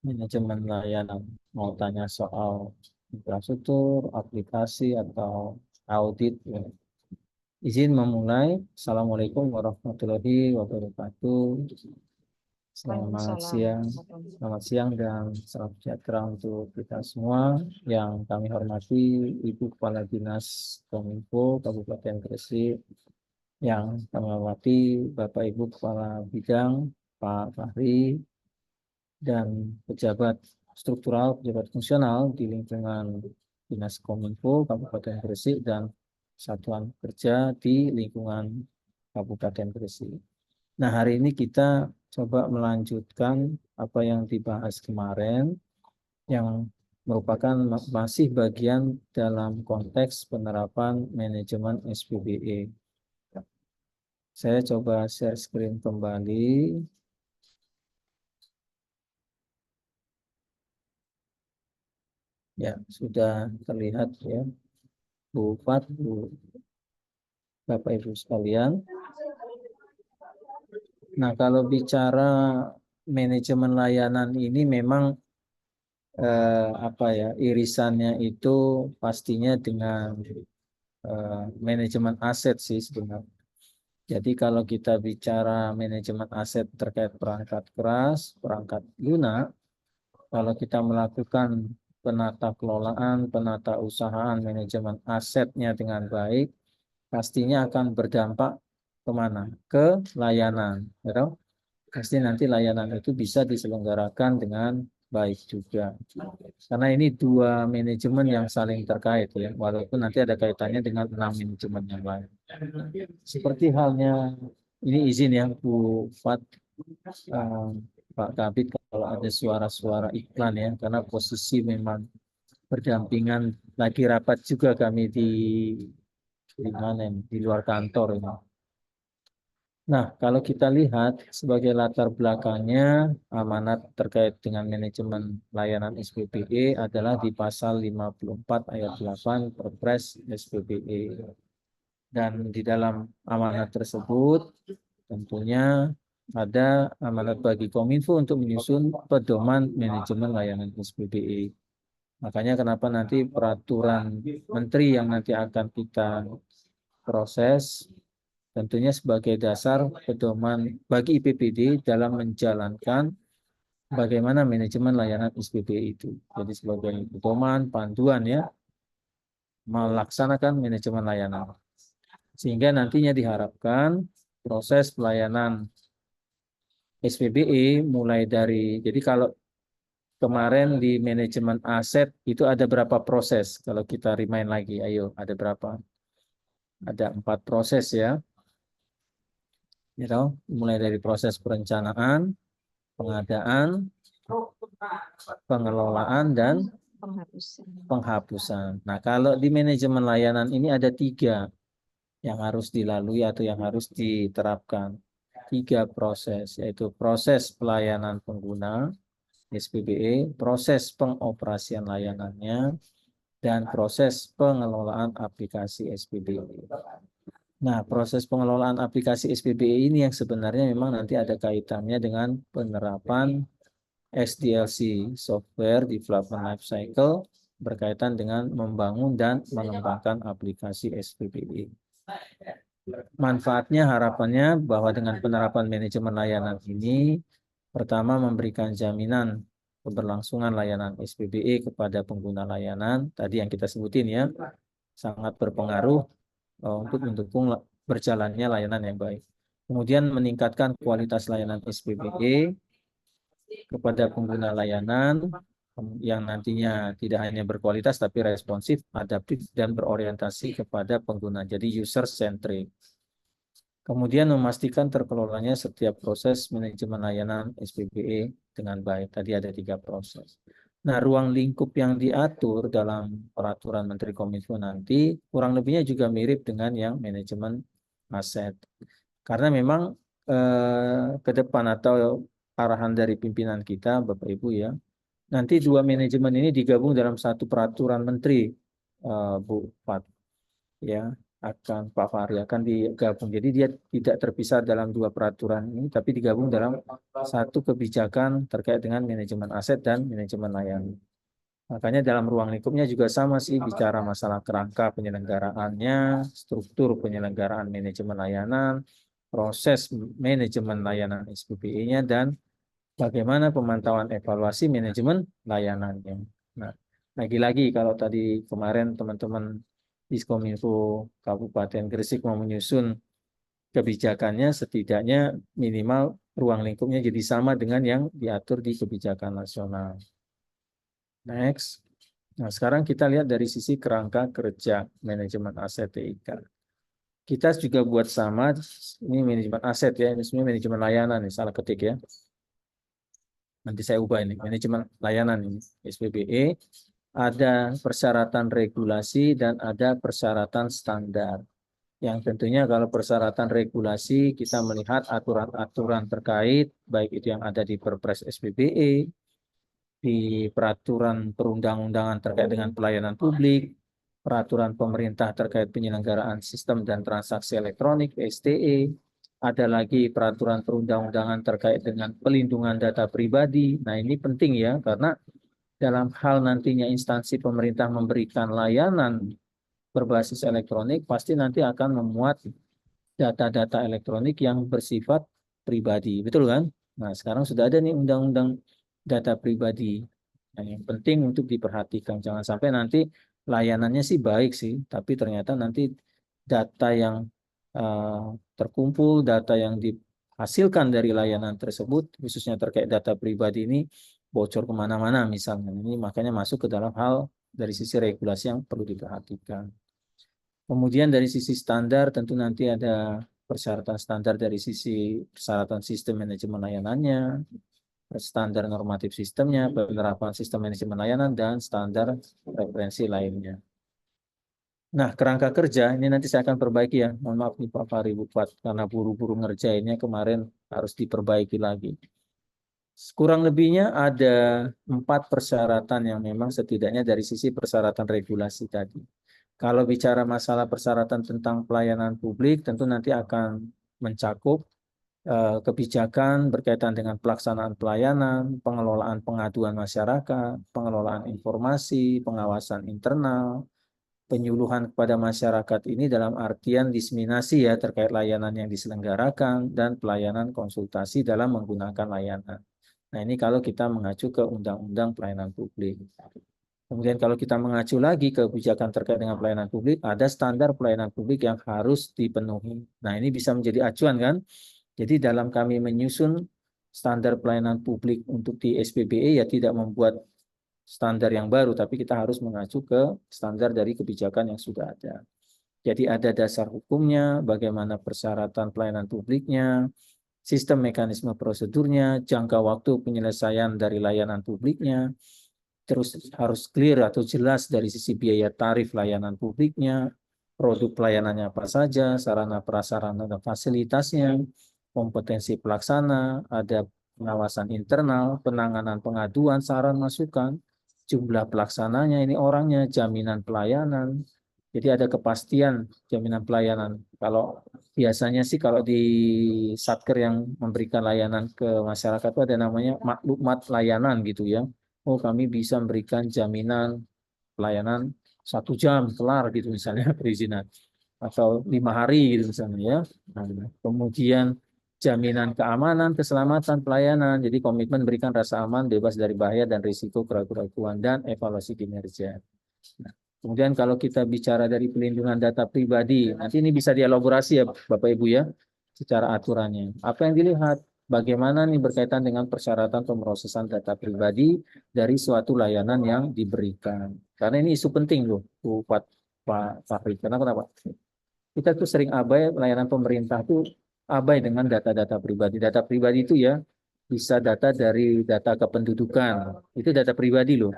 manajemen layanan. Mau tanya soal infrastruktur, aplikasi, atau audit, ya. Izin memulai. Assalamualaikum warahmatullahi wabarakatuh. Selamat Waalaikumsalam. siang, selamat siang dan salam sejahtera untuk kita semua. Yang kami hormati Ibu Kepala Dinas Kominfo Kabupaten Gresik, yang kami hormati Bapak Ibu Kepala Bidang, Pak Fahri, dan pejabat struktural, pejabat fungsional di lingkungan Dinas Kominfo Kabupaten Gresik dan satuan kerja di lingkungan Kabupaten Gresik. Nah, hari ini kita coba melanjutkan apa yang dibahas kemarin, yang merupakan masih bagian dalam konteks penerapan manajemen SPBE. Saya coba share screen kembali. Ya, sudah terlihat ya, Bu Fat, Bu, Bapak Ibu sekalian. Nah, kalau bicara manajemen layanan ini memang apa ya, irisannya itu pastinya dengan manajemen aset sih sebenarnya. Jadi kalau kita bicara manajemen aset terkait perangkat keras, perangkat lunak, kalau kita melakukan penata kelolaan, penata usahaan, manajemen asetnya dengan baik, pastinya akan berdampak kemana? Ke layanan, gitu. Pasti nanti layanan itu bisa diselenggarakan dengan baik juga. Karena ini dua manajemen yang saling terkait ya, walaupun nanti ada kaitannya dengan 6 manajemen yang lain. Seperti halnya, ini izin ya Bu Fat, eh, Pak Kabit, kalau ada suara-suara iklan ya, karena posisi memang berdampingan, lagi rapat juga kami di mana ini, di luar kantor ini. Nah, kalau kita lihat sebagai latar belakangnya, amanat terkait dengan manajemen layanan SPBE adalah di pasal 54 ayat 8 Perpres SPBE. Dan di dalam amanat tersebut tentunya ada amanat bagi Kominfo untuk menyusun pedoman manajemen layanan SPBE. Makanya kenapa nanti peraturan menteri yang nanti akan kita proses tentunya sebagai dasar pedoman bagi IPPD dalam menjalankan bagaimana manajemen layanan SPBE itu. Jadi sebagai pedoman, panduan ya, melaksanakan manajemen layanan. Sehingga nantinya diharapkan proses pelayanan SPBE mulai dari, jadi kalau kemarin di manajemen aset itu ada berapa proses? Kalau kita remind lagi, ayo ada berapa? Ada 4 proses ya. Gitu, mulai dari proses perencanaan, pengadaan, pengelolaan, dan Penghapusan. penghapusan. Nah, kalau di manajemen layanan ini ada 3 yang harus dilalui atau yang harus diterapkan. 3 proses, yaitu proses pelayanan pengguna SPBE, proses pengoperasian layanannya, dan proses pengelolaan aplikasi SPBE. Nah, proses pengelolaan aplikasi SPBE ini yang sebenarnya memang nanti ada kaitannya dengan penerapan SDLC, Software Development Lifecycle, berkaitan dengan membangun dan mengembangkan aplikasi SPBE. Manfaatnya, harapannya bahwa dengan penerapan manajemen layanan ini, pertama memberikan jaminan keberlangsungan layanan SPBE kepada pengguna layanan, tadi yang kita sebutin ya, sangat berpengaruh untuk mendukung berjalannya layanan yang baik. Kemudian meningkatkan kualitas layanan SPBE kepada pengguna layanan yang nantinya tidak hanya berkualitas tapi responsif, adaptif, dan berorientasi kepada pengguna. Jadi user centric. Kemudian memastikan terkelolanya setiap proses manajemen layanan SPBE dengan baik. Tadi ada 3 proses. Nah, ruang lingkup yang diatur dalam peraturan Menteri Kominfo nanti kurang lebihnya juga mirip dengan yang manajemen aset. Karena memang ke depan atau arahan dari pimpinan kita, Bapak Ibu ya, nanti 2 manajemen ini digabung dalam satu peraturan Menteri, Bu Fat. Ya, akan Pak Fahri akan digabung. Jadi dia tidak terpisah dalam dua peraturan ini, tapi digabung dalam satu kebijakan terkait dengan manajemen aset dan manajemen layanan. Makanya dalam ruang lingkupnya juga sama sih, bicara masalah kerangka penyelenggaraannya, struktur penyelenggaraan manajemen layanan, proses manajemen layanan SPBE-nya, dan bagaimana pemantauan evaluasi manajemen layanannya. Nah, lagi-lagi kalau tadi kemarin teman-teman Diskominfo Kabupaten Gresik mau menyusun kebijakannya, setidaknya minimal ruang lingkupnya jadi sama dengan yang diatur di kebijakan nasional. Next. Nah, sekarang kita lihat dari sisi kerangka kerja manajemen aset TIK. Kita juga buat sama, ini manajemen aset ya, ini sebenarnya manajemen layanan, nih, salah ketik ya. Nanti saya ubah ini, manajemen layanan ini, SPBE. Ada persyaratan regulasi dan ada persyaratan standar. Yang tentunya kalau persyaratan regulasi kita melihat aturan-aturan terkait, baik itu yang ada di Perpres SPBE, di peraturan perundang-undangan terkait dengan pelayanan publik, peraturan pemerintah terkait penyelenggaraan sistem dan transaksi elektronik (STE), ada lagi peraturan perundang-undangan terkait dengan pelindungan data pribadi. Nah, ini penting ya, karena dalam hal nantinya instansi pemerintah memberikan layanan berbasis elektronik, pasti nanti akan memuat data-data elektronik yang bersifat pribadi. Betul kan? Nah, sekarang sudah ada nih undang-undang data pribadi. Nah, yang penting untuk diperhatikan. Jangan sampai nanti layanannya sih baik sih, tapi ternyata nanti data yang terkumpul, data yang dihasilkan dari layanan tersebut, khususnya terkait data pribadi ini, bocor kemana-mana misalnya. Ini makanya masuk ke dalam hal dari sisi regulasi yang perlu diperhatikan. Kemudian dari sisi standar tentu nanti ada persyaratan standar dari sisi persyaratan sistem manajemen layanannya, standar normatif sistemnya, penerapan sistem manajemen layanan, dan standar referensi lainnya. Nah, kerangka kerja ini nanti saya akan perbaiki ya. Mohon maaf nih Pak Fahri Bufat, karena buru-buru ngerjainnya kemarin harus diperbaiki lagi. Kurang lebihnya ada 4 persyaratan yang memang setidaknya dari sisi persyaratan regulasi tadi. Kalau bicara masalah persyaratan tentang pelayanan publik, tentu nanti akan mencakup kebijakan berkaitan dengan pelaksanaan pelayanan, pengelolaan pengaduan masyarakat, pengelolaan informasi, pengawasan internal, penyuluhan kepada masyarakat ini dalam artian diseminasi ya terkait layanan yang diselenggarakan, dan pelayanan konsultasi dalam menggunakan layanan. Nah, ini kalau kita mengacu ke Undang-Undang Pelayanan Publik. Kemudian kalau kita mengacu lagi ke kebijakan terkait dengan pelayanan publik, ada standar pelayanan publik yang harus dipenuhi. Nah, ini bisa menjadi acuan kan? Jadi dalam kami menyusun standar pelayanan publik untuk di SPBE ya tidak membuat standar yang baru, tapi kita harus mengacu ke standar dari kebijakan yang sudah ada. Jadi ada dasar hukumnya, bagaimana persyaratan pelayanan publiknya, sistem mekanisme prosedurnya, jangka waktu penyelesaian dari layanan publiknya, terus harus clear atau jelas dari sisi biaya tarif layanan publiknya, produk pelayanannya apa saja, sarana prasarana dan fasilitasnya, kompetensi pelaksana, ada pengawasan internal, penanganan pengaduan, saran masukan, jumlah pelaksananya, ini orangnya, jaminan pelayanan. Jadi ada kepastian jaminan pelayanan. Kalau biasanya sih kalau di Satker yang memberikan layanan ke masyarakat itu ada namanya maklumat layanan gitu ya. Oh, kami bisa memberikan jaminan pelayanan 1 jam kelar gitu misalnya perizinan, atau 5 hari gitu misalnya ya. Nah, kemudian jaminan keamanan, keselamatan pelayanan. Jadi komitmen berikan rasa aman, bebas dari bahaya dan risiko keraguan-keraguan, dan evaluasi kinerja. Nah, kemudian kalau kita bicara dari pelindungan data pribadi, nanti ini bisa dielaborasi ya Bapak Ibu ya, secara aturannya. Apa yang dilihat? Bagaimana nih berkaitan dengan persyaratan pemrosesan data pribadi dari suatu layanan yang diberikan. Karena ini isu penting loh, Pak Fahri. Karena kenapa? Kita tuh sering abai, layanan pemerintah tuh abai dengan data-data pribadi. Data pribadi itu ya bisa data dari data kependudukan. Itu data pribadi loh.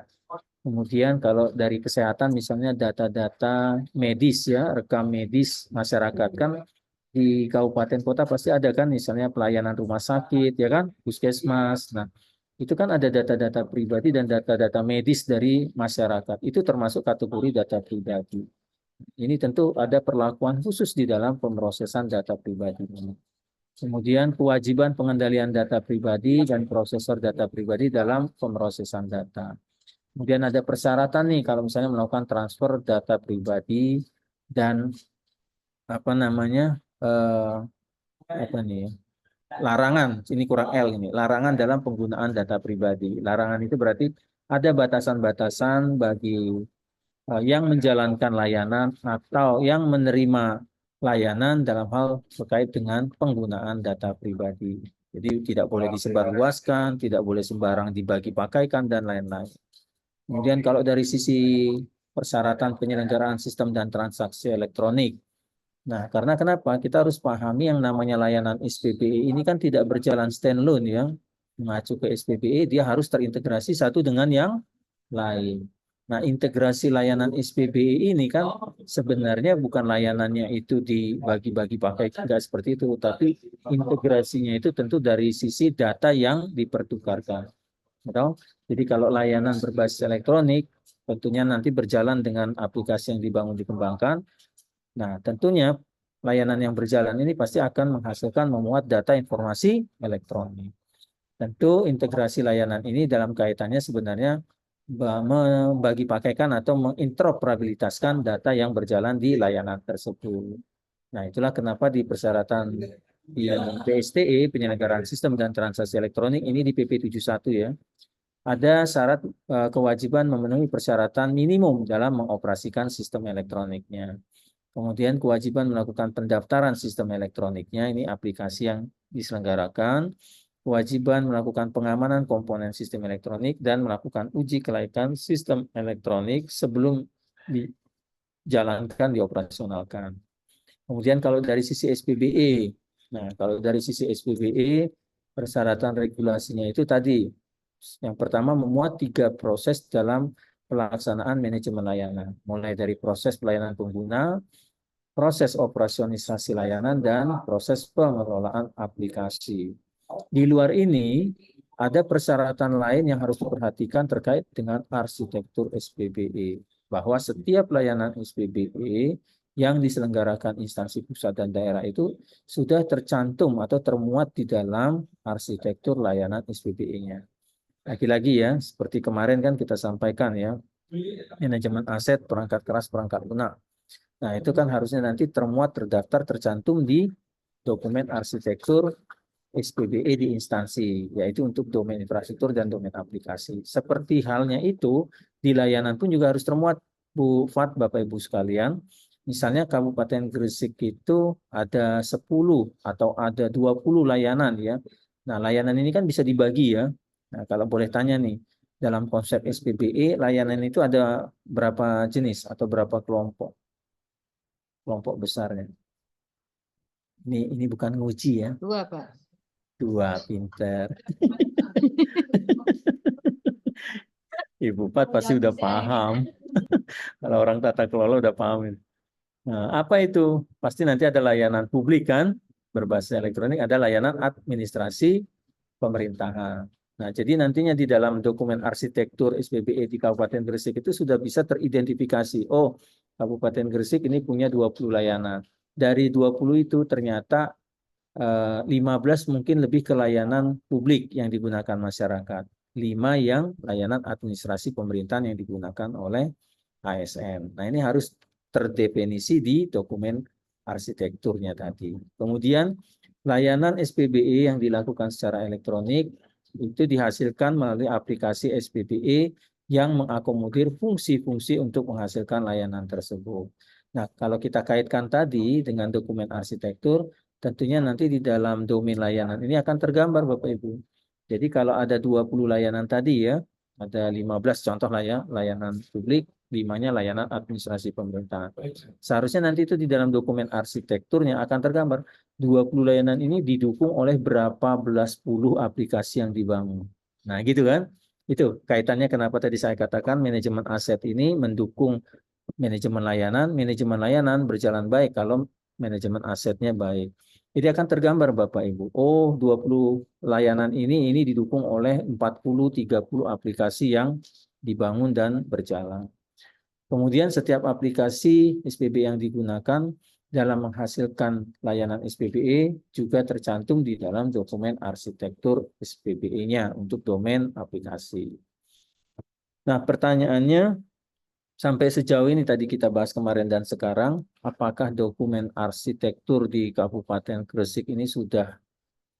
Kemudian kalau dari kesehatan misalnya data-data medis ya, rekam medis masyarakat kan di kabupaten kota pasti ada kan misalnya pelayanan rumah sakit ya kan, puskesmas. Nah, itu kan ada data-data pribadi dan data-data medis dari masyarakat. Itu termasuk kategori data pribadi. Ini tentu ada perlakuan khusus di dalam pemrosesan data pribadi. Kemudian kewajiban pengendalian data pribadi dan prosesor data pribadi dalam pemrosesan data. Kemudian ada persyaratan nih kalau misalnya melakukan transfer data pribadi dan apa namanya apa nih ya, larangan, ini kurang L ini, larangan dalam penggunaan data pribadi. Larangan itu berarti ada batasan-batasan bagi yang menjalankan layanan atau yang menerima layanan dalam hal terkait dengan penggunaan data pribadi. Jadi tidak boleh disebarluaskan, tidak boleh sembarang dibagi pakaikan, dan lain-lain. Kemudian kalau dari sisi persyaratan penyelenggaraan sistem dan transaksi elektronik, nah, karena kenapa? Kita harus pahami yang namanya layanan SPBE ini kan tidak berjalan standalone ya. Mengacu ke SPBE, dia harus terintegrasi satu dengan yang lain. Nah, integrasi layanan SPBE ini kan sebenarnya bukan layanannya itu dibagi-bagi pakai, tidak seperti itu, tapi integrasinya itu tentu dari sisi data yang dipertukarkan. Jadi kalau layanan berbasis elektronik, tentunya nanti berjalan dengan aplikasi yang dibangun dikembangkan. Nah, tentunya layanan yang berjalan ini pasti akan menghasilkan memuat data informasi elektronik. Tentu integrasi layanan ini dalam kaitannya sebenarnya membagi pakaikan atau menginteroperabilitaskan data yang berjalan di layanan tersebut. Nah, itulah kenapa di persyaratan di PSTE, penyelenggaraan sistem dan transaksi elektronik ini di PP 71 ya, ada syarat kewajiban memenuhi persyaratan minimum dalam mengoperasikan sistem elektroniknya. Kemudian kewajiban melakukan pendaftaran sistem elektroniknya, ini aplikasi yang diselenggarakan. Kewajiban melakukan pengamanan komponen sistem elektronik dan melakukan uji kelaikan sistem elektronik sebelum dijalankan, dioperasionalkan. Kemudian kalau dari sisi SPBE, nah kalau dari sisi SPBE, persyaratan regulasinya itu tadi, yang pertama memuat 3 proses dalam pelaksanaan manajemen layanan, mulai dari proses pelayanan pengguna, proses operasionalisasi layanan, dan proses pengelolaan aplikasi. Di luar ini, ada persyaratan lain yang harus diperhatikan terkait dengan arsitektur SPBE, bahwa setiap layanan SPBE yang diselenggarakan instansi pusat dan daerah itu sudah tercantum atau termuat di dalam arsitektur layanan SPBE-nya. Lagi-lagi ya, seperti kemarin kan kita sampaikan ya, manajemen aset, perangkat keras, perangkat lunak. Nah, itu kan harusnya nanti termuat, terdaftar, tercantum di dokumen arsitektur SPBE di instansi, yaitu untuk domain infrastruktur dan domain aplikasi. Seperti halnya itu, di layanan pun juga harus termuat, Bu Fat, Bapak Ibu sekalian. Misalnya Kabupaten Gresik itu ada 10 atau ada 20 layanan ya. Nah, layanan ini kan bisa dibagi ya. Nah, kalau boleh tanya nih, dalam konsep SPBE, layanan itu ada berapa jenis atau berapa kelompok? Kelompok besarnya. Ini bukan nguji ya. 2, Pak. 2, pinter. Ibu Pat pasti udah paham. Kalau orang tata kelola udah paham. Nah, apa itu? Pasti nanti ada layanan publik kan, berbasis elektronik, ada layanan administrasi pemerintahan. Nah, jadi nantinya di dalam dokumen arsitektur SPBE di Kabupaten Gresik itu sudah bisa teridentifikasi. Oh, Kabupaten Gresik ini punya 20 layanan. Dari 20 itu ternyata 15 mungkin lebih ke layanan publik yang digunakan masyarakat. 5 yang layanan administrasi pemerintahan yang digunakan oleh ASN. Nah, ini harus terdefinisi di dokumen arsitekturnya tadi. Kemudian layanan SPBE yang dilakukan secara elektronik itu dihasilkan melalui aplikasi SPBE yang mengakomodir fungsi-fungsi untuk menghasilkan layanan tersebut. Nah, kalau kita kaitkan tadi dengan dokumen arsitektur, tentunya nanti di dalam domain layanan ini akan tergambar Bapak Ibu. Jadi kalau ada 20 layanan tadi ya, ada 15 contoh lah ya, layanan publik, 5-nya layanan administrasi pemerintahan. Seharusnya nanti itu di dalam dokumen arsitekturnya akan tergambar 20 layanan ini didukung oleh berapa belas puluh aplikasi yang dibangun. Nah, gitu kan? Itu kaitannya kenapa tadi saya katakan manajemen aset ini mendukung manajemen layanan berjalan baik kalau manajemen asetnya baik. Jadi akan tergambar Bapak Ibu. Oh, 20 layanan ini didukung oleh 40-30 aplikasi yang dibangun dan berjalan. Kemudian setiap aplikasi SPBE yang digunakan dalam menghasilkan layanan SPBE juga tercantum di dalam dokumen arsitektur SPBE-nya untuk domain aplikasi. Nah, pertanyaannya, sampai sejauh ini tadi kita bahas kemarin dan sekarang, apakah dokumen arsitektur di Kabupaten Gresik ini sudah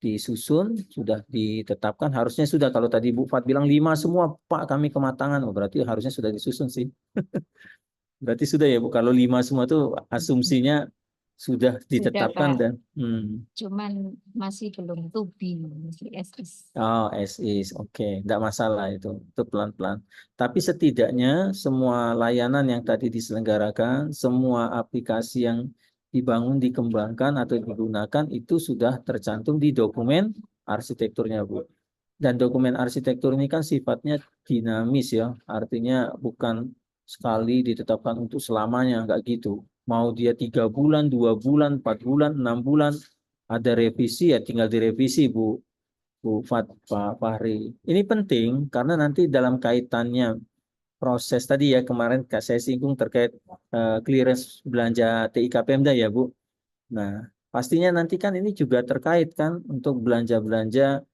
disusun, sudah ditetapkan? Harusnya sudah. Kalau tadi Bu Fat bilang 5 semua, Pak, kami kematangan. Oh, berarti harusnya sudah disusun sih. Berarti sudah ya Bu, kalau 5 semua itu asumsinya sudah Sudah, ditetapkan Pak. dan Cuman masih belum to be, masih as. oh, as is, oke, tidak masalah itu pelan-pelan. Tapi setidaknya semua layanan yang tadi diselenggarakan, semua aplikasi yang dibangun, dikembangkan atau digunakan itu sudah tercantum di dokumen arsitekturnya, Bu. Dan dokumen arsitektur ini kan sifatnya dinamis ya, artinya bukan sekali ditetapkan untuk selamanya, enggak gitu. Mau dia 3 bulan, 2 bulan, 4 bulan, 6 bulan, ada revisi ya tinggal direvisi, Bu. Bu Fat, Pak Fahri. Ini penting karena nanti dalam kaitannya proses tadi ya kemarin saya singgung terkait clearance belanja TIK Pemda ya Bu. Nah, pastinya nanti kan ini juga terkait kan untuk belanja-belanja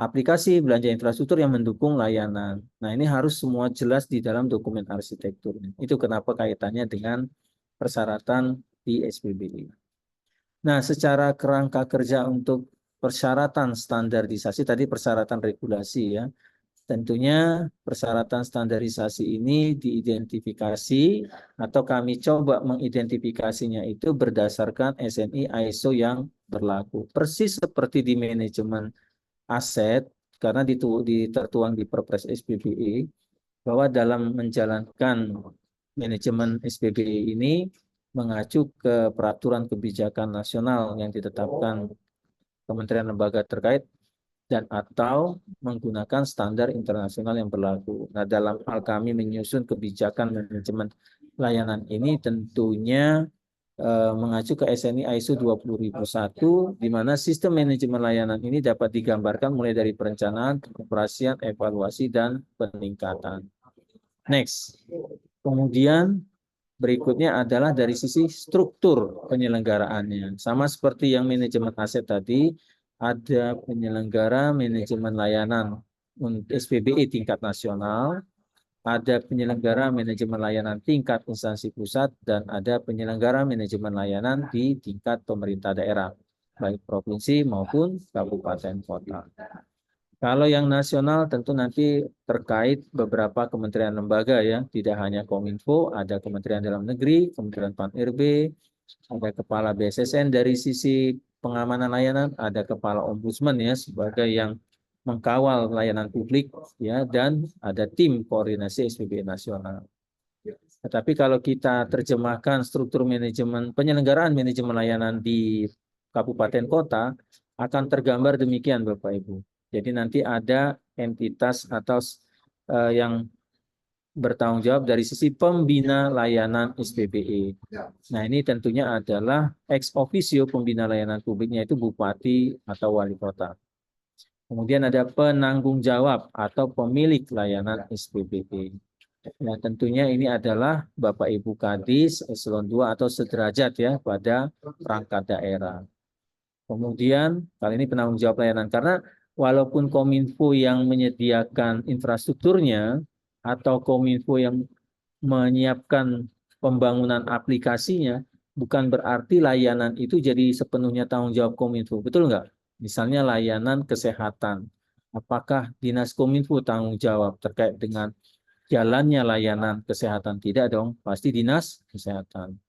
aplikasi, belanja infrastruktur yang mendukung layanan. Nah, ini harus semua jelas di dalam dokumen arsitektur. Itu kenapa kaitannya dengan persyaratan di SPBE. Nah, secara kerangka kerja untuk persyaratan standarisasi, tadi persyaratan regulasi ya, tentunya persyaratan standarisasi ini diidentifikasi atau kami coba mengidentifikasinya itu berdasarkan SNI ISO yang berlaku. Persis seperti di manajemen aset, karena tertuang di Perpres SPBE, bahwa dalam menjalankan manajemen SPBE ini mengacu ke peraturan kebijakan nasional yang ditetapkan kementerian lembaga terkait dan atau menggunakan standar internasional yang berlaku. Nah, dalam hal kami menyusun kebijakan manajemen layanan ini tentunya mengacu ke SNI ISO 20001, di mana sistem manajemen layanan ini dapat digambarkan mulai dari perencanaan, pengoperasian, evaluasi, dan peningkatan. Next. Kemudian berikutnya adalah dari sisi struktur penyelenggaraannya. Sama seperti yang manajemen aset tadi, ada penyelenggara manajemen layanan SPBE tingkat nasional, ada penyelenggara manajemen layanan tingkat instansi pusat, dan ada penyelenggara manajemen layanan di tingkat pemerintah daerah, baik provinsi maupun kabupaten kota. Kalau yang nasional tentu nanti terkait beberapa kementerian lembaga ya, tidak hanya Kominfo, ada Kementerian Dalam Negeri, Kementerian PAN-RB, ada Kepala BSSN dari sisi pengamanan layanan, ada Kepala Ombudsman ya sebagai yang mengkawal layanan publik ya, dan ada tim koordinasi SPBE nasional. Tetapi kalau kita terjemahkan struktur manajemen penyelenggaraan manajemen layanan di kabupaten kota akan tergambar demikian Bapak Ibu. Jadi nanti ada entitas atau yang bertanggung jawab dari sisi pembina layanan SPBE. Nah, ini tentunya adalah ex officio pembina layanan publiknya itu bupati atau wali kota. Kemudian ada penanggung jawab atau pemilik layanan SPBE. Nah, tentunya ini adalah Bapak Ibu Kadis eselon 2 atau sederajat ya pada perangkat daerah. Kemudian kali ini penanggung jawab layanan, karena walaupun Kominfo yang menyediakan infrastrukturnya atau Kominfo yang menyiapkan pembangunan aplikasinya, bukan berarti layanan itu jadi sepenuhnya tanggung jawab Kominfo, betul nggak? Misalnya layanan kesehatan, apakah Dinas Kominfo tanggung jawab terkait dengan jalannya layanan kesehatan? Tidak dong, pasti Dinas Kesehatan.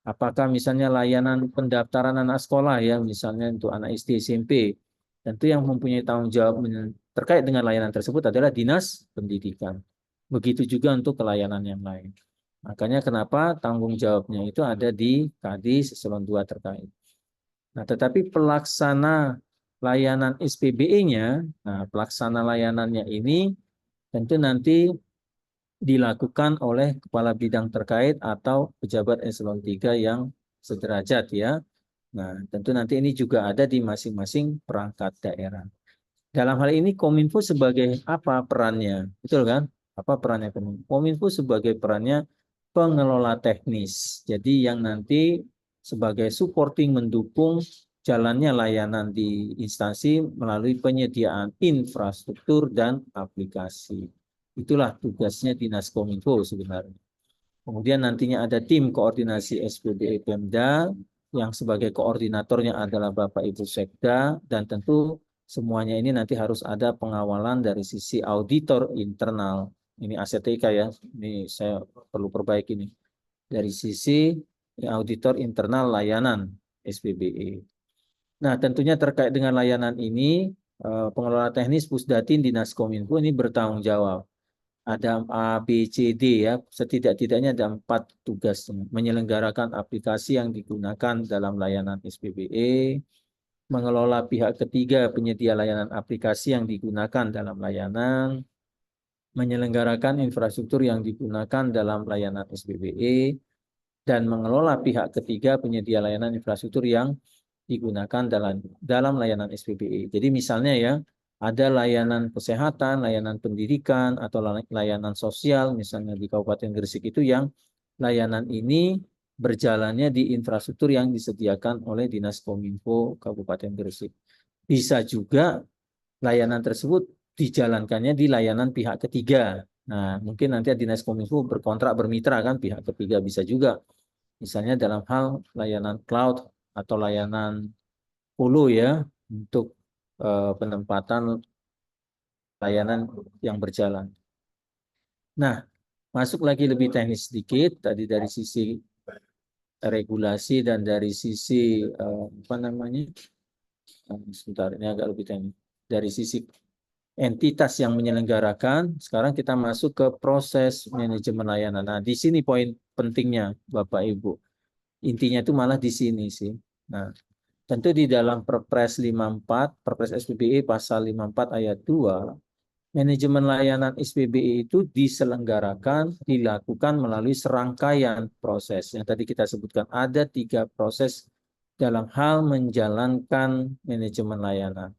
Apakah misalnya layanan pendaftaran anak sekolah ya, misalnya untuk anak SD, SMP, tentu yang mempunyai tanggung jawab terkait dengan layanan tersebut adalah Dinas Pendidikan. Begitu juga untuk pelayanan yang lain. Makanya kenapa tanggung jawabnya itu ada di Kadis eselon 2 terkait. Nah, tetapi pelaksana layanan SPBE-nya, nah pelaksana layanannya ini tentu nanti dilakukan oleh kepala bidang terkait atau pejabat eselon 3 yang sederajat ya. Nah, tentu nanti ini juga ada di masing-masing perangkat daerah. Dalam hal ini Kominfo sebagai apa perannya? Betul kan? Apa perannya Kominfo? Kominfo sebagai perannya pengelola teknis. Jadi yang nanti sebagai supporting mendukung jalannya layanan di instansi melalui penyediaan infrastruktur dan aplikasi. Itulah tugasnya Dinas Kominfo sebenarnya. Kemudian nantinya ada tim koordinasi SPBE Pemda yang sebagai koordinatornya adalah Bapak Ibu Sekda, dan tentu semuanya ini nanti harus ada pengawalan dari sisi auditor internal. Ini ACTK ya, ini saya perlu perbaiki ini. Dari sisi auditor internal layanan SPBE. Nah, tentunya terkait dengan layanan ini, pengelola teknis Pusdatin Dinas Kominfo ini bertanggung jawab. Ada A, B, C, D ya, setidak-tidaknya ada 4 tugas menyelenggarakan aplikasi yang digunakan dalam layanan SPBE, mengelola pihak ketiga penyedia layanan aplikasi yang digunakan dalam layanan, menyelenggarakan infrastruktur yang digunakan dalam layanan SPBE, dan mengelola pihak ketiga penyedia layanan infrastruktur yang digunakan dalam layanan SPBE. Jadi misalnya ya, ada layanan kesehatan, layanan pendidikan, atau layanan sosial, misalnya di Kabupaten Gresik itu yang layanan ini berjalannya di infrastruktur yang disediakan oleh Dinas Kominfo Kabupaten Gresik. Bisa juga layanan tersebut dijalankannya di layanan pihak ketiga. Nah, mungkin nanti Dinas Kominfo berkontrak bermitra kan pihak ketiga bisa juga. Misalnya dalam hal layanan cloud atau layanan Hulu ya untuk penempatan layanan yang berjalan. Nah, masuk lagi lebih teknis sedikit tadi dari sisi regulasi dan dari sisi apa namanya? Sebentar, ini agak lebih teknis. Dari sisi entitas yang menyelenggarakan, sekarang kita masuk ke proses manajemen layanan. Nah, di sini poin pentingnya Bapak Ibu. Intinya itu malah di sini sih. Nah, tentu di dalam Perpres 54, Perpres SPBE pasal 54 ayat 2, manajemen layanan SPBE itu diselenggarakan, dilakukan melalui serangkaian proses. Yang tadi kita sebutkan ada 3 proses dalam hal menjalankan manajemen layanan,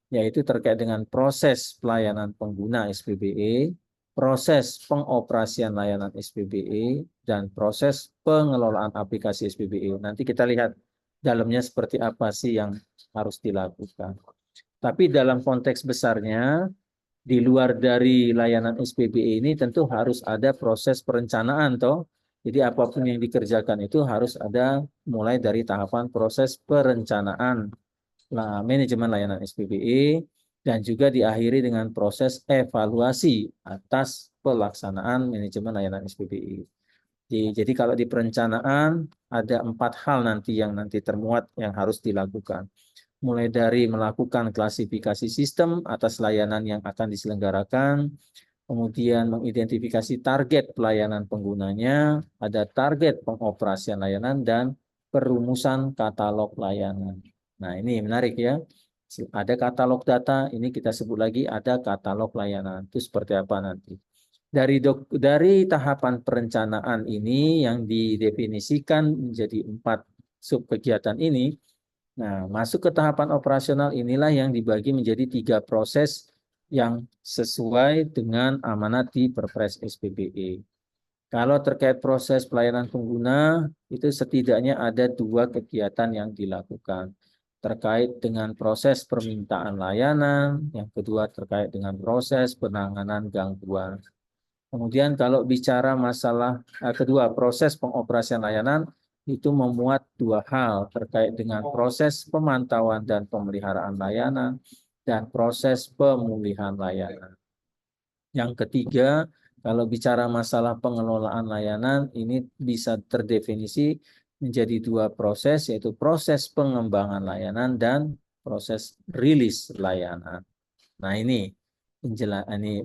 yaitu terkait dengan proses pelayanan pengguna SPBE, proses pengoperasian layanan SPBE, dan proses pengelolaan aplikasi SPBE. Nanti kita lihat dalamnya seperti apa sih yang harus dilakukan. Tapi dalam konteks besarnya, di luar dari layanan SPBE ini tentu harus ada proses perencanaan toh. Jadi apapun yang dikerjakan itu harus ada mulai dari tahapan proses perencanaan manajemen layanan SPBE dan juga diakhiri dengan proses evaluasi atas pelaksanaan manajemen layanan SPBE. Jadi kalau di perencanaan ada 4 hal nanti yang nanti termuat yang harus dilakukan. Mulai dari melakukan klasifikasi sistem atas layanan yang akan diselenggarakan, kemudian mengidentifikasi target pelayanan penggunanya, ada target pengoperasian layanan, dan perumusan katalog layanan. Nah, ini menarik ya. Ada katalog data, ini kita sebut lagi ada katalog layanan. Itu seperti apa nanti? Dari tahapan perencanaan ini yang didefinisikan menjadi 4 sub kegiatan ini. Nah, masuk ke tahapan operasional inilah yang dibagi menjadi 3 proses yang sesuai dengan amanat di Perpres SPBE. Kalau terkait proses pelayanan pengguna, itu setidaknya ada 2 kegiatan yang dilakukan. Terkait dengan proses permintaan layanan, yang kedua terkait dengan proses penanganan gangguan. Kemudian kalau bicara masalah kedua, proses pengoperasian layanan, itu memuat 2 hal terkait dengan proses pemantauan dan pemeliharaan layanan dan proses pemulihan layanan. Yang ketiga, kalau bicara masalah pengelolaan layanan, ini bisa terdefinisi menjadi 2 proses, yaitu proses pengembangan layanan dan proses rilis layanan. Nah, ini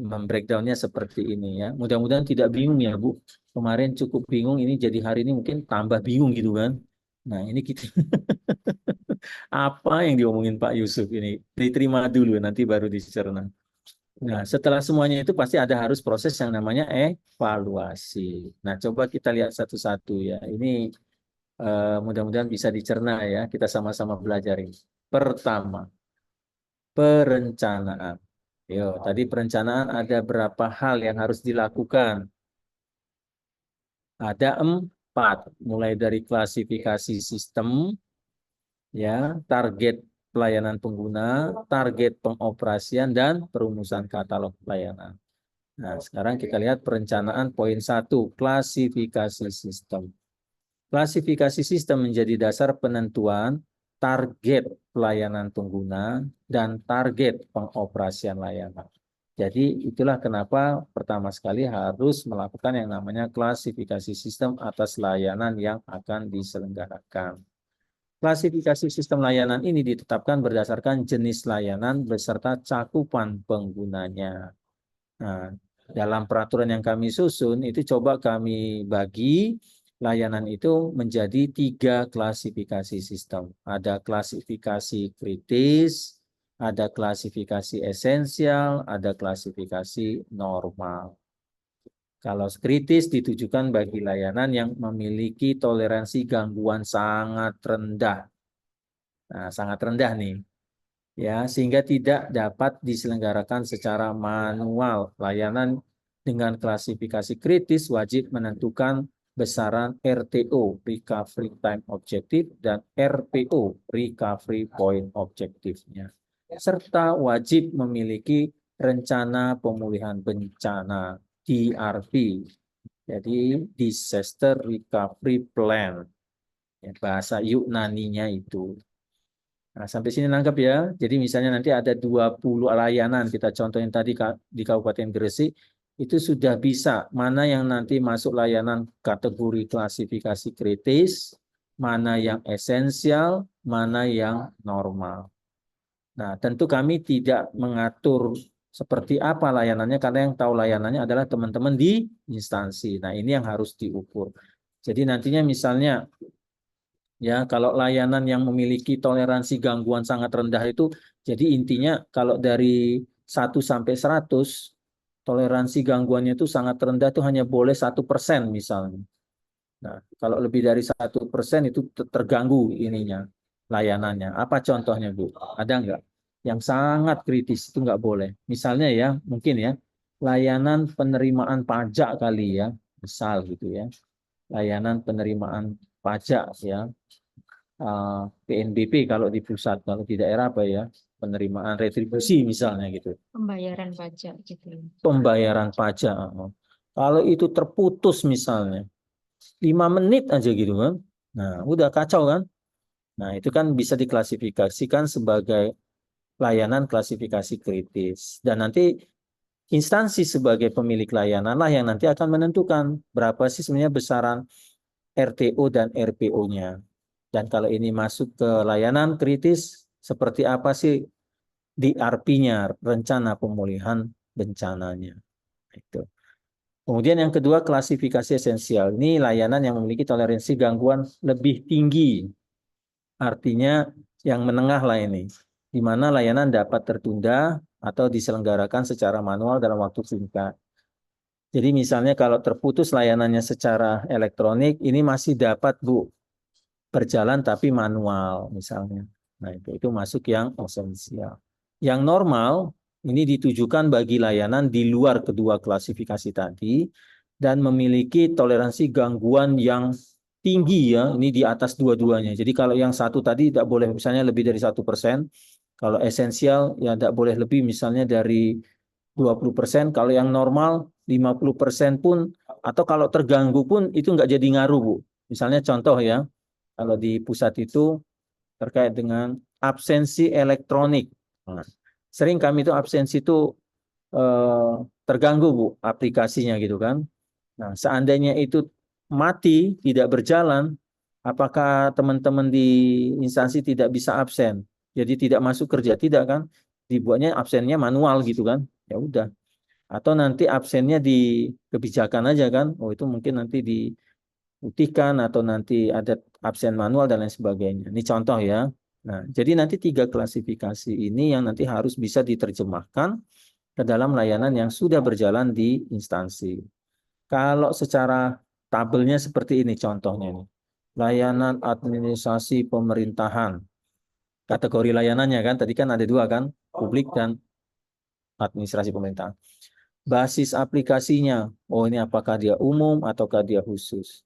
membreakdownnya seperti ini ya. Mudah-mudahan tidak bingung ya Bu. Kemarin cukup bingung, ini jadi hari ini mungkin tambah bingung gitu kan. Nah, ini kita apa yang diomongin Pak Yusuf ini diterima dulu nanti baru dicerna. Nah, setelah semuanya itu pasti ada harus proses yang namanya evaluasi. Nah, coba kita lihat satu-satu ya. Ini mudah-mudahan bisa dicerna ya. Kita sama-sama belajar ini. Pertama, perencanaan. Yo, tadi perencanaan ada berapa hal yang harus dilakukan? Ada 4, mulai dari klasifikasi sistem, ya, target pelayanan pengguna, target pengoperasian, dan perumusan katalog pelayanan. Nah, sekarang kita lihat perencanaan poin 1, klasifikasi sistem. Klasifikasi sistem menjadi dasar penentuan target pelayanan pengguna dan target pengoperasian layanan. Jadi itulah kenapa pertama sekali harus melakukan yang namanya klasifikasi sistem atas layanan yang akan diselenggarakan. Klasifikasi sistem layanan ini ditetapkan berdasarkan jenis layanan beserta cakupan penggunanya. Nah, dalam peraturan yang kami susun itu coba kami bagi layanan itu menjadi 3 klasifikasi sistem. Ada klasifikasi kritis, ada klasifikasi esensial, ada klasifikasi normal. Kalau kritis ditujukan bagi layanan yang memiliki toleransi gangguan sangat rendah. Nah, sangat rendah nih. Ya, sehingga tidak dapat diselenggarakan secara manual. Layanan dengan klasifikasi kritis wajib menentukan besaran RTO, Recovery Time Objective, dan RPO, Recovery Point Objective-nya. Serta wajib memiliki rencana pemulihan bencana, DRP. Jadi, Disaster Recovery Plan. Ya, bahasa Yunani-nya itu. Nah, sampai sini nangkep ya. Jadi misalnya nanti ada 20 layanan, kita contohin tadi di Kabupaten Gresik, itu sudah bisa mana yang nanti masuk layanan kategori klasifikasi kritis, mana yang esensial, mana yang normal. Nah, tentu kami tidak mengatur seperti apa layanannya, karena yang tahu layanannya adalah teman-teman di instansi. Nah, ini yang harus diukur. Jadi nantinya misalnya, ya, kalau layanan yang memiliki toleransi gangguan sangat rendah itu, jadi intinya kalau dari 1 sampai 100, toleransi gangguannya itu sangat rendah itu hanya boleh 1% misalnya. Nah, kalau lebih dari 1% itu terganggu ininya, layanannya. Apa contohnya, Bu? Ada nggak? Yang sangat kritis itu nggak boleh. Misalnya ya, mungkin ya, layanan penerimaan pajak kali ya, misal gitu ya. Layanan penerimaan pajak ya, PNBP kalau di pusat, kalau di daerah apa ya, penerimaan retribusi misalnya gitu, Pembayaran pajak gitu. pembayaran pajak. Kalau itu terputus misalnya 5 menit aja gitu kan, nah udah kacau kan. Nah itu kan bisa diklasifikasikan sebagai layanan klasifikasi kritis, dan nanti instansi sebagai pemilik layanan lah yang nanti akan menentukan berapa sih sebenarnya besaran RTO dan RPO-nya. Dan kalau ini masuk ke layanan kritis, seperti apa sih DRP-nya, rencana pemulihan bencananya. Itu. Kemudian yang kedua, klasifikasi esensial. Ini layanan yang memiliki toleransi gangguan lebih tinggi. Artinya yang menengah lah ini, di mana layanan dapat tertunda atau diselenggarakan secara manual dalam waktu singkat. Jadi misalnya kalau terputus layanannya secara elektronik, ini masih dapat, Bu, berjalan tapi manual misalnya. Nah, itu masuk yang esensial. Yang normal ini ditujukan bagi layanan di luar kedua klasifikasi tadi dan memiliki toleransi gangguan yang tinggi ya, ini di atas dua-duanya. Jadi kalau yang satu tadi tidak boleh misalnya lebih dari 1%, kalau esensial ya tidak boleh lebih misalnya dari 20%, kalau yang normal 50% pun, atau kalau terganggu pun itu nggak jadi ngaruh, Bu. Misalnya contoh ya, kalau di pusat itu terkait dengan absensi elektronik. Nah, sering kami itu absensi itu terganggu, Bu, aplikasinya gitu kan. Nah, seandainya itu mati, tidak berjalan, apakah teman-teman di instansi tidak bisa absen? Jadi tidak masuk kerja, tidak kan? Dibuatnya absennya manual gitu kan? Ya udah. Atau nanti absennya di kebijakan aja kan? Oh itu mungkin nanti diputihkan atau nanti ada absen manual dan lain sebagainya. Ini contoh ya. Nah, jadi nanti 3 klasifikasi ini yang nanti harus bisa diterjemahkan ke dalam layanan yang sudah berjalan di instansi. Kalau secara tabelnya seperti ini contohnya ini. Layanan administrasi pemerintahan. Kategori layanannya kan tadi kan ada 2 kan, publik dan administrasi pemerintahan. Basis aplikasinya, oh ini apakah dia umum ataukah dia khusus.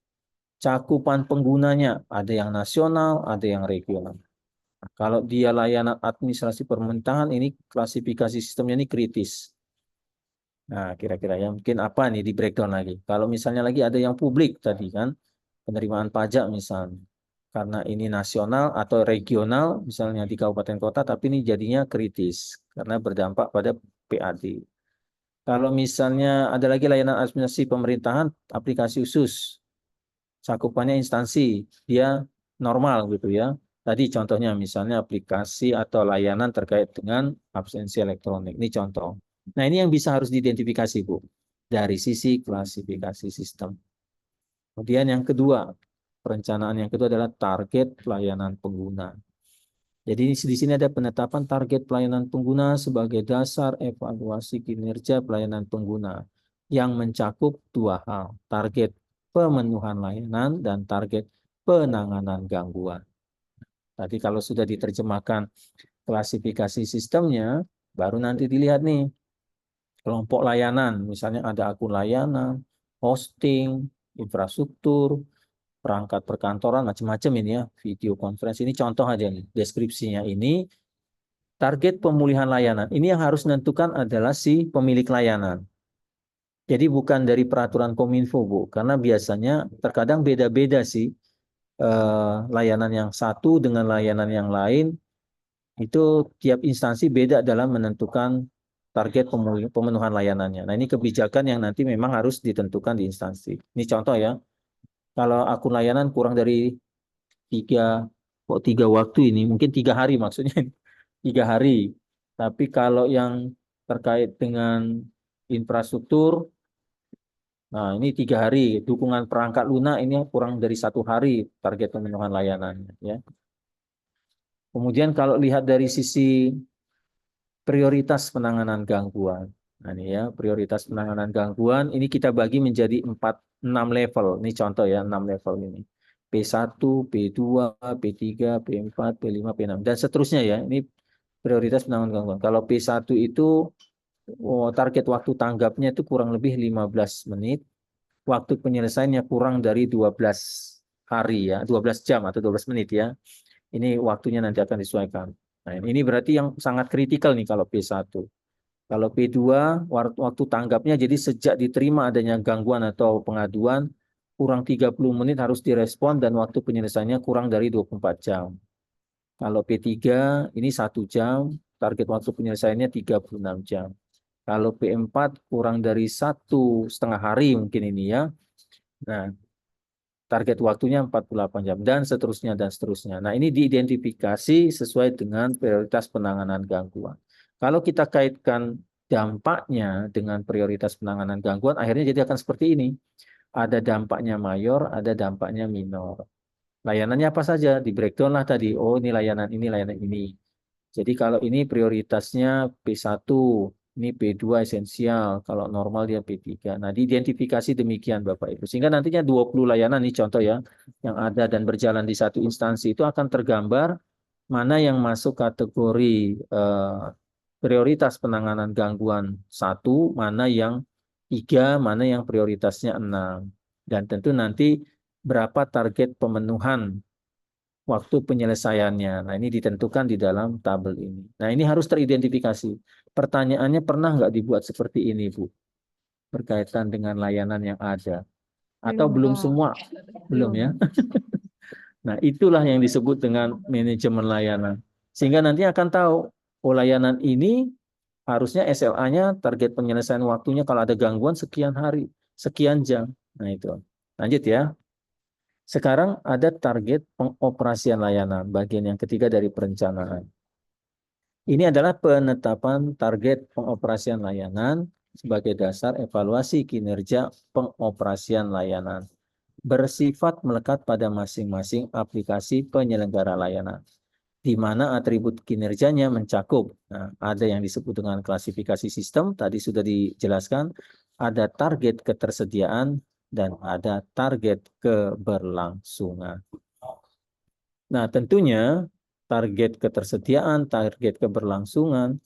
Cakupan penggunanya, ada yang nasional, ada yang regional. Kalau dia layanan administrasi pemerintahan, ini klasifikasi sistemnya ini kritis. Nah, kira-kira ya mungkin apa nih di breakdown lagi. Kalau misalnya lagi ada yang publik tadi kan, penerimaan pajak misalnya. Karena ini nasional atau regional, misalnya di kabupaten kota, tapi ini jadinya kritis karena berdampak pada PAD. Kalau misalnya ada lagi layanan administrasi pemerintahan, aplikasi khusus, cakupannya instansi, dia normal gitu ya. Tadi contohnya misalnya aplikasi atau layanan terkait dengan absensi elektronik. Ini contoh. Nah ini yang bisa harus diidentifikasi Bu, dari sisi klasifikasi sistem. Kemudian yang kedua, perencanaan yang kedua adalah target pelayanan pengguna. Jadi di sini ada penetapan target pelayanan pengguna sebagai dasar evaluasi kinerja pelayanan pengguna yang mencakup dua hal, target pemenuhan layanan dan target penanganan gangguan. Tadi kalau sudah diterjemahkan klasifikasi sistemnya, baru nanti dilihat nih kelompok layanan, misalnya ada akun layanan, hosting, infrastruktur, perangkat perkantoran, macam-macam ini ya, video conference, ini contoh aja nih, deskripsinya ini, target pemulihan layanan, ini yang harus menentukan adalah si pemilik layanan. Jadi bukan dari peraturan Kominfo, Bu, karena biasanya terkadang beda-beda sih, layanan yang satu dengan layanan yang lain, itu tiap instansi beda dalam menentukan target pemenuhan layanannya. Nah ini kebijakan yang nanti memang harus ditentukan di instansi. Ini contoh ya, kalau akun layanan kurang dari tiga waktu ini, mungkin 3 hari maksudnya, 3 hari. Tapi kalau yang terkait dengan infrastruktur, nah ini 3 hari. Dukungan perangkat lunak ini kurang dari 1 hari target pemenuhan layanannya. Ya. Kemudian kalau lihat dari sisi prioritas penanganan gangguan. Nah ini ya, prioritas penanganan gangguan ini kita bagi menjadi 6 level. Ini contoh ya, 6 level ini. P1, P2, P3, P4, P5, P6 dan seterusnya ya. Ini prioritas penanganan gangguan. Kalau P1 itu target waktu tanggapnya itu kurang lebih 15 menit. Waktu penyelesaiannya kurang dari 12 hari ya, 12 jam atau 12 menit ya. Ini waktunya nanti akan disesuaikan. Nah, ini berarti yang sangat kritikal nih kalau P1. Kalau P2, waktu tanggapnya jadi sejak diterima adanya gangguan atau pengaduan, kurang 30 menit harus direspon dan waktu penyelesaiannya kurang dari 24 jam. Kalau P3, ini 1 jam, target waktu penyelesaiannya 36 jam. Kalau P4, kurang dari 1,5 hari mungkin ini ya. Nah, target waktunya 48 jam dan seterusnya dan seterusnya. Nah, ini diidentifikasi sesuai dengan prioritas penanganan gangguan. Kalau kita kaitkan dampaknya dengan prioritas penanganan gangguan, akhirnya jadi akan seperti ini. Ada dampaknya mayor, ada dampaknya minor. Layanannya apa saja? Di breakdown lah tadi. Oh, ini layanan ini, layanan ini. Jadi kalau ini prioritasnya P1, ini P2 esensial, kalau normal dia P3. Nah, diidentifikasi demikian Bapak Ibu. Sehingga nantinya 20 layanan, ini contoh ya, yang ada dan berjalan di satu instansi itu akan tergambar mana yang masuk kategori prioritas penanganan gangguan 1, mana yang 3, mana yang prioritasnya 6. Dan tentu nanti berapa target pemenuhan waktu penyelesaiannya. Nah, ini ditentukan di dalam tabel ini. Nah, ini harus teridentifikasi. Pertanyaannya pernah nggak dibuat seperti ini, Bu? Berkaitan dengan layanan yang ada. Atau belum Mbak. semua? Belum ya? Nah, itulah yang disebut dengan manajemen layanan. Sehingga nanti akan tahu, oh layanan ini harusnya SLA-nya target penyelesaian waktunya kalau ada gangguan sekian hari, sekian jam. Nah, itu. Lanjut ya. Sekarang ada target pengoperasian layanan, bagian yang ketiga dari perencanaan. Ini adalah penetapan target pengoperasian layanan sebagai dasar evaluasi kinerja pengoperasian layanan. Bersifat melekat pada masing-masing aplikasi penyelenggara layanan, di mana atribut kinerjanya mencakup, nah, ada yang disebut dengan klasifikasi sistem, tadi sudah dijelaskan, ada target ketersediaan, dan ada target keberlangsungan. Nah, tentunya target ketersediaan, target keberlangsungan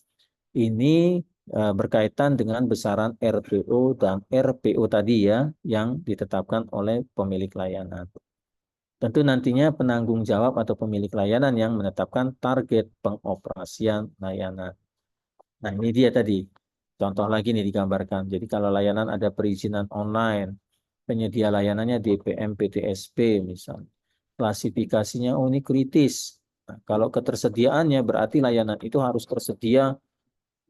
ini berkaitan dengan besaran RPO dan RPO tadi ya yang ditetapkan oleh pemilik layanan. Tentu nantinya penanggung jawab atau pemilik layanan yang menetapkan target pengoperasian layanan. Nah, ini dia tadi. Contoh lagi nih digambarkan. Jadi kalau layanan ada perizinan online, penyedia layanannya DPM PTSP misalnya. Klasifikasinya, oh ini kritis. Nah, kalau ketersediaannya berarti layanan itu harus tersedia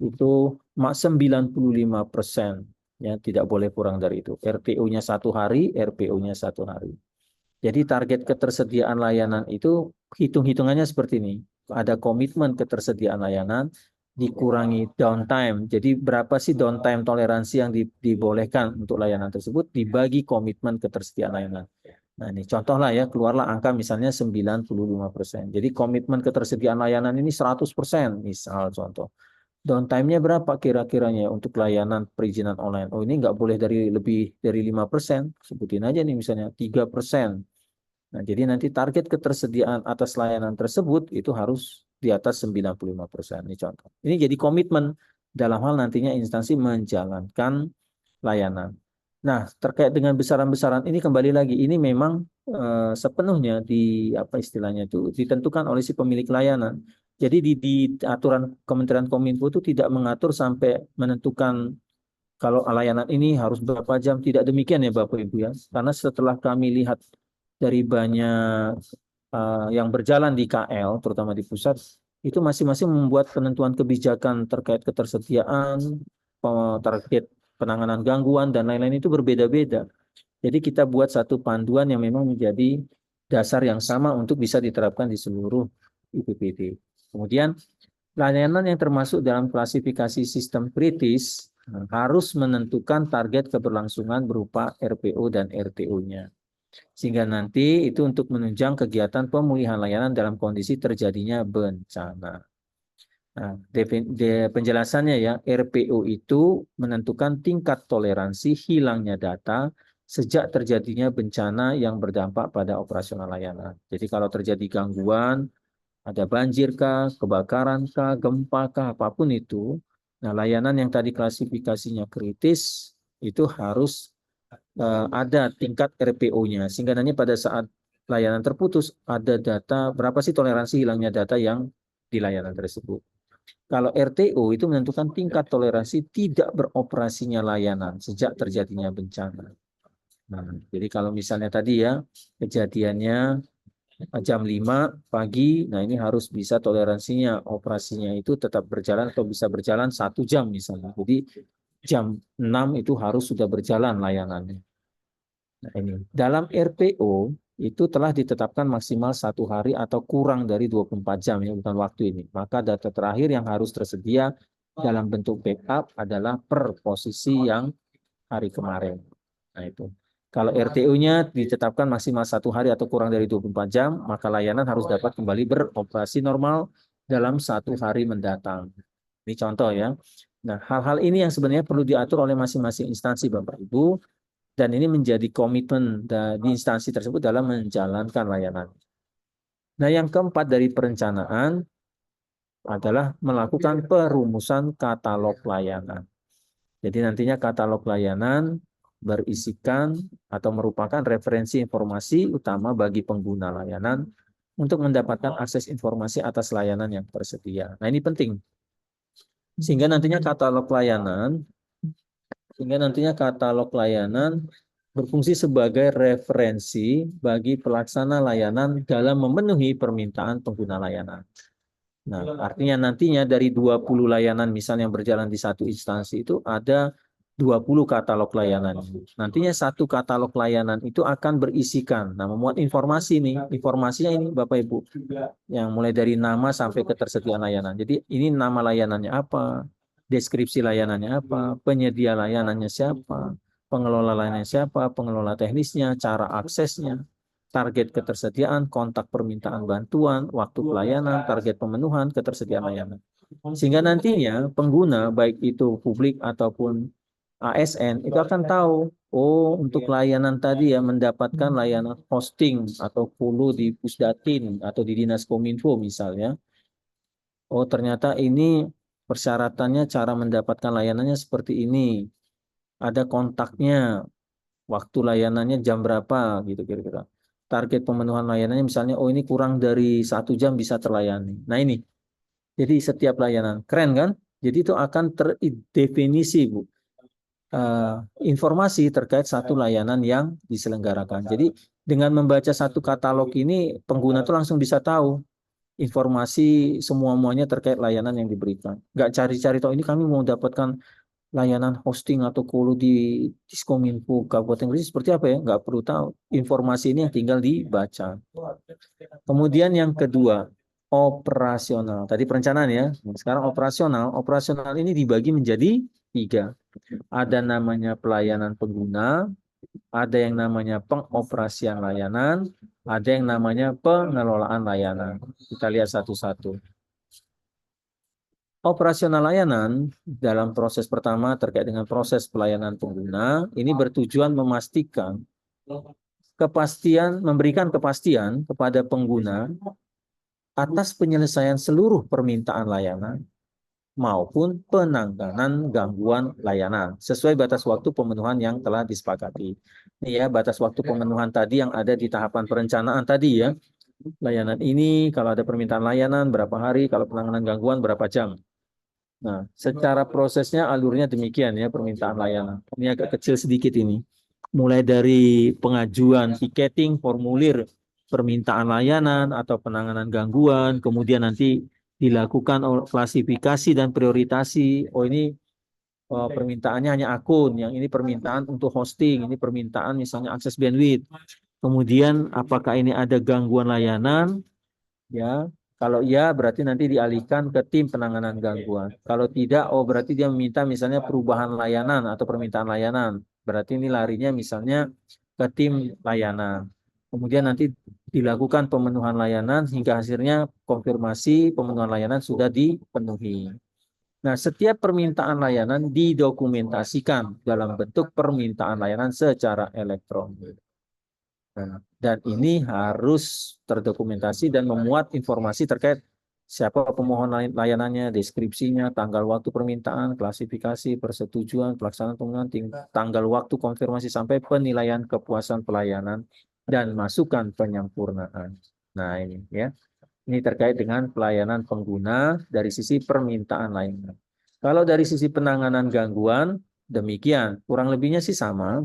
itu 95%. Ya, tidak boleh kurang dari itu. RTO-nya 1 hari, RPO-nya 1 hari. Jadi target ketersediaan layanan itu hitung-hitungannya seperti ini. Ada komitmen ketersediaan layanan, dikurangi downtime. Jadi berapa sih downtime toleransi yang dibolehkan untuk layanan tersebut dibagi komitmen ketersediaan layanan. Nah ini contoh lah ya, keluarlah angka misalnya 95%. Jadi komitmen ketersediaan layanan ini 100%, misal contoh. Downtime-nya berapa kira-kiranya untuk layanan perizinan online? Oh ini nggak boleh lebih dari 5%. Sebutin aja nih misalnya 3%. Nah, jadi nanti target ketersediaan atas layanan tersebut itu harus di atas 95%. Ini contoh. Ini jadi komitmen dalam hal nantinya instansi menjalankan layanan. Nah, terkait dengan besaran-besaran ini kembali lagi, ini memang sepenuhnya apa istilahnya itu ditentukan oleh si pemilik layanan. Jadi di aturan Kementerian Kominfo itu tidak mengatur sampai menentukan kalau layanan ini harus berapa jam. Tidak demikian ya Bapak Ibu ya. Karena setelah kami lihat dari banyak yang berjalan di KL, terutama di pusat, itu masing-masing membuat penentuan kebijakan terkait ketersediaan, target penanganan gangguan, dan lain-lain itu berbeda-beda. Jadi kita buat satu panduan yang memang menjadi dasar yang sama untuk bisa diterapkan di seluruh IPPT. Kemudian layanan yang termasuk dalam klasifikasi sistem kritis harus menentukan target keberlangsungan berupa RPO dan RTO-nya. Sehingga nanti itu untuk menunjang kegiatan pemulihan layanan dalam kondisi terjadinya bencana. Nah, penjelasannya ya, RPO itu menentukan tingkat toleransi hilangnya data sejak terjadinya bencana yang berdampak pada operasional layanan. Jadi kalau terjadi gangguan, ada banjir kah, kebakaran kah, gempa kah, apapun itu, nah layanan yang tadi klasifikasinya kritis itu harus ada tingkat RPO-nya. Sehingga nanti pada saat layanan terputus, ada data, berapa sih toleransi hilangnya data yang di layanan tersebut. Kalau RTO itu menentukan tingkat toleransi tidak beroperasinya layanan sejak terjadinya bencana. Nah, jadi kalau misalnya tadi ya, kejadiannya jam 5 pagi, nah ini harus bisa toleransinya, operasinya itu tetap berjalan atau bisa berjalan 1 jam misalnya. Jadi jam 6 itu harus sudah berjalan layanannya. Nah, ini dalam RPO itu telah ditetapkan maksimal 1 hari atau kurang dari 24 jam ya, bukan waktu ini. Maka data terakhir yang harus tersedia dalam bentuk backup adalah per posisi yang hari kemarin. Nah itu. Kalau RTO-nya ditetapkan maksimal 1 hari atau kurang dari 24 jam, maka layanan harus dapat kembali beroperasi normal dalam 1 hari mendatang. Ini contoh ya. Nah, hal-hal ini yang sebenarnya perlu diatur oleh masing-masing instansi Bapak Ibu, dan ini menjadi komitmen di instansi tersebut dalam menjalankan layanan. Nah, yang keempat dari perencanaan adalah melakukan perumusan katalog layanan. Jadi nantinya katalog layanan berisikan atau merupakan referensi informasi utama bagi pengguna layanan untuk mendapatkan akses informasi atas layanan yang tersedia. Nah, ini penting. Sehingga nantinya katalog layanan berfungsi sebagai referensi bagi pelaksana layanan dalam memenuhi permintaan pengguna layanan. Nah, artinya nantinya dari 20 layanan misalnya yang berjalan di satu instansi itu ada 20 katalog layanan. Nantinya satu katalog layanan itu akan berisikan, nah memuat informasi nih, informasinya ini Bapak Ibu, yang mulai dari nama sampai ketersediaan layanan. Jadi ini nama layanannya apa, deskripsi layanannya apa, penyedia layanannya siapa, pengelola layanannya siapa, pengelola teknisnya, cara aksesnya, target ketersediaan, kontak permintaan bantuan, waktu pelayanan, target pemenuhan, ketersediaan layanan. Sehingga nantinya pengguna, baik itu publik ataupun ASN, itu akan tahu, oh untuk layanan tadi ya mendapatkan layanan hosting atau hulu di Pusdatin atau di Dinas Kominfo misalnya. Oh ternyata ini Persyaratannya, cara mendapatkan layanannya seperti ini. Ada kontaknya, waktu layanannya jam berapa gitu kira-kira. Target pemenuhan layanannya misalnya, oh ini kurang dari 1 jam bisa terlayani. Nah ini, jadi setiap layanan, keren kan? Jadi itu akan terdefinisi, Bu, eh, informasi terkait satu layanan yang diselenggarakan. Jadi dengan membaca satu katalog ini, pengguna tuh langsung bisa tahu informasi semua-muanya terkait layanan yang diberikan. Nggak cari-cari, tahu ini kami mau dapatkan layanan hosting atau kolo di Diskominfo Kabupaten Gresik seperti apa ya? Nggak perlu tahu. Informasi ini yang tinggal dibaca. Kemudian yang kedua, operasional. Tadi perencanaan ya. Sekarang operasional. Operasional ini dibagi menjadi 3. Ada namanya pelayanan pengguna, ada yang namanya pengoperasian layanan, ada yang namanya pengelolaan layanan. Kita lihat satu-satu. Operasional layanan dalam proses pertama terkait dengan proses pelayanan pengguna, ini bertujuan memastikan kepastian, memberikan kepastian kepada pengguna atas penyelesaian seluruh permintaan layanan maupun penanganan gangguan layanan sesuai batas waktu pemenuhan yang telah disepakati. Ini ya batas waktu pemenuhan tadi yang ada di tahapan perencanaan tadi ya. Layanan ini kalau ada permintaan layanan berapa hari, kalau penanganan gangguan berapa jam. Nah, secara prosesnya alurnya demikian ya permintaan layanan. Ini agak kecil sedikit ini. Mulai dari pengajuan tiketing, formulir permintaan layanan atau penanganan gangguan, kemudian nanti dilakukan klasifikasi dan prioritasi. Oh ini permintaannya hanya akun, yang ini permintaan untuk hosting, ini permintaan misalnya akses bandwidth. Kemudian apakah ini ada gangguan layanan? Ya, kalau iya berarti nanti dialihkan ke tim penanganan gangguan. Kalau tidak, oh berarti dia meminta misalnya perubahan layanan atau permintaan layanan. Berarti ini larinya misalnya ke tim layanan. Kemudian nanti dilakukan pemenuhan layanan hingga hasilnya konfirmasi pemenuhan layanan sudah dipenuhi. Nah, setiap permintaan layanan didokumentasikan dalam bentuk permintaan layanan secara elektronik. Nah, dan ini harus terdokumentasi dan memuat informasi terkait siapa pemohon layanannya, deskripsinya, tanggal waktu permintaan, klasifikasi, persetujuan, pelaksanaan penggunaan, tanggal waktu konfirmasi sampai penilaian kepuasan pelayanan dan masukan penyempurnaan. Nah, ini ya. Ini terkait dengan pelayanan pengguna dari sisi permintaan layanan. Kalau dari sisi penanganan gangguan, demikian. Kurang lebihnya sih sama.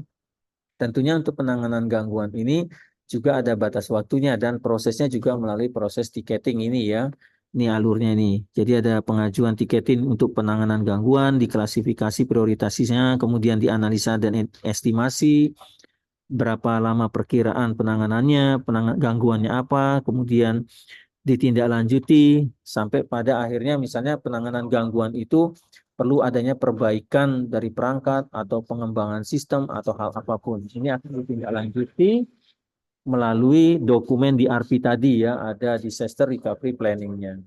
Tentunya untuk penanganan gangguan ini juga ada batas waktunya dan prosesnya juga melalui proses tiketing ini ya. Ini alurnya ini. Jadi ada pengajuan tiketing untuk penanganan gangguan, diklasifikasi prioritasnya, kemudian dianalisa dan estimasi berapa lama perkiraan penanganannya, gangguannya apa, kemudian ditindaklanjuti sampai pada akhirnya misalnya penanganan gangguan itu perlu adanya perbaikan dari perangkat atau pengembangan sistem atau hal apapun. Ini akan ditindaklanjuti melalui dokumen DRP tadi ya, ada Disaster Recovery Planning-nya.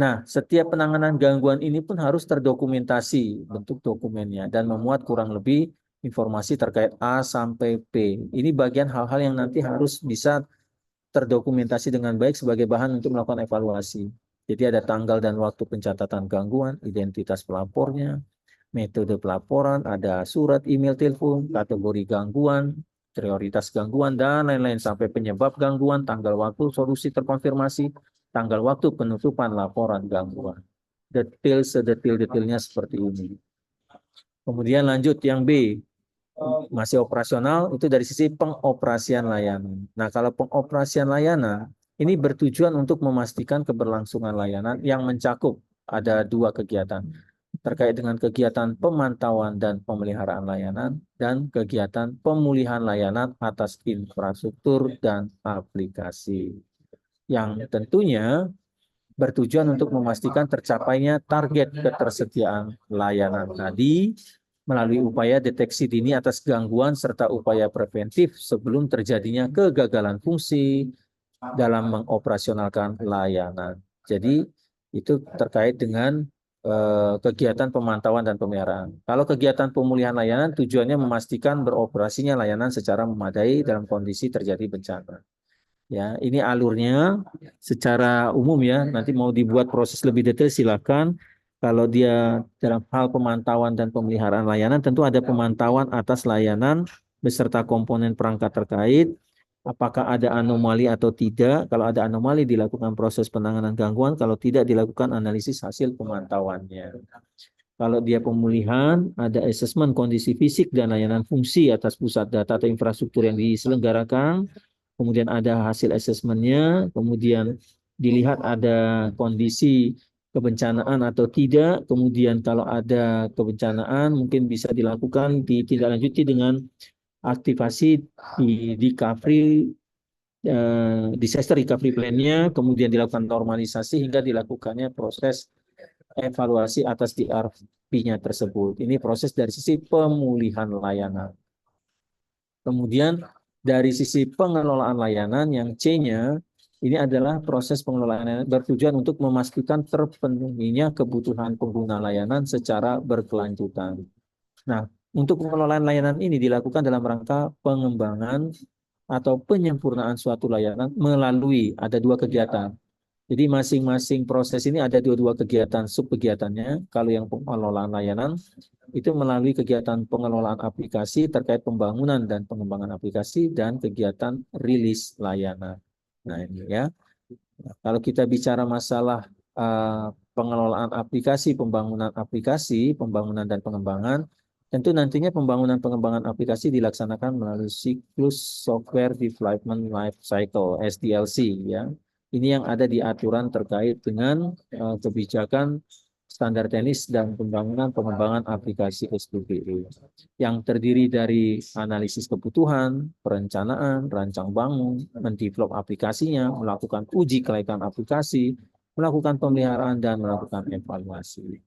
Nah, setiap penanganan gangguan ini pun harus terdokumentasi bentuk dokumennya dan memuat kurang lebih informasi terkait A sampai P. Ini bagian hal-hal yang nanti harus bisa terdokumentasi dengan baik sebagai bahan untuk melakukan evaluasi. Jadi ada tanggal dan waktu pencatatan gangguan, identitas pelapornya, metode pelaporan, ada surat, email, telepon, kategori gangguan, prioritas gangguan, dan lain-lain sampai penyebab gangguan, tanggal waktu solusi terkonfirmasi, tanggal waktu penutupan laporan gangguan. Detail sedetil-detilnya seperti ini. Kemudian lanjut yang B, masih operasional itu dari sisi pengoperasian layanan. Nah, kalau pengoperasian layanan ini bertujuan untuk memastikan keberlangsungan layanan yang mencakup ada 2 kegiatan terkait dengan kegiatan pemantauan dan pemeliharaan layanan dan kegiatan pemulihan layanan atas infrastruktur dan aplikasi yang tentunya bertujuan untuk memastikan tercapainya target ketersediaan layanan tadi melalui upaya deteksi dini atas gangguan serta upaya preventif sebelum terjadinya kegagalan fungsi dalam mengoperasionalkan layanan. Jadi itu terkait dengan kegiatan pemantauan dan pemeliharaan. Kalau kegiatan pemulihan layanan tujuannya memastikan beroperasinya layanan secara memadai dalam kondisi terjadi bencana. Ya, ini alurnya secara umum ya. Nanti mau dibuat proses lebih detail silakan. Kalau dia dalam hal pemantauan dan pemeliharaan layanan, tentu ada pemantauan atas layanan beserta komponen perangkat terkait, apakah ada anomali atau tidak. Kalau ada anomali, dilakukan proses penanganan gangguan. Kalau tidak, dilakukan analisis hasil pemantauannya. Kalau dia pemulihan, ada asesmen kondisi fisik dan layanan fungsi atas pusat data atau infrastruktur yang diselenggarakan. Kemudian ada hasil asesmennya, kemudian dilihat ada kondisi kebencanaan atau tidak. Kemudian kalau ada kebencanaan, mungkin bisa dilakukan ditindaklanjuti dengan aktivasi di recovery disaster recovery plan-nya, kemudian dilakukan normalisasi hingga dilakukannya proses evaluasi atas DRP-nya tersebut. Ini proses dari sisi pemulihan layanan. Kemudian dari sisi pengelolaan layanan yang C-nya, ini adalah proses pengelolaan layanan bertujuan untuk memastikan terpenuhinya kebutuhan pengguna layanan secara berkelanjutan. Nah, untuk pengelolaan layanan ini dilakukan dalam rangka pengembangan atau penyempurnaan suatu layanan melalui ada dua kegiatan. Jadi masing-masing proses ini ada dua kegiatan sub-kegiatannya. Kalau yang pengelolaan layanan itu melalui kegiatan pengelolaan aplikasi terkait pembangunan dan pengembangan aplikasi dan kegiatan rilis layanan. Nah ini ya. Nah, kalau kita bicara masalah pengelolaan aplikasi, pembangunan dan pengembangan, tentu nantinya pembangunan pengembangan aplikasi dilaksanakan melalui siklus software development life cycle (SDLC) ya. Ini yang ada di aturan terkait dengan kebijakan standar teknis dan pembangunan pengembangan aplikasi SDBE yang terdiri dari analisis kebutuhan, perencanaan, rancang bangun, mendevelop aplikasinya, melakukan uji kelaikan aplikasi, melakukan pemeliharaan dan melakukan evaluasi.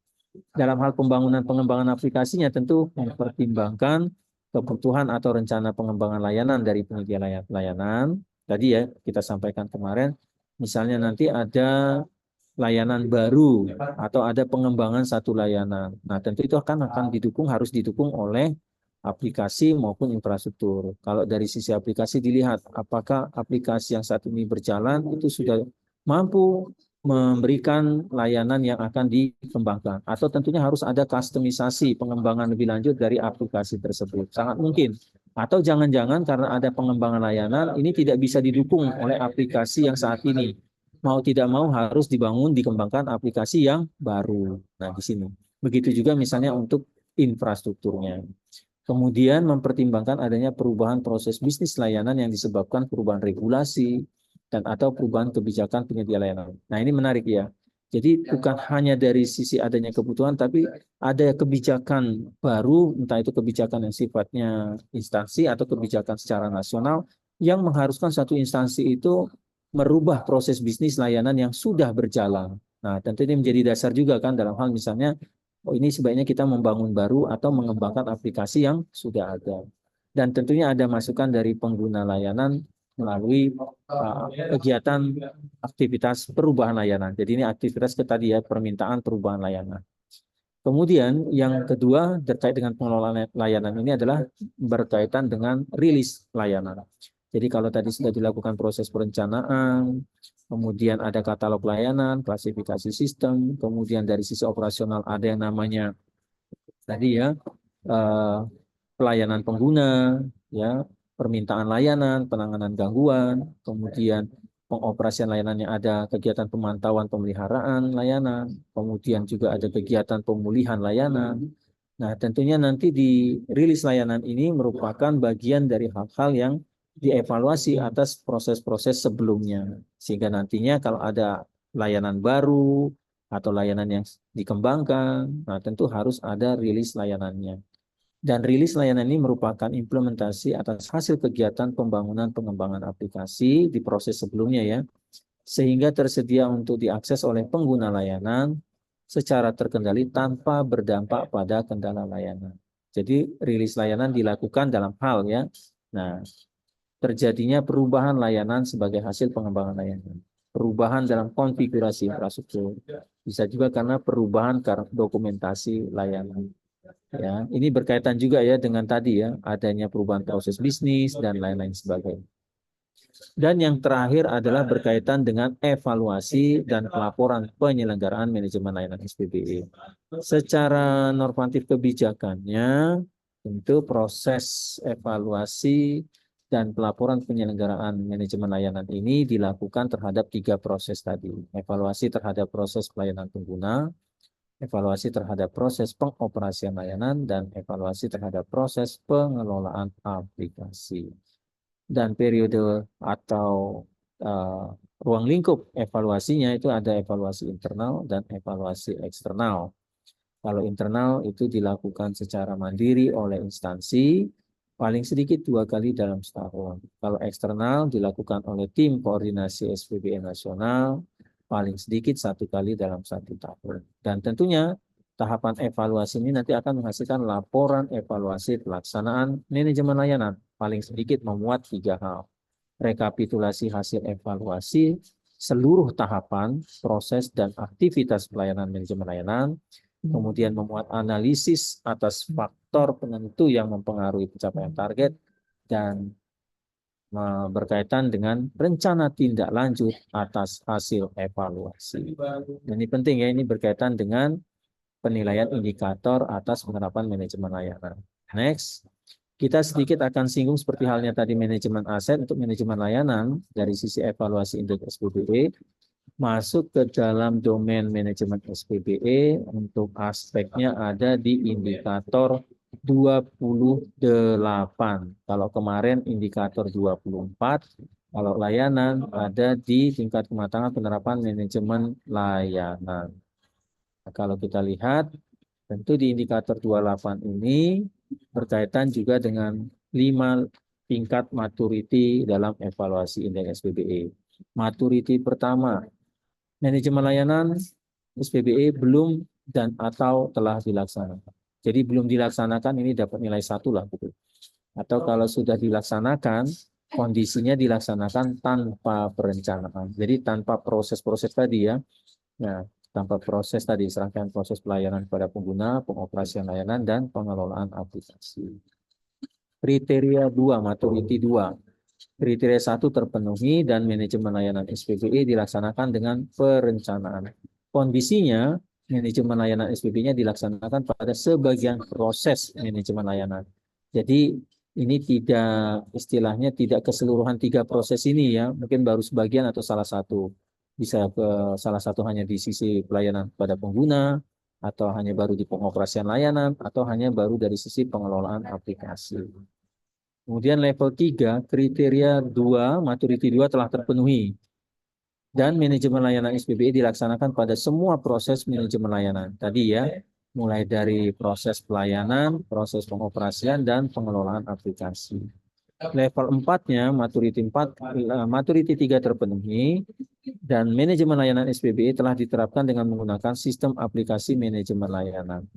Dalam hal pembangunan pengembangan aplikasinya tentu mempertimbangkan kebutuhan atau rencana pengembangan layanan dari penyedia layanan. Tadi ya kita sampaikan kemarin, misalnya nanti ada layanan baru atau ada pengembangan satu layanan. Nah, tentu itu harus didukung oleh aplikasi maupun infrastruktur. Kalau dari sisi aplikasi dilihat apakah aplikasi yang saat ini berjalan itu sudah mampu memberikan layanan yang akan dikembangkan atau tentunya harus ada kustomisasi pengembangan lebih lanjut dari aplikasi tersebut. Sangat mungkin. Atau jangan-jangan karena ada pengembangan layanan ini tidak bisa didukung oleh aplikasi yang saat ini, mau tidak mau harus dikembangkan aplikasi yang baru. Nah, di sini. Begitu juga misalnya untuk infrastrukturnya. Kemudian mempertimbangkan adanya perubahan proses bisnis layanan yang disebabkan perubahan regulasi dan atau perubahan kebijakan penyedia layanan. Nah, ini menarik ya. Jadi bukan hanya dari sisi adanya kebutuhan, tapi ada kebijakan baru, entah itu kebijakan yang sifatnya instansi atau kebijakan secara nasional yang mengharuskan satu instansi itu merubah proses bisnis layanan yang sudah berjalan. Nah, tentu ini menjadi dasar juga kan dalam hal misalnya, oh ini sebaiknya kita membangun baru atau mengembangkan aplikasi yang sudah ada. Dan tentunya ada masukan dari pengguna layanan melalui kegiatan aktivitas perubahan layanan. Jadi ini aktivitas tadi ya, permintaan perubahan layanan. Kemudian yang kedua terkait dengan pengelolaan layanan ini adalah berkaitan dengan rilis layanan. Jadi kalau tadi sudah dilakukan proses perencanaan, kemudian ada katalog layanan, klasifikasi sistem, kemudian dari sisi operasional ada yang namanya tadi ya pelayanan pengguna, ya permintaan layanan, penanganan gangguan, kemudian pengoperasian layanannya ada kegiatan pemantauan pemeliharaan layanan, kemudian juga ada kegiatan pemulihan layanan. Nah, tentunya nanti di rilis layanan ini merupakan bagian dari hal-hal yang dievaluasi atas proses-proses sebelumnya. Sehingga nantinya kalau ada layanan baru atau layanan yang dikembangkan, nah tentu harus ada rilis layanannya. Dan rilis layanan ini merupakan implementasi atas hasil kegiatan pembangunan pengembangan aplikasi di proses sebelumnya ya, sehingga tersedia untuk diakses oleh pengguna layanan secara terkendali tanpa berdampak pada kendala layanan. Jadi rilis layanan dilakukan dalam hal ya, nah terjadinya perubahan layanan sebagai hasil pengembangan layanan. Perubahan dalam konfigurasi infrastruktur. Bisa juga karena perubahan dokumentasi layanan. Ya, ini berkaitan juga ya dengan tadi ya, adanya perubahan proses bisnis dan lain-lain sebagainya. Dan yang terakhir adalah berkaitan dengan evaluasi dan pelaporan penyelenggaraan manajemen layanan SPBE. Secara normatif kebijakannya, tentu proses evaluasi dan pelaporan penyelenggaraan manajemen layanan ini dilakukan terhadap 3 proses tadi. Evaluasi terhadap proses pelayanan pengguna, evaluasi terhadap proses pengoperasian layanan, dan evaluasi terhadap proses pengelolaan aplikasi. Dan periode atau ruang lingkup evaluasinya itu ada evaluasi internal dan evaluasi eksternal. Kalau internal itu dilakukan secara mandiri oleh instansi, paling sedikit 2 kali dalam setahun. Kalau eksternal dilakukan oleh tim koordinasi SPBE nasional, paling sedikit 1 kali dalam 1 tahun. Dan tentunya tahapan evaluasi ini nanti akan menghasilkan laporan evaluasi pelaksanaan manajemen layanan. Paling sedikit memuat 3 hal. Rekapitulasi hasil evaluasi seluruh tahapan, proses, dan aktivitas pelayanan manajemen layanan, kemudian memuat analisis atas faktor penentu yang mempengaruhi pencapaian target, dan berkaitan dengan rencana tindak lanjut atas hasil evaluasi. Dan ini penting ya, ini berkaitan dengan penilaian indikator atas penerapan manajemen layanan. Next, kita sedikit akan singgung seperti halnya tadi manajemen aset untuk manajemen layanan dari sisi evaluasi indeks SPBE. Masuk ke dalam domain manajemen SPBE untuk aspeknya ada di indikator 28. Kalau kemarin indikator 24, kalau layanan ada di tingkat kematangan penerapan manajemen layanan. Nah, kalau kita lihat, tentu di indikator 28 ini berkaitan juga dengan 5 tingkat maturity dalam evaluasi indeks SPBE. Maturity pertama, manajemen layanan SPBE belum dan atau telah dilaksanakan. Jadi belum dilaksanakan ini dapat nilai 1 lah gitu. Atau kalau sudah dilaksanakan, kondisinya dilaksanakan tanpa perencanaan. Jadi tanpa proses-proses tadi ya. Nah, tanpa proses tadi, serangkaian proses pelayanan kepada pengguna, pengoperasian layanan, dan pengelolaan aplikasi. Kriteria 2, maturity 2. Kriteria 1 terpenuhi dan manajemen layanan SPBE dilaksanakan dengan perencanaan. Kondisinya, manajemen layanan SPBE-nya dilaksanakan pada sebagian proses manajemen layanan. Jadi ini tidak, istilahnya tidak keseluruhan 3 proses ini ya, mungkin baru sebagian atau salah satu. Bisa ke salah satu hanya di sisi pelayanan kepada pengguna, atau hanya baru di pengoperasian layanan, atau hanya baru dari sisi pengelolaan aplikasi. Kemudian level 3, kriteria 2, maturity 2 telah terpenuhi. Dan manajemen layanan SPBE dilaksanakan pada semua proses manajemen layanan. Tadi ya, mulai dari proses pelayanan, proses pengoperasian, dan pengelolaan aplikasi. Level 4-nya, maturity 4, maturity 3 terpenuhi, dan manajemen layanan SPBE telah diterapkan dengan menggunakan sistem aplikasi manajemen layanan.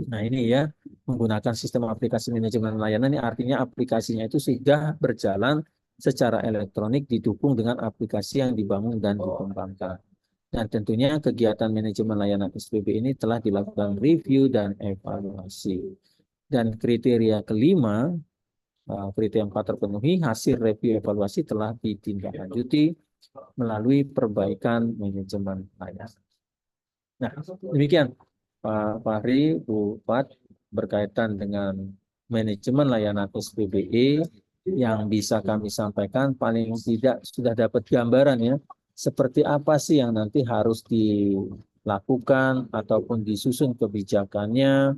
Nah ini ya, menggunakan sistem aplikasi manajemen layanan ini artinya aplikasinya itu sudah berjalan secara elektronik didukung dengan aplikasi yang dibangun dan dikembangkan. Dan tentunya kegiatan manajemen layanan SPBE ini telah dilakukan review dan evaluasi. Dan kriteria kelima, kriteria 4 terpenuhi, hasil review evaluasi telah ditindaklanjuti melalui perbaikan manajemen layanan. Nah, demikian Pak Fahri, Bu Fat, berkaitan dengan manajemen layanan SPBE yang bisa kami sampaikan, paling tidak sudah dapat gambaran ya, seperti apa sih yang nanti harus dilakukan ataupun disusun kebijakannya,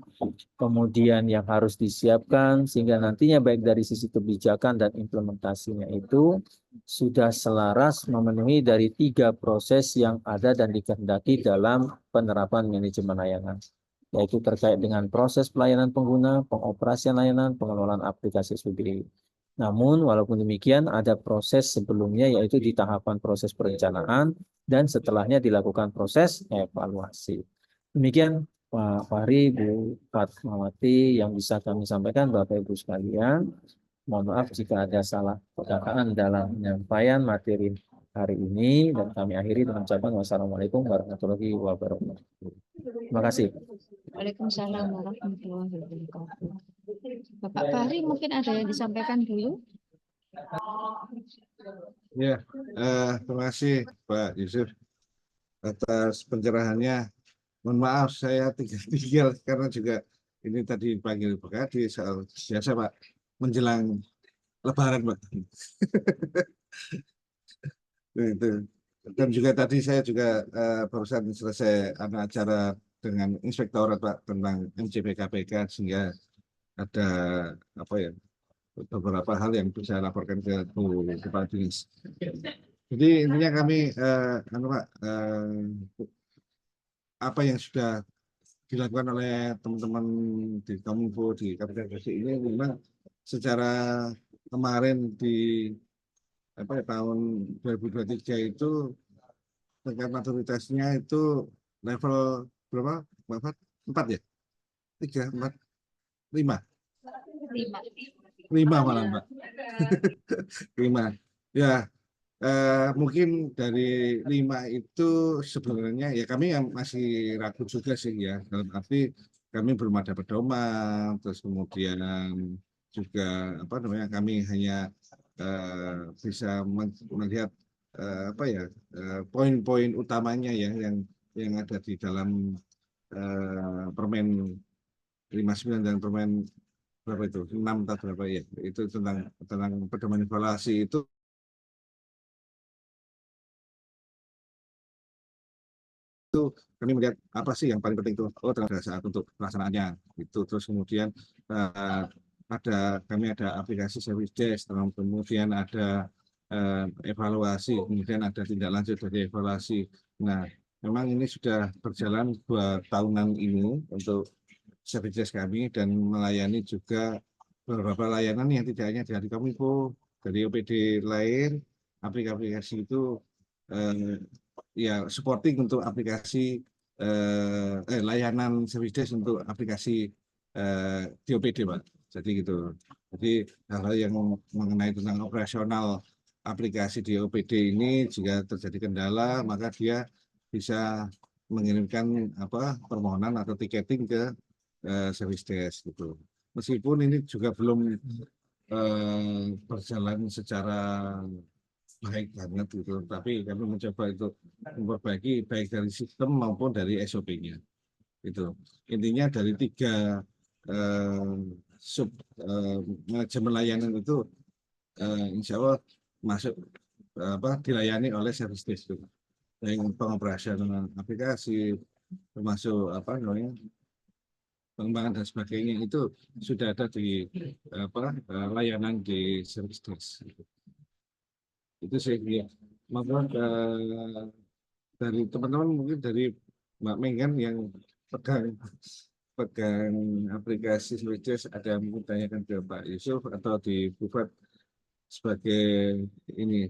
kemudian yang harus disiapkan, sehingga nantinya baik dari sisi kebijakan dan implementasinya itu sudah selaras memenuhi dari 3 proses yang ada dan dikehendaki dalam penerapan manajemen layanan, yaitu terkait dengan proses pelayanan pengguna, pengoperasian layanan, pengelolaan aplikasi SPBE. Namun, walaupun demikian, ada proses sebelumnya, yaitu di tahapan proses perencanaan, dan setelahnya dilakukan proses evaluasi. Demikian Pak Fahri, Bu Fatmawati yang bisa kami sampaikan, Bapak Ibu sekalian. Mohon maaf jika ada salah perkataan dalam penyampaian materi hari ini, dan kami akhiri dengan ucapan wassalamualaikum warahmatullahi wabarakatuh. Terima kasih. Waalaikumsalam warahmatullahi wabarakatuh. Bapak Fahri mungkin ada yang disampaikan dulu? Ya, terima kasih Pak Yusuf atas pencerahannya. Mohon maaf saya tinggal karena juga ini tadi panggil Pak Kadi soal biasa Pak menjelang Lebaran Pak. Itu. Dan juga tadi saya juga barusan selesai ada acara dengan inspektorat Pak tentang MCP KPK sehingga ada apa ya beberapa hal yang bisa laporkan ke Bu Kepala Dinas. Jadi intinya kami Pak, apa yang sudah dilakukan oleh teman-teman di Kominfo di Kabupaten Gresik ini memang secara kemarin di tahun 2023 itu tingkat maturitasnya itu level berapa? Bapak? 4 ya? 3, 4, 5. 5. 5 malah Mbak. 5. Ya, mungkin dari 5 itu sebenarnya ya kami yang masih ragu juga sih ya. Dalam arti kami belum ada pedoman, terus kemudian juga apa namanya kami hanya bisa melihat apa ya poin-poin utamanya ya yang ada di dalam Permen 59 dan Permen berapa itu 6 atau berapa ya itu tentang pedoman evaluasi itu kami melihat apa sih yang paling penting itu tenaga saat untuk pelaksanaannya itu terus kemudian kami ada aplikasi service desk kemudian ada evaluasi kemudian ada tindak lanjut dari evaluasi. Nah memang ini sudah berjalan 2 tahunan ini untuk service desk kami dan melayani juga beberapa layanan yang tidak hanya dari Kominfo, dari OPD lain, aplikasi itu ya supporting untuk aplikasi layanan service desk untuk aplikasi di OPD Pak. Jadi gitu. Jadi hal-hal yang mengenai tentang operasional aplikasi di OPD ini jika terjadi kendala maka dia bisa mengirimkan permohonan atau tiketing ke service desk gitu. Meskipun ini juga belum berjalan secara baik banget gitu, tapi kami mencoba untuk memperbaiki baik dari sistem maupun dari SOP-nya. Itu intinya dari 3 sub manajemen layanan itu insya Allah masuk dilayani oleh service desk itu. Yang pengoperasional aplikasi termasuk pengembangan dan sebagainya itu sudah ada di layanan di service desk. Itu saya kira. Maka dari teman-teman mungkin dari Mbak Menggan yang pegang aplikasi service desk ada yang mungkin tanyakan ke Pak Yusuf atau di Bufat sebagai ini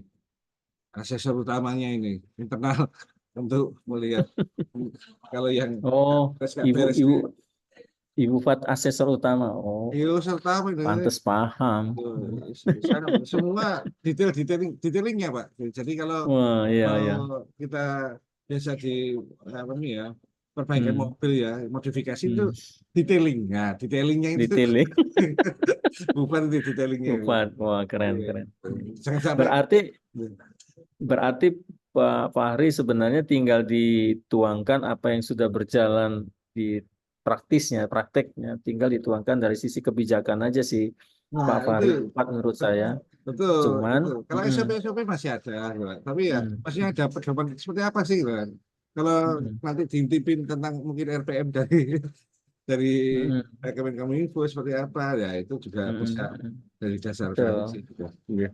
asesor utamanya ini internal untuk melihat kalau yang beres Ibu Fat asesor utama. Oh, pantes paham. Semua detailingnya Pak. Jadi kalau kita biasa di perbaikan mobil ya, modifikasi itu detailing. Nah, detailingnya itu. Detailing. Bukan di detailingnya. Bukan. Wah, keren. Berarti Pak Fahri sebenarnya tinggal dituangkan apa yang sudah berjalan di prakteknya, tinggal dituangkan dari sisi kebijakan aja sih Pak Fahri menurut saya. Betul. Cuman betul. Kalau SOP masih ada, tapi ya masih ada pedoman seperti apa sih, kan? Kalau nanti diintipin tentang mungkin RPM dari Kemenkominfo seperti apa, ya itu juga bisa dari dasar sih. Ya.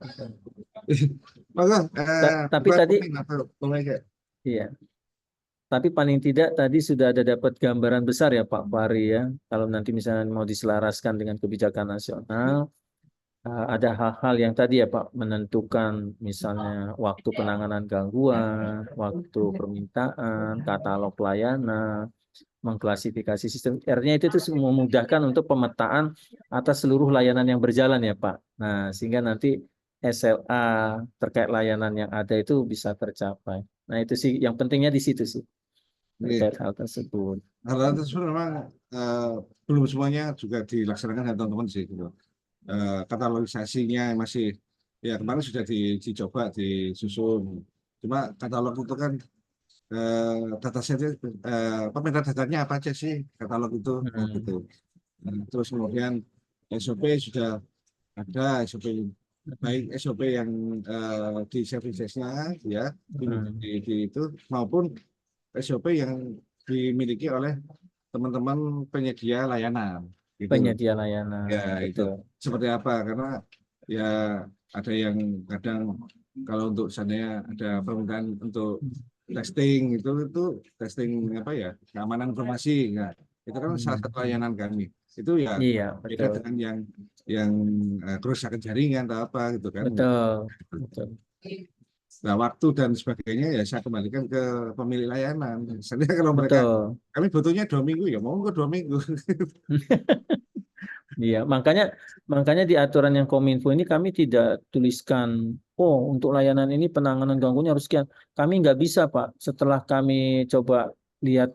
Tapi tadi, iya. Tapi paling tidak tadi sudah ada dapat gambaran besar ya Pak Fahri ya. Kalau nanti misalnya mau diselaraskan dengan kebijakan nasional, ada hal-hal yang tadi ya Pak menentukan misalnya waktu penanganan gangguan, waktu permintaan, katalog layanan, mengklasifikasi sistem. Artinya itu memudahkan untuk pemetaan atas seluruh layanan yang berjalan ya Pak. Nah sehingga nanti SLA terkait layanan yang ada itu bisa tercapai. Nah itu sih yang pentingnya di situ sih. Terkait hal tersebut. Hal tersebut memang belum semuanya juga dilaksanakan oleh teman-teman sih. Gitu. Katalogisasinya masih ya kemarin sudah dicoba disusun. Cuma katalog itu kan datasetnya apa metadatanya apa aja sih katalog itu gitu. Nah, terus kemudian SOP sudah ada SOP baik SOP yang di servicesnya ya di itu maupun SOP yang dimiliki oleh teman-teman penyedia layanan gitu. penyedia layanan, Ya itu betul. seperti apa karena ya ada yang kadang kalau untuk misalnya ada permintaan untuk testing itu testing apa ya keamanan informasi ya itu kan salah satu layanan kami itu ya Iya, beda betul. dengan yang kerusakan jaringan atau apa gitu kan. Betul, betul. Nah, waktu dan sebagainya ya saya kembalikan ke pemilik layanan. Misalnya kalau mereka Betul. kami butuhnya 2 minggu ya mau nggak 2 minggu. Iya, makanya di aturan yang Kominfo ini kami tidak tuliskan, oh untuk layanan ini penanganan gangguannya harus sekian. Kami nggak bisa, Pak. Setelah kami coba lihat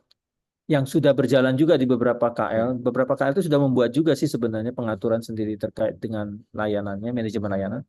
yang sudah berjalan juga di beberapa KL itu sudah membuat juga sih sebenarnya pengaturan sendiri terkait dengan layanannya, manajemen layanan.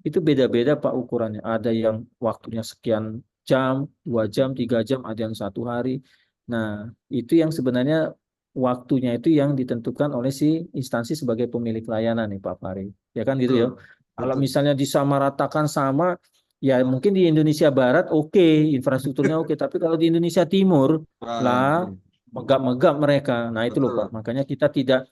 Itu beda-beda Pak ukurannya. Ada yang waktunya sekian jam, 2 jam, 3 jam, ada yang 1 hari. Nah, itu yang sebenarnya waktunya itu yang ditentukan oleh si instansi sebagai pemilik layanan nih Pak Fahri. Ya kan gitu ya. Betul, Kalau betul. misalnya disamaratakan sama, ya mungkin di Indonesia Barat oke, infrastrukturnya oke. Tapi kalau di Indonesia Timur, lah Betul. megap-megap mereka. Nah itu loh Pak. Betul. Makanya kita tidak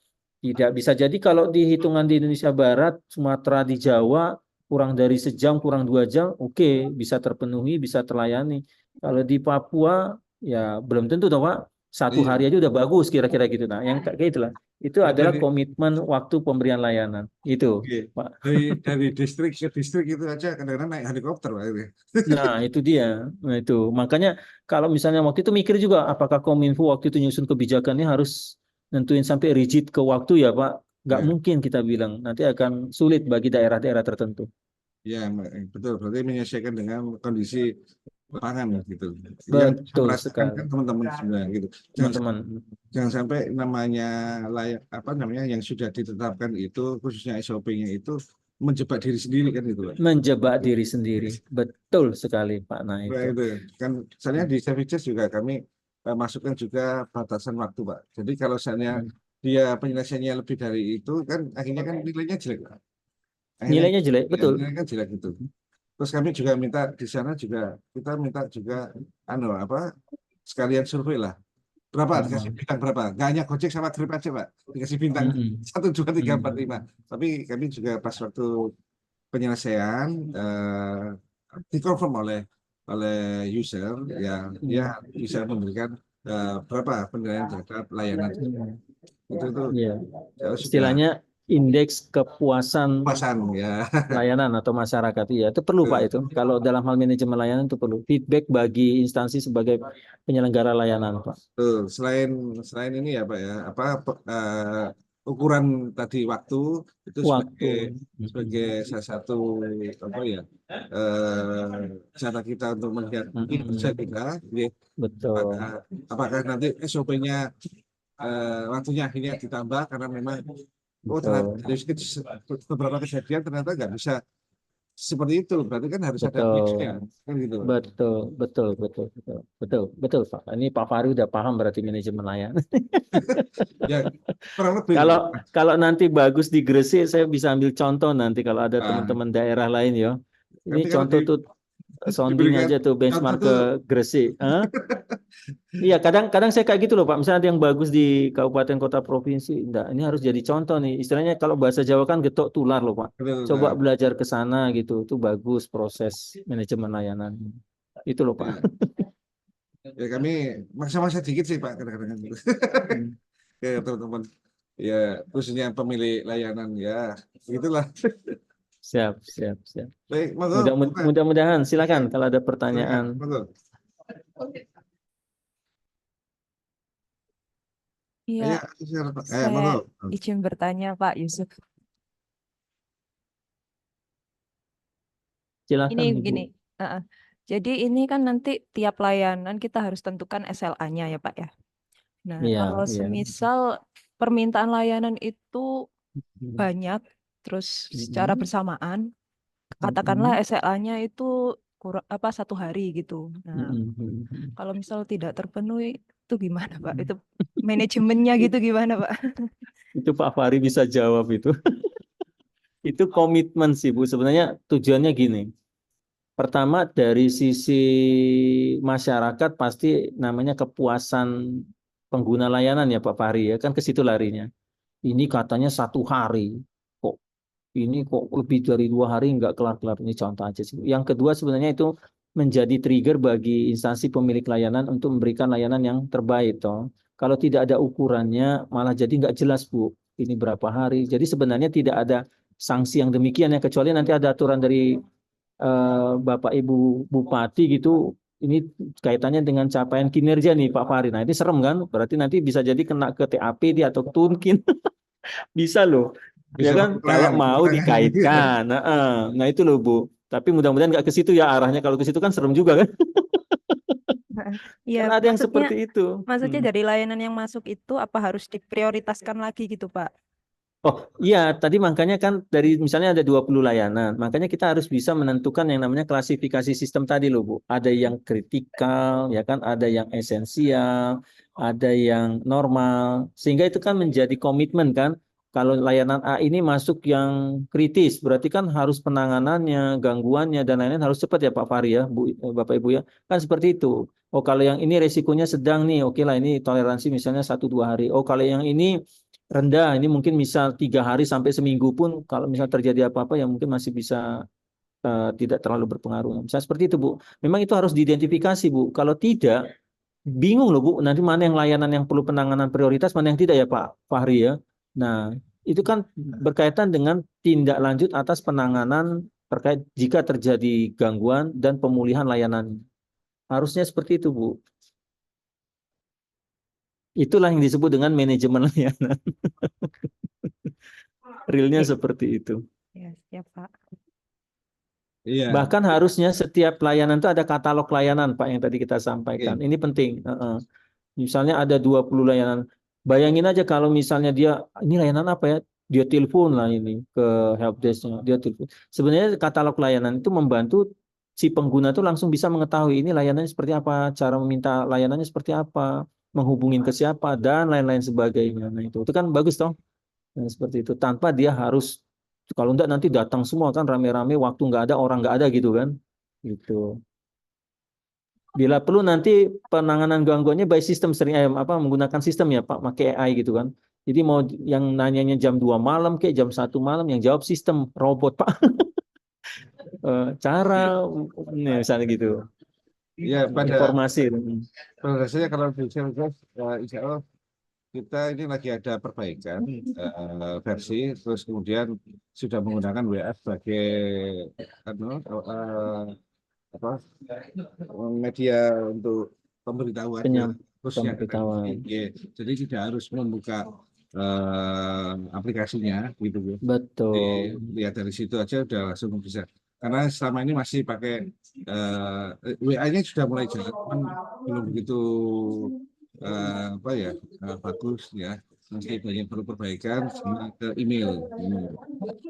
bisa jadi kalau dihitungan di Indonesia Barat, Sumatera, di Jawa kurang dari sejam, kurang 2 jam, oke, bisa terpenuhi, bisa terlayani. Kalau di Papua ya belum tentu toh Pak. Satu Iya. hari aja udah bagus kira-kira gitu. Nah, yang kayak itulah. Itu Ya, adalah komitmen waktu pemberian layanan. Itu, iya. Pak. Dari distrik ke distrik itu aja kadang-kadang naik helikopter Pak, itu. Nah, itu dia. Nah, itu. Makanya kalau misalnya waktu itu mikir juga apakah Kominfo waktu itu nyusun kebijakannya harus nentuin sampai rigid ke waktu ya, Pak. Nggak Ya, mungkin kita bilang. Nanti akan sulit bagi daerah-daerah tertentu. ya, betul. Berarti menyesuaikan dengan kondisi lapangan gitu. Yang bisa Betul merasakan sekali, kan teman-teman sebenarnya gitu. Jangan teman-teman. jangan sampai namanya layak apa namanya yang sudah ditetapkan itu khususnya SOP-nya itu menjebak diri sendiri kan gitu Pak. Menjebak diri sendiri. Betul sekali, Pak. Nah, Nah, itu. itu kan misalnya di services juga kami masukkan juga batasan waktu Pak. Jadi kalau misalnya dia penyelesaiannya lebih dari itu kan akhirnya kan nilainya jelek Pak. Akhirnya Nilainya jelek, ya, betul. nilainya kan jelek gitu. Terus kami juga minta di sana juga kita minta juga anu apa sekalian survei lah. Berapa dikasih bintang berapa? Nggak hanya Gojek sama Grab aja Pak. Dikasih bintang 1, 2, 3, 4, 5. Tapi kami juga pas waktu penyelesaian dikonfirm oleh user ya dia bisa memberikan berapa penilaian terhadap layanan itu Iya. ya, sudah Istilahnya indeks kepuasan pasan ya. layanan atau masyarakat ya itu perlu Pak itu kalau dalam hal manajemen layanan itu perlu feedback bagi instansi sebagai penyelenggara layanan Pak. Tuh, selain selain ini ya Pak ya apa ukuran tadi waktu itu Waktu. sebagai salah satu apa ya cara kita untuk melihat kinerja kita ya, Betul, apakah nanti SOP-nya waktunya akhirnya ditambah karena memang ternyata betul, dari beberapa kejadian ternyata nggak bisa seperti itu berarti kan harus ada betul, mix-nya kan gitu Pak. betul, betul, betul, betul, betul, betul Pak. Ini Pak Fahri udah paham berarti manajemen layanan. Ya kurang lebih Kalau kalau nanti bagus di Gresik, saya bisa ambil contoh nanti kalau ada nah, teman-teman daerah lain ya. Ini nanti kalau contoh tuh sounding diberikan aja tuh contoh benchmark ke tuh Gresik. Hah? Iya, kadang-kadang saya kayak gitu loh, Pak. Misalnya ada yang bagus di kabupaten kota provinsi, enggak, ini harus jadi contoh nih. Istilahnya kalau bahasa Jawa kan getok tular loh, Pak. Coba betul, belajar ke sana gitu. Itu bagus proses manajemen layanan. Itu loh, Pak. ya. Ya kami maksa-maksa dikit sih Pak kadang-kadang gitu. Ya teman-teman ya khususnya pemilik layanan ya gitulah. Siap, siap, siap. Baik, monggo Pak. Mudah-mudahan silakan kalau ada pertanyaan. Silakan, monggo. Iya, Ya, silakan, Pak. saya Monggo. izin bertanya Pak Yusuf. Silakan, Ini Ibu. begini, jadi ini kan nanti tiap layanan kita harus tentukan SLA-nya ya Pak ya. Nah, Iya, kalau iya. semisal permintaan layanan itu banyak, terus secara bersamaan, katakanlah SLA-nya itu kurang apa 1 hari gitu. Nah, Mm-mm. kalau misal tidak terpenuhi itu gimana Pak? Itu manajemennya gitu gimana Pak? Itu Pak Fahri bisa jawab itu. Itu komitmen sih Bu. Sebenarnya tujuannya gini. Pertama dari sisi masyarakat pasti namanya kepuasan pengguna layanan ya Pak Fahri ya. Kan ke situ larinya. Ini katanya 1 hari. Kok ini kok lebih dari 2 hari nggak kelar-kelar. Ini contoh aja sih. Yang kedua sebenarnya itu menjadi trigger bagi instansi pemilik layanan untuk memberikan layanan yang terbaik toh. Kalau tidak ada ukurannya malah jadi nggak jelas Bu. Ini berapa hari. Jadi sebenarnya tidak ada sanksi yang demikian ya, kecuali nanti ada aturan dari Bapak Ibu Bupati gitu. Ini kaitannya dengan capaian kinerja nih Pak Fahri. Nah ini serem kan? Berarti nanti bisa jadi kena ke TAP dia atau tunkin. Bisa loh. Ya Bisa kan kalau mau dikaitkan. Nah itu loh Bu. Tapi mudah-mudahan nggak ke situ ya arahnya. Kalau ke situ kan serem juga kan. Iya, Karena ada yang seperti itu. maksudnya dari layanan yang masuk itu apa harus diprioritaskan lagi gitu Pak? Oh iya, tadi makanya kan dari misalnya ada 20 layanan, makanya kita harus bisa menentukan yang namanya klasifikasi sistem tadi loh Bu. Ada yang kritikal, ya kan, ada yang esensial, ada yang normal, sehingga itu kan menjadi komitmen kan. Kalau layanan A ini masuk yang kritis, berarti kan harus penanganannya, gangguannya dan lain-lain harus cepat ya Pak Fahri ya, Bu, Bapak Ibu ya, kan seperti itu. Oh kalau yang ini resikonya sedang nih, oke lah ini toleransi misalnya 1-2 hari. Oh kalau yang ini rendah, ini mungkin misal 3 hari sampai seminggu pun kalau misal terjadi apa-apa ya mungkin masih bisa tidak terlalu berpengaruh. Misalnya seperti itu Bu. Memang itu harus diidentifikasi Bu. Kalau tidak, bingung loh Bu. Nanti mana yang layanan yang perlu penanganan prioritas, mana yang tidak ya Pak Fahri ya. Nah, itu kan berkaitan dengan tindak lanjut atas penanganan terkait jika terjadi gangguan dan pemulihan layanan. Harusnya seperti itu Bu. Itulah yang disebut dengan manajemen layanan. Realnya seperti itu. Ya, siap Pak. Iya. Bahkan harusnya setiap layanan itu ada katalog layanan, Pak, yang tadi kita sampaikan. Oke. Ini penting. Misalnya ada 20 layanan. Bayangin aja kalau misalnya dia, ini layanan apa ya? Dia telepon lah ini ke helpdesk-nya. Dia telepon. Sebenarnya katalog layanan itu membantu si pengguna itu langsung bisa mengetahui ini layanannya seperti apa, cara meminta layanannya seperti apa, menghubungin ke siapa, dan lain-lain sebagainya. Nah itu kan bagus toh. Nah, seperti itu. Tanpa dia harus, kalau enggak nanti datang semua kan rame-rame, waktu nggak ada, orang nggak ada gitu kan. Gitu. Bila perlu nanti penanganan gangguannya by sistem sering apa menggunakan sistem ya Pak, pakai AI gitu kan. Jadi mau yang nanyanya jam 2 malam kayak jam 1 malam yang jawab sistem robot Pak. Cara misalnya gitu. Ya, pada Informasi. dasarnya kalau di Salesforce, insya Allah kita ini lagi ada perbaikan versi, terus kemudian sudah menggunakan WA sebagai anu, apa, media untuk pemberitahuan khususnya ke Pemberitahuan. kami. Ya, jadi tidak harus membuka aplikasinya gitu. Betul. Lihat dari situ aja udah langsung bisa. Karena selama ini masih pakai WA-nya sudah mulai jalan, belum begitu apa ya bagus ya. Masih banyak perlu perbaikan sama ke email.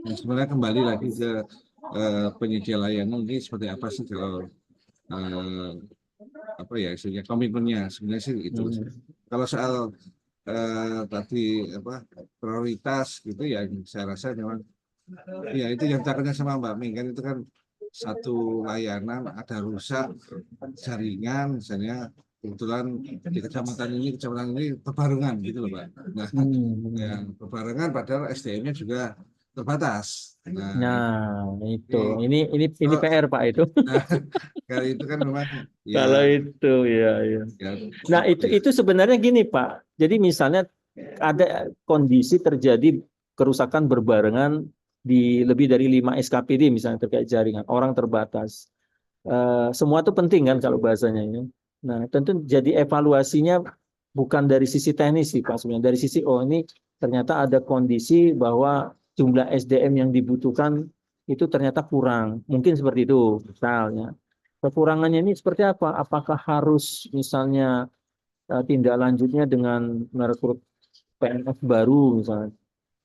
Nah, sebenarnya kembali lagi ke penyedia layanan ini seperti apa sih kalau apa ya istilahnya komitmennya sebenarnya sih itu. Kalau soal tadi apa prioritas gitu ya saya rasa memang ya itu yang takutnya sama Mbak Ming kan itu kan satu layanan ada rusak jaringan misalnya kebetulan di kecamatan ini berbarengan gitu loh Pak. Nah, yang berbarengan padahal SDM-nya juga terbatas. Nah, itu. Ini Ini PR Pak itu. kali itu kan memang ya, Kalau itu ya. ya Nah, itu sebenarnya gini, Pak. Jadi misalnya ada kondisi terjadi kerusakan berbarengan di lebih dari 5 SKPD misalnya terkait jaringan, orang terbatas. Semua itu penting kan kalau bahasanya ini. Nah, tentu jadi evaluasinya bukan dari sisi teknis sih, Pak, sebenarnya dari sisi oh ini ternyata ada kondisi bahwa jumlah SDM yang dibutuhkan itu ternyata kurang. Mungkin seperti itu misalnya. Kekurangannya ini seperti apa? Apakah harus misalnya tindak lanjutnya dengan merekrut PNS baru misalnya?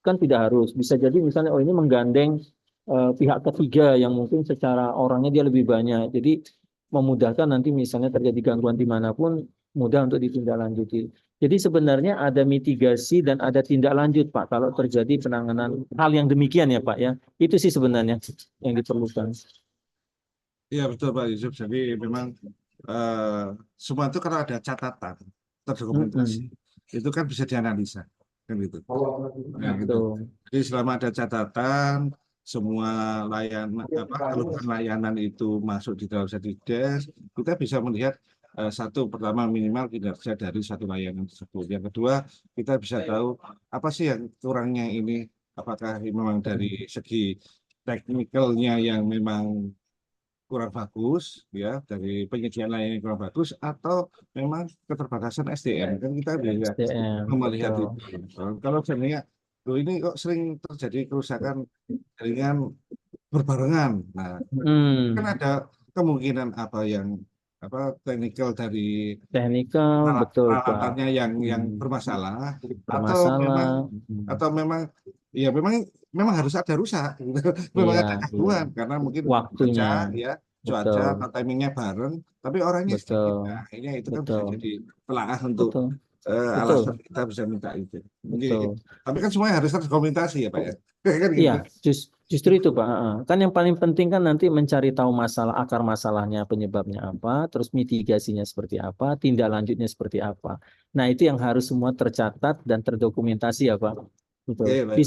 Kan tidak harus. Bisa jadi misalnya oh ini menggandeng pihak ketiga yang mungkin secara orangnya dia lebih banyak. Jadi memudahkan nanti misalnya terjadi gangguan dimanapun mudah untuk ditindaklanjuti. Jadi sebenarnya ada mitigasi dan ada tindak lanjut Pak kalau terjadi penanganan hal yang demikian ya Pak ya. Itu sih sebenarnya yang diperlukan. Iya betul Pak Yusuf. Jadi memang semua itu kalau ada catatan terdokumentasi itu kan bisa dianalisa kan gitu. Nah, gitu. Betul. Jadi selama ada catatan semua keluhan layanan itu masuk di dalam satu desk, kita bisa melihat satu pertama minimal kinerja dari satu layanan tersebut. Yang kedua kita bisa tahu apa sih yang kurangnya ini, apakah memang dari segi teknikalnya yang memang kurang bagus ya dari penyediaan layanan yang kurang bagus atau memang keterbatasan SDM kan kita bisa SDM, melihat betul. itu. Kalau sebenarnya ini kok sering terjadi kerusakan jaringan berbarengan. Nah, kan ada kemungkinan teknikal dari Teknikal, betul Pak. peralatannya yang bermasalah Bermasalah. atau memang ya memang harus ada rusak gitu. Memang Iya, ada gangguan karena mungkin waktunya, cuaca betul, atau timingnya bareng tapi orangnya sedikit. betul, Nah, ini itu kan bisa betul, jadi telaah untuk betul, betul, alasan kita bisa minta itu. betul. Tapi kan semuanya harus terdokumentasi ya Pak ya. Kan gitu. Iya, justru itu Pak. Kan yang paling penting kan nanti mencari tahu masalah, akar masalahnya, penyebabnya apa, terus mitigasinya seperti apa, tindak lanjutnya seperti apa. Nah, itu yang harus semua tercatat dan terdokumentasi ya Pak. Gitu. Oke, baik.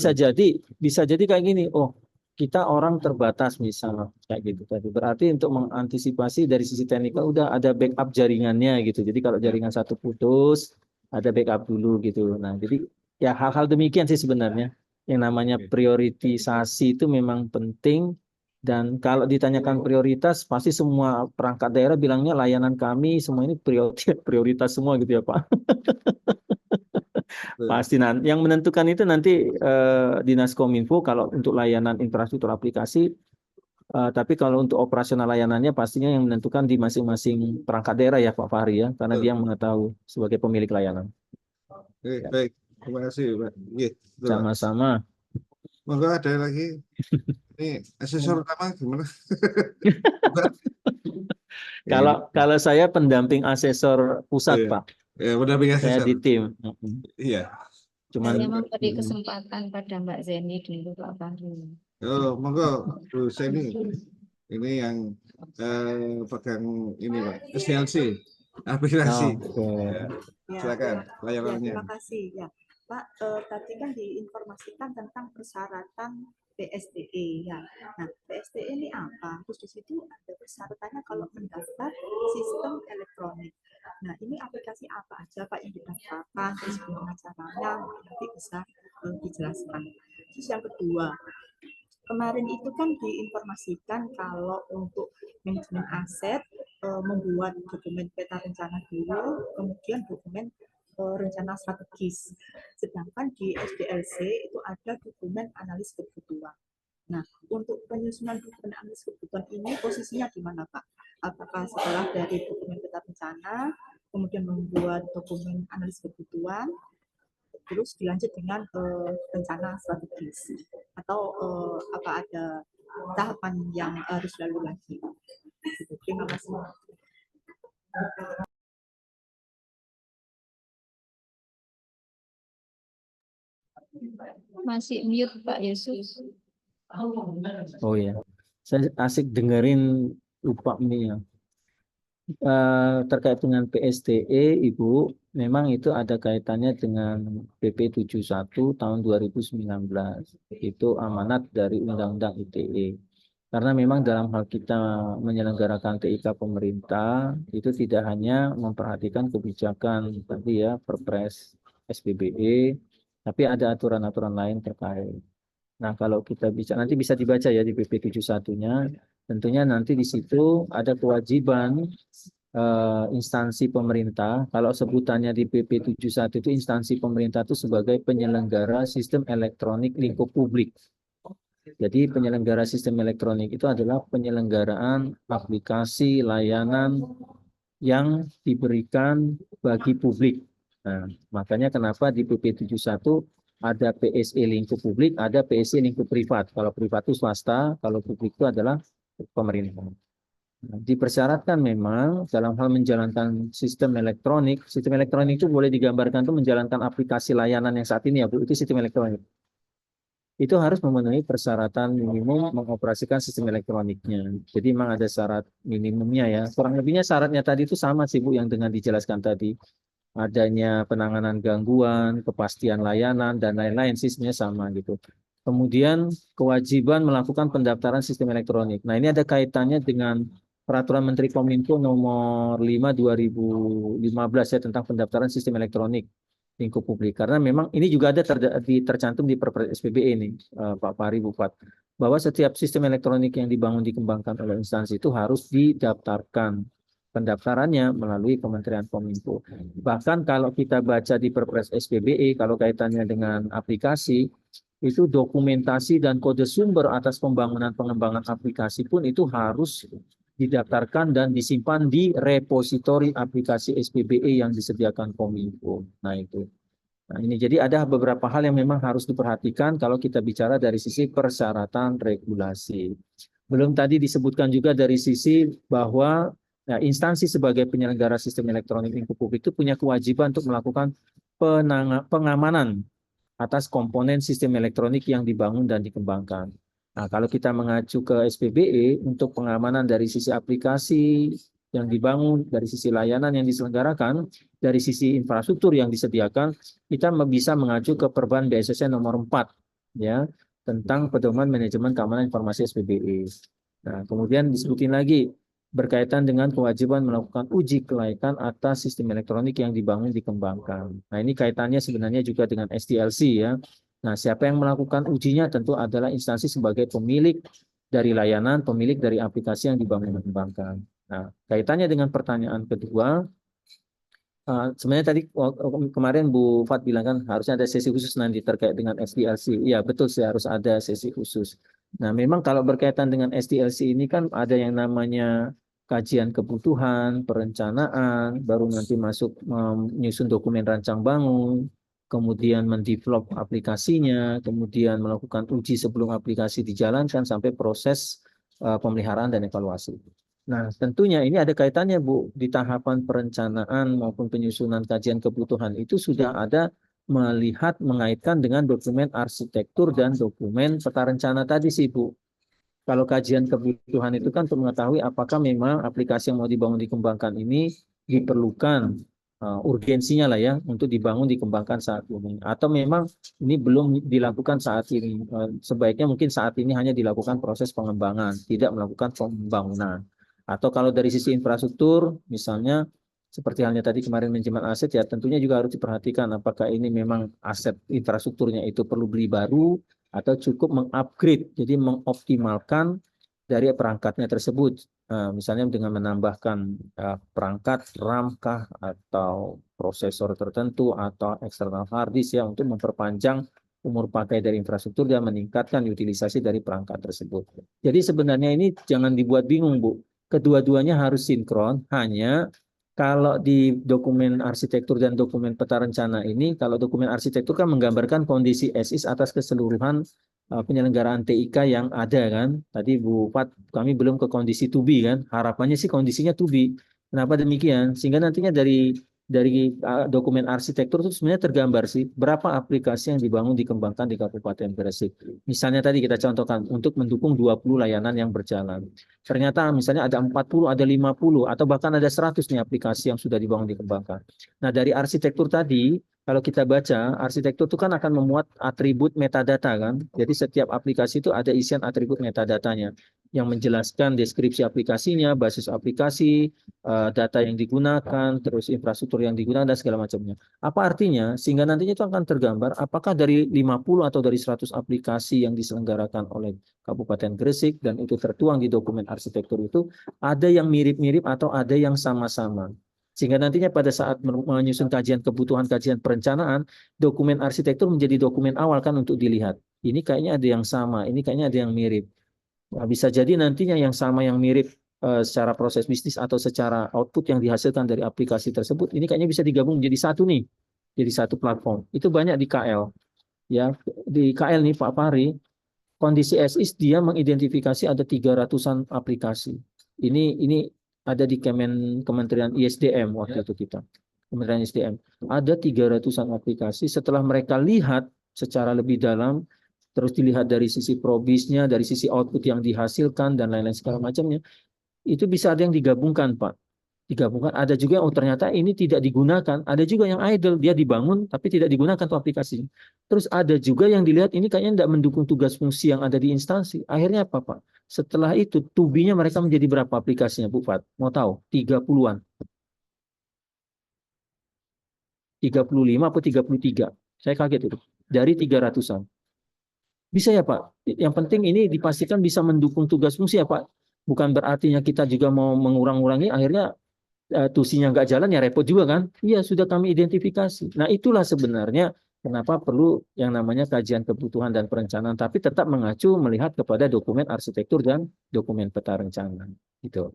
Bisa jadi kayak gini. Oh, kita orang terbatas misal kayak gitu tadi. Berarti untuk mengantisipasi dari sisi teknikal udah ada backup jaringannya gitu. Jadi kalau jaringan satu putus, ada backup dulu gitu. Nah, jadi ya hal-hal demikian sih sebenarnya. Yang namanya prioritisasi itu memang penting dan kalau ditanyakan prioritas pasti semua perangkat daerah bilangnya layanan kami semua ini prioritas semua gitu ya Pak. Pasti nanti yang menentukan itu nanti Dinas Kominfo kalau untuk layanan infrastruktur aplikasi, tapi kalau untuk operasional layanannya pastinya yang menentukan di masing-masing perangkat daerah ya Pak Fahri ya, karena dia yang mengetahui sebagai pemilik layanan. Oke, baik. Terima kasih Pak. Iya, betul, Pak. Sama-sama. Monggo ada lagi. Ini asesor utama gimana? Kalau saya pendamping asesor pusat Iya. Pak, Ya, pendamping saya asesor. di tim. Iya. Saya Cuman memberi kesempatan pada Mbak Zeni dulu Pak Fahri. Oh, monggo Bu Seni. Ini yang pegang ini Pak, SDLC, aplikasi. oke. Ya, silakan layanannya. Terima kasih ya Pak. Tadi kan diinformasikan tentang persyaratan PSTE ya. Nah, PSTE ini apa? Terus di situ ada persyaratannya kalau mendaftar sistem elektronik. Nah, ini aplikasi apa aja Pak yang didaftarkan? Terus gimana caranya? Nanti bisa dijelaskan. Terus yang kedua, kemarin itu kan diinformasikan kalau untuk manajemen aset membuat dokumen peta rencana dulu, kemudian dokumen rencana strategis. Sedangkan di SDLC itu ada dokumen analis kebutuhan. Nah, untuk penyusunan dokumen analis kebutuhan ini posisinya di mana Pak? Apakah setelah dari dokumen peta rencana, kemudian membuat dokumen analis kebutuhan, terus dilanjut dengan rencana strategis atau apa ada tahapan yang harus lalu lagi? Terima kasih. Masih mute Pak Yesus. Oh ya, saya asik dengerin lupa nih ya. Terkait dengan PSTE, Ibu, memang itu ada kaitannya dengan PP 71 tahun 2019. Itu amanat dari Undang-Undang ITE. Karena memang dalam hal kita menyelenggarakan TIK pemerintah, itu tidak hanya memperhatikan kebijakan tadi ya, Perpres SBBE, tapi ada aturan-aturan lain terkait. Nah, kalau kita bisa nanti bisa dibaca ya di PP 71-nya, tentunya nanti di situ ada kewajiban instansi pemerintah. Kalau sebutannya di PP 71 itu instansi pemerintah itu sebagai penyelenggara sistem elektronik lingkup publik. Jadi penyelenggara sistem elektronik itu adalah penyelenggaraan aplikasi layanan yang diberikan bagi publik. Nah, makanya kenapa di PP 71 Ada PSE lingkup publik, ada PSE lingkup privat. Kalau privat itu swasta, kalau publik itu adalah pemerintah. Nah, dipersyaratkan memang dalam hal menjalankan sistem elektronik itu boleh digambarkan itu menjalankan aplikasi layanan yang saat ini ya Bu, itu sistem elektronik. Itu harus memenuhi persyaratan minimum mengoperasikan sistem elektroniknya. Jadi memang ada syarat minimumnya ya. Kurang lebihnya syaratnya tadi itu sama sih Bu yang dengan dijelaskan tadi. Adanya penanganan gangguan, kepastian layanan, dan lain-lain sih sebenarnya sama gitu. Kemudian kewajiban melakukan pendaftaran sistem elektronik. Nah ini ada kaitannya dengan Peraturan Menteri Kominfo nomor 5 2015 ya tentang pendaftaran sistem elektronik lingkup publik. Karena memang ini juga ada tercantum di Perpres SPBE ini, Pak Fahri Bufat, bahwa setiap sistem elektronik yang dibangun dikembangkan oleh instansi itu harus didaftarkan. Pendaftarannya melalui Kementerian Kominfo. Bahkan kalau kita baca di Perpres SPBE, kalau kaitannya dengan aplikasi, itu dokumentasi dan kode sumber atas pembangunan pengembangan aplikasi pun itu harus didaftarkan dan disimpan di repositori aplikasi SPBE yang disediakan Kominfo. Nah itu. Nah ini jadi ada beberapa hal yang memang harus diperhatikan kalau kita bicara dari sisi persyaratan regulasi. Belum tadi disebutkan juga dari sisi bahwa instansi sebagai penyelenggara sistem elektronik lingkup publik itu punya kewajiban untuk melakukan pengamanan atas komponen sistem elektronik yang dibangun dan dikembangkan. Nah, kalau kita mengacu ke SPBE untuk pengamanan dari sisi aplikasi yang dibangun, dari sisi layanan yang diselenggarakan, dari sisi infrastruktur yang disediakan, kita bisa mengacu ke Perban BSSN nomor 4 ya, tentang pedoman manajemen keamanan informasi SPBE. Nah, kemudian disebutin lagi berkaitan dengan kewajiban melakukan uji kelaikan atas sistem elektronik yang dibangun dikembangkan. Nah, ini kaitannya sebenarnya juga dengan SDLC ya. Nah, siapa yang melakukan ujinya tentu adalah instansi sebagai pemilik dari layanan, pemilik dari aplikasi yang dibangun dan dikembangkan. Nah, kaitannya dengan pertanyaan kedua, sebenarnya tadi kemarin Bu Fat bilang kan harusnya ada sesi khusus nanti terkait dengan SDLC. Iya, betul sih harus ada sesi khusus. Nah, memang kalau berkaitan dengan SDLC ini kan ada yang namanya kajian kebutuhan, perencanaan, baru nanti masuk menyusun dokumen rancang bangun, kemudian mendevelop aplikasinya, kemudian melakukan uji sebelum aplikasi dijalankan sampai proses pemeliharaan dan evaluasi. Nah, tentunya ini ada kaitannya Bu, di tahapan perencanaan maupun penyusunan kajian kebutuhan itu sudah ada melihat mengaitkan dengan dokumen arsitektur dan dokumen peta rencana tadi sih Bu. Kalau kajian kebutuhan itu kan untuk mengetahui apakah memang aplikasi yang mau dibangun dikembangkan ini diperlukan urgensinya lah ya untuk dibangun dikembangkan saat ini, atau memang ini belum dilakukan saat ini, sebaiknya mungkin saat ini hanya dilakukan proses pengembangan, tidak melakukan pembangunan. Atau kalau dari sisi infrastruktur misalnya seperti halnya tadi kemarin manajemen aset ya tentunya juga harus diperhatikan apakah ini memang aset infrastrukturnya itu perlu beli baru atau cukup mengupgrade, jadi mengoptimalkan dari perangkatnya tersebut. Misalnya dengan menambahkan perangkat RAM kah atau prosesor tertentu atau external hard disk ya untuk memperpanjang umur pakai dari infrastruktur dan meningkatkan utilisasi dari perangkat tersebut. Jadi sebenarnya ini jangan dibuat bingung Bu. Kedua-duanya harus sinkron, hanya kalau di dokumen arsitektur dan dokumen peta rencana ini, kalau dokumen arsitektur kan menggambarkan kondisi as-is atas keseluruhan penyelenggaraan TIK yang ada kan. Tadi Bu Fat, kami belum ke kondisi to be kan. Harapannya sih kondisinya to be. Kenapa demikian? Sehingga nantinya dari dokumen arsitektur itu sebenarnya tergambar sih berapa aplikasi yang dibangun dikembangkan di Kabupaten Gresik. Misalnya tadi kita contohkan untuk mendukung 20 layanan yang berjalan. Ternyata misalnya ada 40, ada 50 atau bahkan ada 100 nih aplikasi yang sudah dibangun dikembangkan. Nah, dari arsitektur tadi kalau kita baca, arsitektur itu kan akan memuat atribut metadata kan. Jadi setiap aplikasi itu ada isian atribut metadatanya yang menjelaskan deskripsi aplikasinya, basis aplikasi, data yang digunakan, terus infrastruktur yang digunakan dan segala macamnya. Apa artinya? Sehingga nantinya itu akan tergambar apakah dari 50 atau dari 100 aplikasi yang diselenggarakan oleh Kabupaten Gresik dan itu tertuang di dokumen arsitektur itu ada yang mirip-mirip atau ada yang sama-sama. Sehingga nantinya pada saat menyusun kajian kebutuhan, kajian perencanaan, dokumen arsitektur menjadi dokumen awal kan untuk dilihat. Ini kayaknya ada yang sama, ini kayaknya ada yang mirip. Nah, bisa jadi nantinya yang sama yang mirip secara proses bisnis atau secara output yang dihasilkan dari aplikasi tersebut, ini kayaknya bisa digabung menjadi satu nih, jadi satu platform. Itu banyak di KL. ya di KL nih Pak Fahri, kondisi SIS dia mengidentifikasi ada 300-an aplikasi. Ini ada di Kementerian ISDM waktu itu kita. Kementerian ISDM. Ada 300-an aplikasi. Setelah mereka lihat secara lebih dalam, terus dilihat dari sisi probisnya, dari sisi output yang dihasilkan, dan lain-lain segala macamnya, itu bisa ada yang digabungkan, Pak. Digabungkan, ada juga yang ternyata ini tidak digunakan, ada juga yang idle, dia dibangun tapi tidak digunakan tuh aplikasinya. Terus ada juga yang dilihat ini kayaknya tidak mendukung tugas fungsi yang ada di instansi. Akhirnya apa, Pak? Setelah itu, tubinya mereka menjadi berapa aplikasinya, Bu Fat? Mau tahu? 30-an. 35 atau 33. Saya kaget itu. Dari 300-an. Bisa ya Pak? Yang penting ini dipastikan bisa mendukung tugas fungsi ya Pak. Bukan berartinya kita juga mau mengurang-urangi, akhirnya tusinya nggak jalan ya repot juga kan? Iya sudah kami identifikasi. Nah itulah sebenarnya kenapa perlu yang namanya kajian kebutuhan dan perencanaan, tapi tetap mengacu melihat kepada dokumen arsitektur dan dokumen peta rencana. Gitu.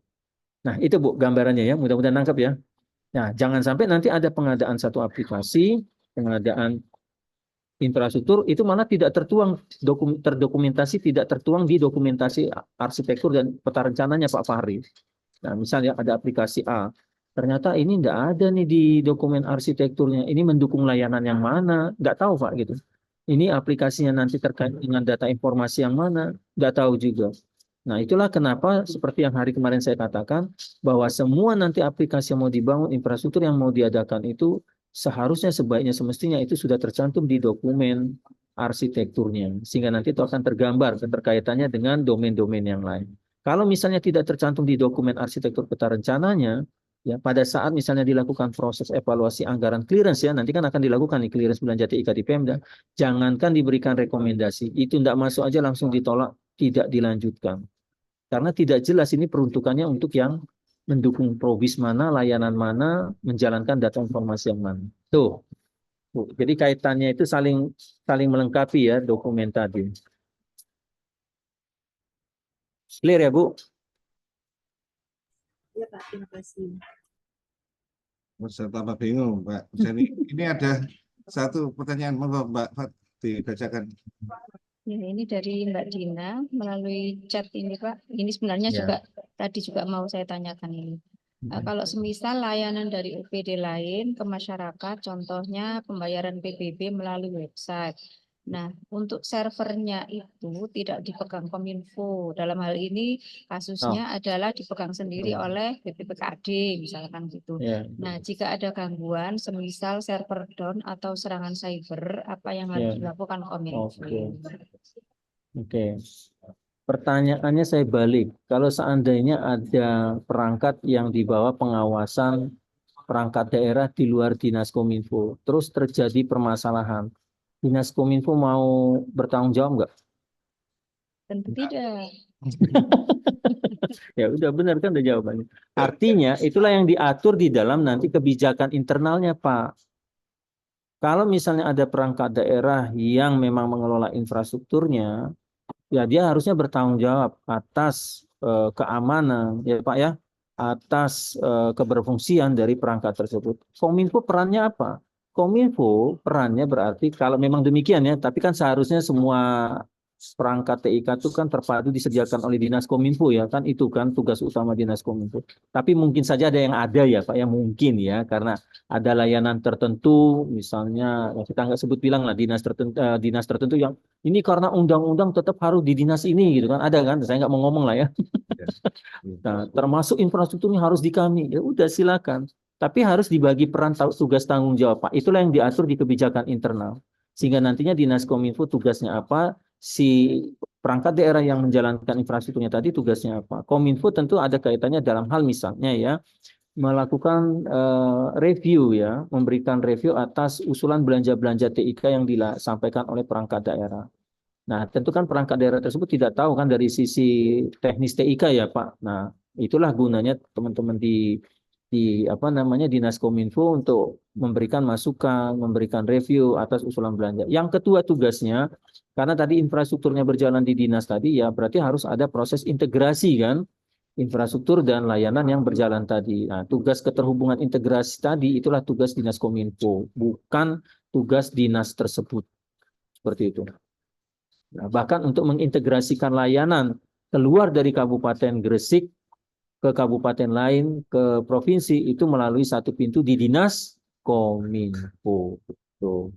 Nah itu Bu gambarannya ya, mudah-mudahan nangkep ya. Nah jangan sampai nanti ada pengadaan satu aplikasi, pengadaan infrastruktur itu malah tidak terdokumentasi, tidak tertuang di dokumentasi arsitektur dan peta rencananya Pak Fahri. Nah, misalnya ada aplikasi A, ternyata ini tidak ada nih di dokumen arsitekturnya. Ini mendukung layanan yang mana? Nggak tahu Pak gitu. Ini aplikasinya nanti terkait dengan data informasi yang mana? Nggak tahu juga. Nah, itulah kenapa seperti yang hari kemarin saya katakan bahwa semua nanti aplikasi yang mau dibangun, infrastruktur yang mau diadakan itu seharusnya sebaiknya semestinya itu sudah tercantum di dokumen arsitekturnya. Sehingga nanti itu akan tergambar keterkaitannya dengan domain-domain yang lain. Kalau misalnya tidak tercantum di dokumen arsitektur peta rencananya, ya pada saat misalnya dilakukan proses evaluasi anggaran clearance ya, nanti kan akan dilakukan nih clearance belanja TIK di Pemda, jangankan diberikan rekomendasi, itu tidak masuk aja langsung ditolak, tidak dilanjutkan. Karena tidak jelas ini peruntukannya untuk yang mendukung probis mana, layanan mana, menjalankan data informasi yang mana. Tuh. Jadi kaitannya itu saling melengkapi ya dokumen tadi. Clear ya, Bu? Iya Pak, terima kasih. Saya tambah bingung, Pak. Ini ada satu pertanyaan, Mbak Fat, dibacakan. Ya, ini dari Mbak Dina melalui chat ini Pak. Ini sebenarnya Ya. juga tadi juga mau saya tanyakan ini. Kalau semisal layanan dari OPD lain ke masyarakat, contohnya pembayaran PBB melalui website. Nah, untuk servernya itu tidak dipegang Kominfo. Dalam hal ini kasusnya adalah dipegang sendiri oleh BPPKAD, misalkan gitu. Ya. Nah, jika ada gangguan, semisal server down atau serangan cyber, apa yang harus Ya. dilakukan Kominfo? Oke. Pertanyaannya saya balik. Kalau seandainya ada perangkat yang di bawah pengawasan perangkat daerah di luar Dinas Kominfo, terus terjadi permasalahan, Dinas Kominfo mau bertanggung jawab nggak? Tentu tidak. Ya udah benar kan udah jawabannya. Artinya itulah yang diatur di dalam nanti kebijakan internalnya Pak. Kalau misalnya ada perangkat daerah yang memang mengelola infrastrukturnya, ya dia harusnya bertanggung jawab atas keamanan ya Pak ya, atas keberfungsian dari perangkat tersebut. Kominfo perannya apa? Kominfo perannya berarti kalau memang demikian ya, tapi kan seharusnya semua perangkat TIK itu kan terpadu disediakan oleh Dinas Kominfo ya kan, itu kan tugas utama Dinas Kominfo. Tapi mungkin saja ada yang ada ya Pak ya, mungkin ya karena ada layanan tertentu misalnya kita nggak sebut bilang lah dinas tertentu yang ini karena undang-undang tetap harus di dinas ini gitu kan, ada kan, saya nggak mau ngomong lah ya. Nah, termasuk infrastrukturnya harus di kami, ya udah silakan. Tapi harus dibagi peran tugas tanggung jawab Pak. Itulah yang diatur di kebijakan internal. Sehingga nantinya Dinas Kominfo tugasnya apa, si perangkat daerah yang menjalankan infrastrukturnya tadi tugasnya apa. Kominfo tentu ada kaitannya dalam hal misalnya ya melakukan review ya, memberikan review atas usulan belanja-belanja TIK yang disampaikan oleh perangkat daerah. Nah, tentu kan perangkat daerah tersebut tidak tahu kan dari sisi teknis TIK ya, Pak. Nah, itulah gunanya teman-teman di apa namanya Dinas Kominfo untuk memberikan masukan, memberikan review atas usulan belanja. Yang kedua tugasnya, karena tadi infrastrukturnya berjalan di dinas tadi ya, berarti harus ada proses integrasi kan, infrastruktur dan layanan yang berjalan tadi. Nah, tugas keterhubungan integrasi tadi itulah tugas Dinas Kominfo, bukan tugas dinas tersebut. seperti itu. Nah, bahkan untuk mengintegrasikan layanan keluar dari Kabupaten Gresik ke kabupaten lain, ke provinsi, itu melalui satu pintu di Dinas Kominfo. Tuh.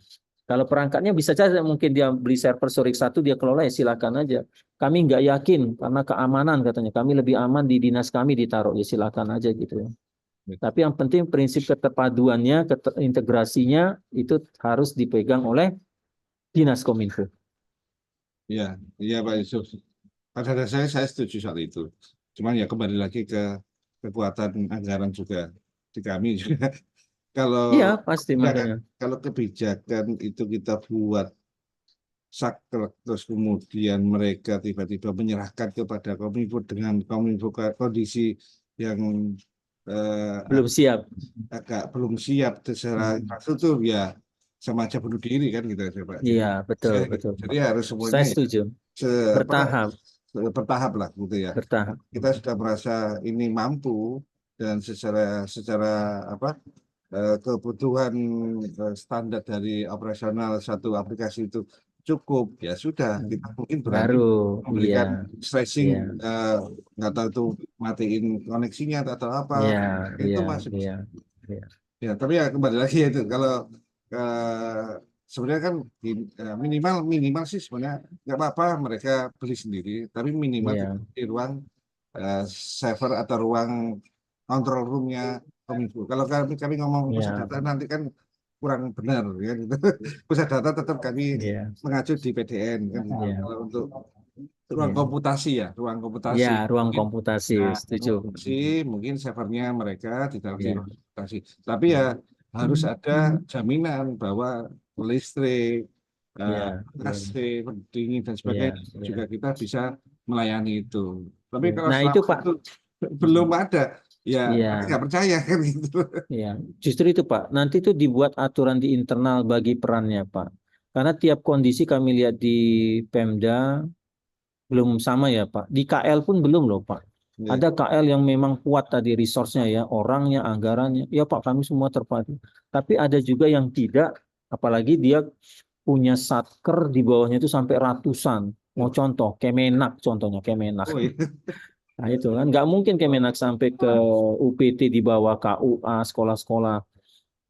Kalau perangkatnya bisa saja mungkin dia beli server Sorik 1, dia kelola, ya silakan aja. Kami nggak yakin karena keamanan katanya. Kami lebih aman di dinas kami ditaruh, ya silakan aja gitu ya. Tapi yang penting prinsip keterpaduannya, integrasinya itu harus dipegang oleh Dinas Kominfo. Ya, iya Pak Yusuf. Pada dasarnya saya setuju soal itu. Cuman ya kembali lagi ke kekuatan anggaran juga di kami juga. Kalau Iya, pasti ya, makanya. kalau kebijakan itu kita buat saklek, terus kemudian mereka tiba-tiba menyerahkan kepada Kominfo dengan Kominfo kondisi yang Belum siap. agak belum siap secara infrastruktur, ya sama aja bunuh diri kan gitu ya Pak. Iya, betul, betul. Jadi harus Saya semuanya ya, setuju. Bertahap, bertahap lah gitu ya. bertahap. Kita sudah merasa ini mampu dan secara apa kebutuhan standar dari operasional satu aplikasi itu cukup, ya sudah kita mungkin berani Baru, iya, memberikan stressing, iya, nggak tahu itu matiin koneksinya atau apa, iya, itu iya, masuk. iya, iya. Ya tapi ya kembali lagi ya itu kalau sebenarnya kan minimal sih sebenarnya nggak apa-apa mereka beli sendiri, tapi minimal Iya. di ruang server atau ruang control roomnya Kominfo. Kalau kami ngomong pusat Iya. data nanti kan kurang benar ya gitu. Pusat data tetap kami Iya. mengacu di PDN kan. Iya. Kalau untuk ruang Iya. komputasi ya, ruang komputasi. Iya, ruang Mungkin, komputasi, nah, setuju. mungkin servernya mereka ditaruh di Iya. ruang komputasi. Tapi ya harus ada jaminan bahwa listrik, Iya. AC, pendingin dan Iya. sebagainya Iya. juga kita bisa melayani itu. Tapi Iya. kalau Nah, itu selama Pak. itu belum ada, ya Iya. kami nggak percaya kan gitu. Iya, justru itu Pak. Nanti itu dibuat aturan di internal bagi perannya Pak. Karena tiap kondisi kami lihat di Pemda belum sama ya Pak. Di KL pun belum loh Pak. Ya, Ada KL yang memang kuat tadi resource-nya ya, orangnya, anggarannya. Ya Pak, kami semua terpadu. Tapi ada juga yang tidak, apalagi dia punya satker di bawahnya itu sampai ratusan. Mau contoh, Kemenak contohnya, Kemenak. oh, iya. Nah itu kan, nggak mungkin Kemenak sampai ke UPT di bawah KUA, sekolah-sekolah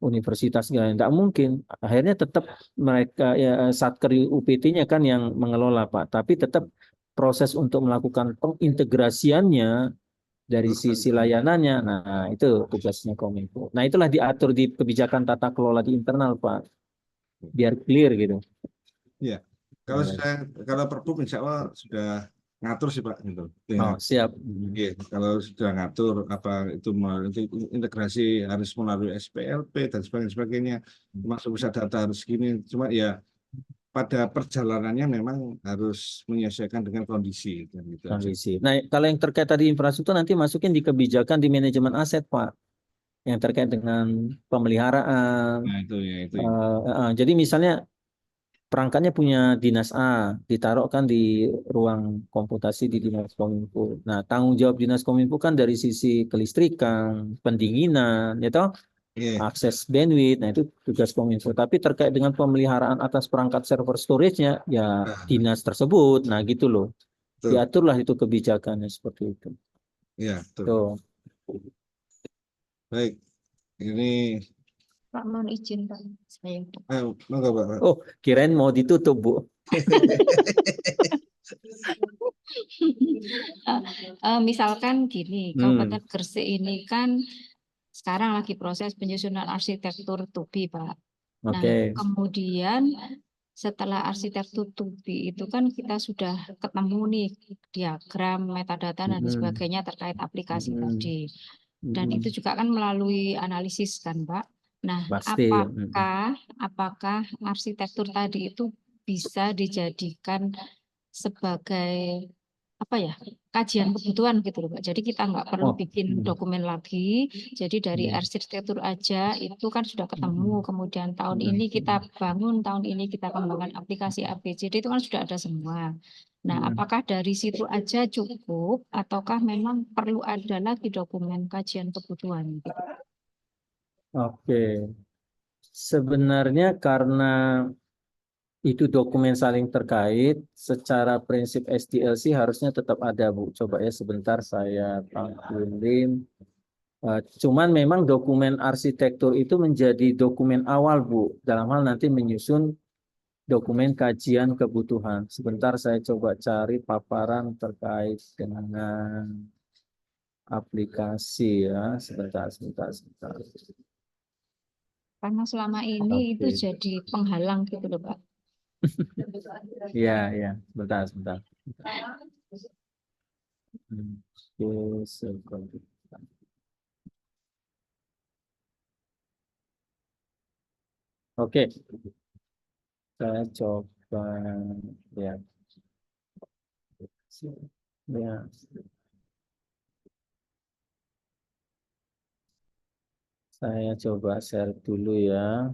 universitas, nggak mungkin. Akhirnya tetap mereka ya satker UPT-nya kan yang mengelola Pak, tapi tetap proses untuk melakukan pengintegrasiannya dari sisi layanannya. Nah, itu tugasnya Kominfo. Nah, itulah diatur di kebijakan tata kelola di internal Pak, biar clear gitu. Ya. Kalau Perbu insya Allah sudah ngatur sih Pak gitu. Oh, Ya. siap. Oke, kalau sudah ngatur apa itu integrasi harus melalui SPLP dan sebagainya, masuk pusat data harus gini. Cuma ya pada perjalanannya memang harus menyesuaikan dengan kondisi dan gitu aja. Kondisi. Nah, kalau yang terkait tadi infrastruktur nanti masukin di kebijakan di manajemen aset Pak, yang terkait dengan pemeliharaan. Nah itu ya itu. Jadi misalnya perangkatnya punya dinas A, ditaruhkan di ruang komputasi di dinas Kominfo. Nah, tanggung jawab dinas Kominfo kan dari sisi kelistrikan, pendinginan, ya toh, Iya, akses bandwidth. Nah, itu tugas Kominfo. Tapi terkait dengan pemeliharaan atas perangkat server storage-nya, ya dinas tersebut. Nah, gitu loh. betul. Diaturlah itu kebijakannya seperti itu. Iya, betul. Tuh. Baik. Ini Pak, mohon izin Pak. Saya. monggo Pak. Oh, kirain mau ditutup, Bu. Misalkan gini, Kabupaten Gresik ini kan sekarang lagi proses penyusunan arsitektur TUBI, Pak. Nah, Oke. kemudian setelah arsitektur TUBI itu kan kita sudah ketemu nih diagram, metadata dan sebagainya terkait aplikasi tadi. Dan itu juga kan melalui analisis kan, Pak. Nah, Pasti. apakah arsitektur tadi itu bisa dijadikan sebagai apa ya, kajian kebutuhan gitu loh Pak. Jadi kita nggak perlu bikin dokumen lagi. Jadi dari arsitektur aja itu kan sudah ketemu. Kemudian tahun ini kita bangun, tahun ini kita kembangkan aplikasi ABCD itu kan sudah ada semua. Nah, apakah dari situ aja cukup ataukah memang perlu ada lagi dokumen kajian kebutuhan? Gitu? Oke. Sebenarnya karena itu dokumen saling terkait, secara prinsip SDLC harusnya tetap ada, Bu. Coba ya sebentar saya tampilin. Cuman memang dokumen arsitektur itu menjadi dokumen awal, Bu, dalam hal nanti menyusun dokumen kajian kebutuhan. Sebentar saya coba cari paparan terkait dengan aplikasi ya. Sebentar. Karena selama ini itu Oke. jadi penghalang gitu loh, Pak. Ya. Sebentar. Oke, sebentar. Oke, saya coba lihat. Ya. Saya coba share dulu ya.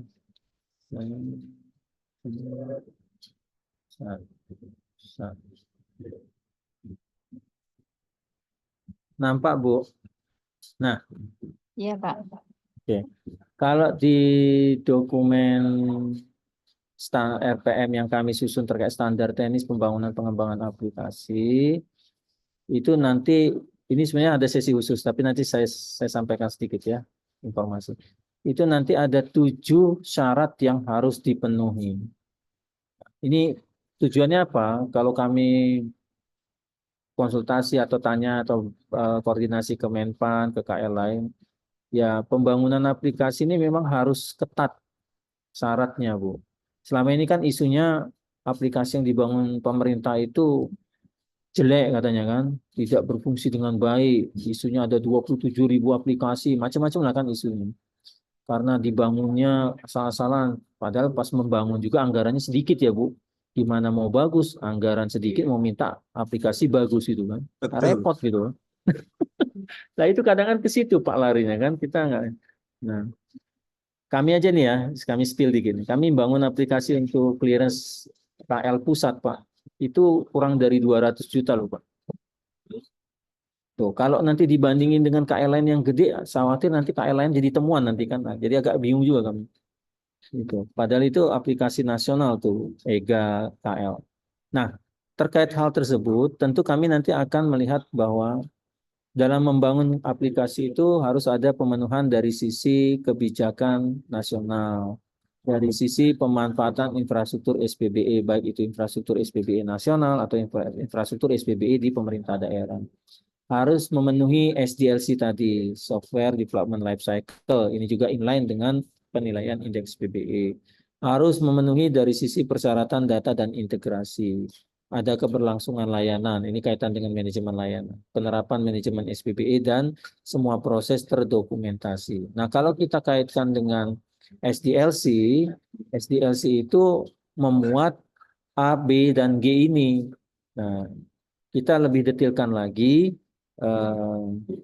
Nampak, Bu? Nah, Iya, Pak. oke. Kalau di dokumen RPM yang kami susun terkait standar teknis pembangunan pengembangan aplikasi, itu nanti ini sebenarnya ada sesi khusus, tapi nanti saya sampaikan sedikit ya informasi. Itu nanti ada 7 syarat yang harus dipenuhi. Ini tujuannya apa? Kalau kami konsultasi atau tanya atau koordinasi ke Menpan, ke KL lain, ya pembangunan aplikasi ini memang harus ketat syaratnya, Bu. Selama ini kan isunya aplikasi yang dibangun pemerintah itu jelek katanya kan, tidak berfungsi dengan baik. Isunya ada 27.000 aplikasi, macam-macam lah kan isunya. Karena dibangunnya asal-asalan, padahal pas membangun juga anggarannya sedikit ya, Bu. Gimana mau bagus, anggaran sedikit mau minta aplikasi bagus itu kan. Betul. Repot gitu. Nah itu kadang kan ke situ Pak larinya kan, kita nggak. Nah, kami aja nih ya, kami spill dikit. Kami bangun aplikasi untuk clearance KL pusat, Pak. Itu kurang dari 200 juta loh, Pak. Tuh, kalau nanti dibandingin dengan KL lain yang gede, saya khawatir nanti KL lain jadi temuan nanti kan. Nah, jadi agak bingung juga kami. Gitu. Padahal itu aplikasi nasional tuh, EGA KL. Nah, terkait hal tersebut, tentu kami nanti akan melihat bahwa dalam membangun aplikasi itu harus ada pemenuhan dari sisi kebijakan nasional, dari sisi pemanfaatan infrastruktur SPBE, baik itu infrastruktur SPBE nasional atau infrastruktur SPBE di pemerintah daerah. Harus memenuhi SDLC tadi, Software Development Lifecycle, ini juga inline dengan penilaian indeks PBE. Harus memenuhi dari sisi persyaratan data dan integrasi. Ada keberlangsungan layanan, ini kaitan dengan manajemen layanan, penerapan manajemen SPBE dan semua proses terdokumentasi. Nah, kalau kita kaitkan dengan SDLC, SDLC itu memuat A, B, dan G ini. Nah, kita lebih detailkan lagi,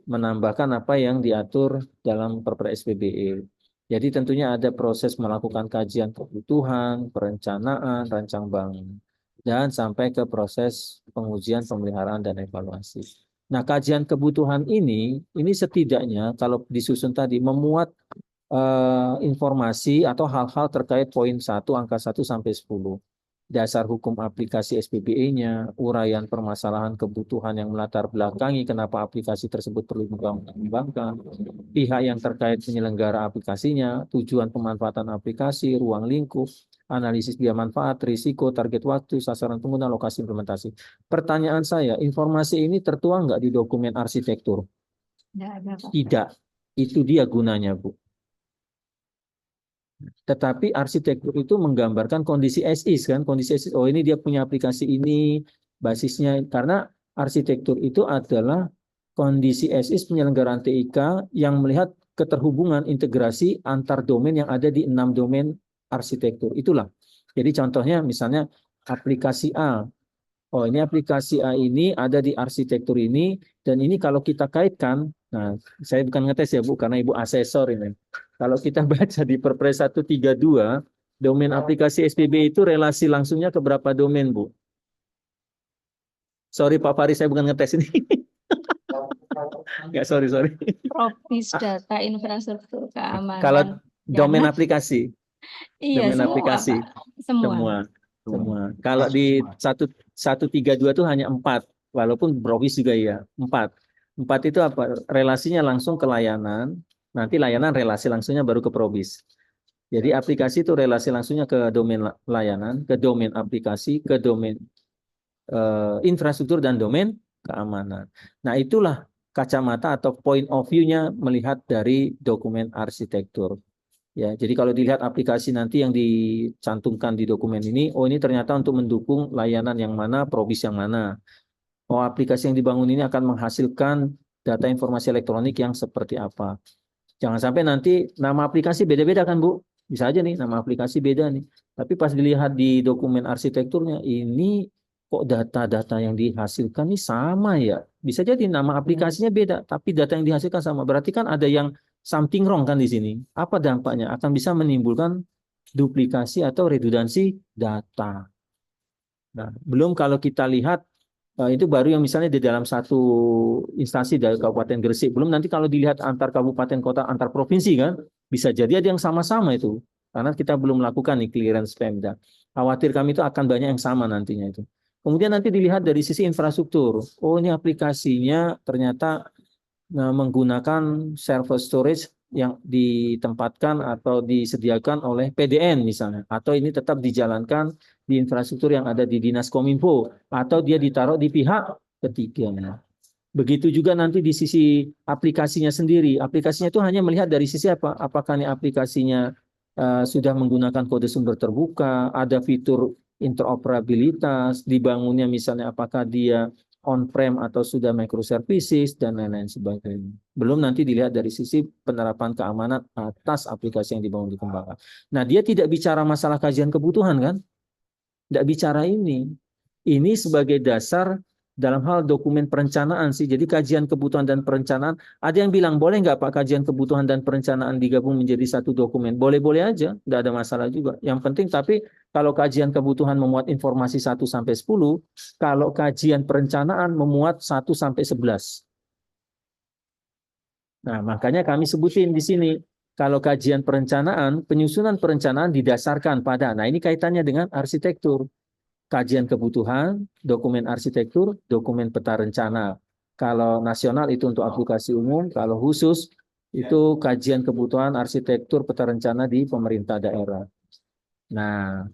menambahkan apa yang diatur dalam Perpres SPBE. Jadi tentunya ada proses melakukan kajian kebutuhan, perencanaan, rancang bangun, dan sampai ke proses pengujian, pemeliharaan, dan evaluasi. Nah, kajian kebutuhan ini setidaknya kalau disusun tadi memuat informasi atau hal-hal terkait poin 1, angka 1 sampai 10. Dasar hukum aplikasi SPBE-nya, uraian permasalahan kebutuhan yang melatar belakangi kenapa aplikasi tersebut perlu dikembangkan, pihak yang terkait penyelenggara aplikasinya, tujuan pemanfaatan aplikasi, ruang lingkup, analisis biaya manfaat, risiko, target waktu, sasaran pengguna, lokasi implementasi. Pertanyaan saya, informasi ini tertuang nggak di dokumen arsitektur? Nggak ada, Pak. Tidak. Itu dia gunanya, Bu. Tetapi arsitektur itu menggambarkan kondisi as-is kan, kondisi as-is. Oh ini dia punya aplikasi ini, basisnya. Karena arsitektur itu adalah kondisi as-is penyelenggaraan TIK yang melihat keterhubungan integrasi antar domain yang ada di 6 domain arsitektur. Itulah. Jadi contohnya misalnya aplikasi A. Oh ini aplikasi A ini ada di arsitektur ini, dan ini kalau kita kaitkan, nah saya bukan ngetes ya Bu, karena Ibu asesor ini. Kalau kita baca di Perpres 132, domain aplikasi SPB itu relasi langsungnya ke berapa domain, Bu? Sorry Pak Faris, saya bukan ngetes ini. Nggak, sorry. Propis data infrastruktur Kalau keamanan. domain Jangan. aplikasi, Iya, domain semua, aplikasi, Pak. Semua. Semua. Kalau di 132 itu hanya 4, walaupun Browis juga ya 4. 4 itu apa? Relasinya langsung ke layanan, nanti layanan relasi langsungnya baru ke Probis. Jadi aplikasi itu relasi langsungnya ke domain layanan, ke domain aplikasi, ke domain infrastruktur dan domain keamanan. Nah, itulah kacamata atau point of view-nya melihat dari dokumen arsitektur. Ya, jadi kalau dilihat aplikasi nanti yang dicantumkan di dokumen ini, oh ini ternyata untuk mendukung layanan yang mana, Probis yang mana. Oh, aplikasi yang dibangun ini akan menghasilkan data informasi elektronik yang seperti apa. Jangan sampai nanti nama aplikasi beda-beda kan, Bu? Bisa aja nih nama aplikasi beda nih. Tapi pas dilihat di dokumen arsitekturnya, ini kok data-data yang dihasilkan ini sama ya? Bisa jadi nama aplikasinya beda, tapi data yang dihasilkan sama. Berarti kan ada yang something wrong kan di sini. Apa dampaknya? Akan bisa menimbulkan duplikasi atau redundansi data. Nah, belum kalau kita lihat itu baru yang misalnya di dalam satu instansi dari Kabupaten Gresik. Belum nanti kalau dilihat antar kabupaten kota, antar provinsi kan, bisa jadi ada yang sama-sama itu. Karena kita belum melakukan nih clearance Pemda. Khawatir kami itu akan banyak yang sama nantinya itu. Kemudian nanti dilihat dari sisi infrastruktur. Oh, ini aplikasinya ternyata menggunakan server storage yang ditempatkan atau disediakan oleh PDN misalnya, atau ini tetap dijalankan di infrastruktur yang ada di Dinas Kominfo, atau dia ditaruh di pihak ketiga. Begitu juga nanti di sisi aplikasinya sendiri. Aplikasinya itu hanya melihat dari sisi apa? Apakah ini aplikasinya sudah menggunakan kode sumber terbuka, ada fitur interoperabilitas, dibangunnya misalnya apakah dia on-prem atau sudah microservices, dan lain-lain sebagainya. Belum nanti dilihat dari sisi penerapan keamanan atas aplikasi yang dibangun dikembangkan. Nah, dia tidak bicara masalah kajian kebutuhan kan? Tidak bicara ini. Ini sebagai dasar dalam hal dokumen perencanaan sih. Jadi kajian kebutuhan dan perencanaan, ada yang bilang boleh nggak Pak kajian kebutuhan dan perencanaan digabung menjadi satu dokumen? Boleh-boleh aja, nggak ada masalah juga. Yang penting tapi kalau kajian kebutuhan memuat informasi 1 sampai 10, kalau kajian perencanaan memuat 1 sampai 11. Nah, makanya kami sebutin di sini. Kalau kajian perencanaan, penyusunan perencanaan didasarkan pada, nah ini kaitannya dengan arsitektur. Kajian kebutuhan, dokumen arsitektur, dokumen peta rencana. Kalau nasional itu untuk aplikasi umum, kalau khusus itu kajian kebutuhan arsitektur peta rencana di pemerintah daerah. Nah,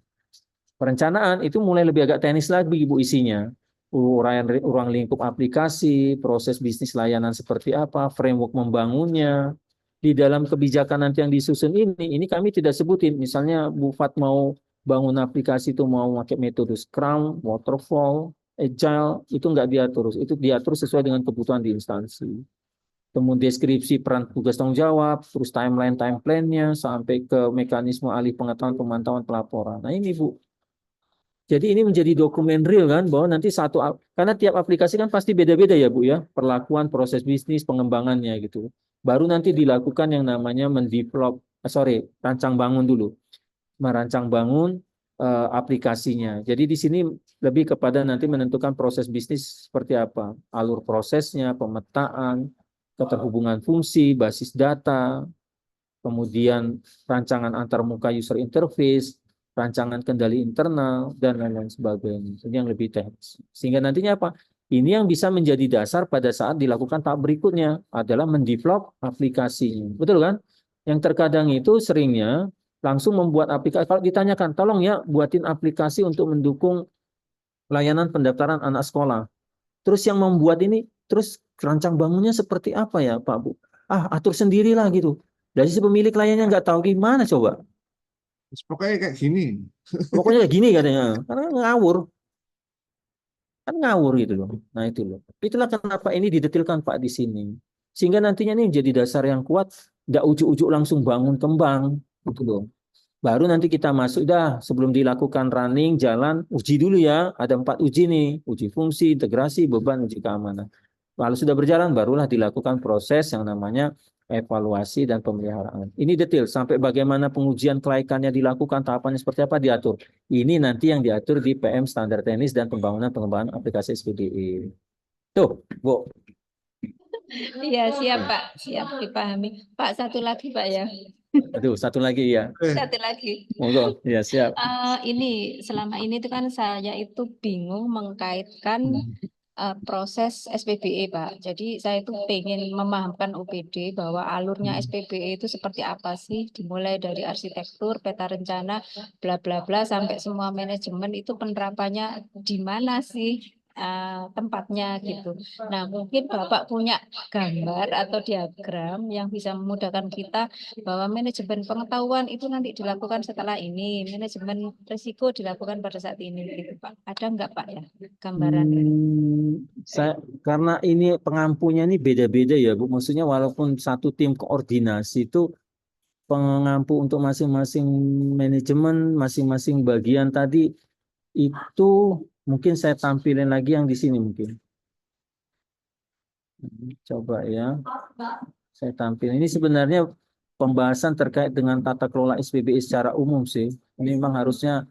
perencanaan itu mulai lebih agak teknis lagi Ibu isinya. Ruang lingkup aplikasi, proses bisnis layanan seperti apa, framework membangunnya. Di dalam kebijakan nanti yang disusun ini kami tidak sebutin. Misalnya Bu Fat mau bangun aplikasi itu mau pakai metode Scrum, Waterfall, Agile, itu nggak diatur. Itu diatur sesuai dengan kebutuhan di instansi. Kemudian deskripsi peran tugas tanggung jawab, terus timeline time plan-nya, sampai ke mekanisme alih pengetahuan pemantauan pelaporan. Nah ini Bu. Jadi ini menjadi dokumen real kan, bahwa nanti karena tiap aplikasi kan pasti beda-beda ya Bu ya, perlakuan, proses bisnis, pengembangannya gitu. Baru nanti dilakukan yang namanya rancang bangun dulu. Merancang bangun aplikasinya. Jadi di sini lebih kepada nanti menentukan proses bisnis seperti apa, alur prosesnya, pemetaan, keterhubungan fungsi, basis data, kemudian rancangan antarmuka user interface, rancangan kendali internal, dan lain-lain sebagainya. Ini yang lebih teknis. Sehingga nantinya apa? Ini yang bisa menjadi dasar pada saat dilakukan tahap berikutnya adalah mendevelop aplikasinya. Betul kan? Yang terkadang itu seringnya langsung membuat aplikasi. Kalau ditanyakan, tolong ya buatin aplikasi untuk mendukung layanan pendaftaran anak sekolah. Terus yang membuat ini, terus rancang bangunnya seperti apa ya Pak Bu? Atur sendirilah gitu. Dari si pemilik layannya nggak tahu gimana coba. Pokoknya kayak gini. Pokoknya kayak gini katanya. Karena ngawur. Kan ngawur gitu loh. Nah itu loh. Itulah kenapa ini didetilkan Pak di sini. Sehingga nantinya ini menjadi dasar yang kuat. Nggak ujuk-ujuk langsung bangun kembang. Gitu loh. Baru nanti kita masuk, sebelum dilakukan running, jalan, uji dulu ya. Ada 4 uji nih. Uji fungsi, integrasi, beban, uji keamanan. Kalau sudah berjalan, barulah dilakukan proses yang namanya evaluasi dan pemeliharaan. Ini detail, sampai bagaimana pengujian kelaikannya dilakukan, tahapannya seperti apa diatur. Ini nanti yang diatur di PM Standar Teknis dan Pengembangan Aplikasi SPDE. Tuh, Bu. Iya, siap Pak. Siap dipahami. Pak, satu lagi Pak ya. Aduh, satu lagi ya. Satu lagi. Monggo. Ya, siap. Ini selama ini itu kan saya itu bingung mengkaitkan proses SPBE, Pak. Jadi saya itu pengen memahamkan OPD bahwa alurnya SPBE itu seperti apa sih, dimulai dari arsitektur, peta rencana, bla bla bla sampai semua manajemen itu penerapannya di mana sih tempatnya gitu. Nah, mungkin Bapak punya gambar atau diagram yang bisa memudahkan kita bahwa manajemen pengetahuan itu nanti dilakukan setelah ini, manajemen risiko dilakukan pada saat ini gitu, Pak. Ada nggak, Pak, ya gambaran? Karena ini pengampunya ini beda-beda ya Bu. Maksudnya walaupun satu tim koordinasi itu pengampu untuk masing-masing manajemen, masing-masing bagian tadi itu mungkin saya tampilin lagi yang di sini mungkin. Coba ya. Saya tampil. Ini sebenarnya pembahasan terkait dengan tata kelola SPBE secara umum sih. Ini memang harusnya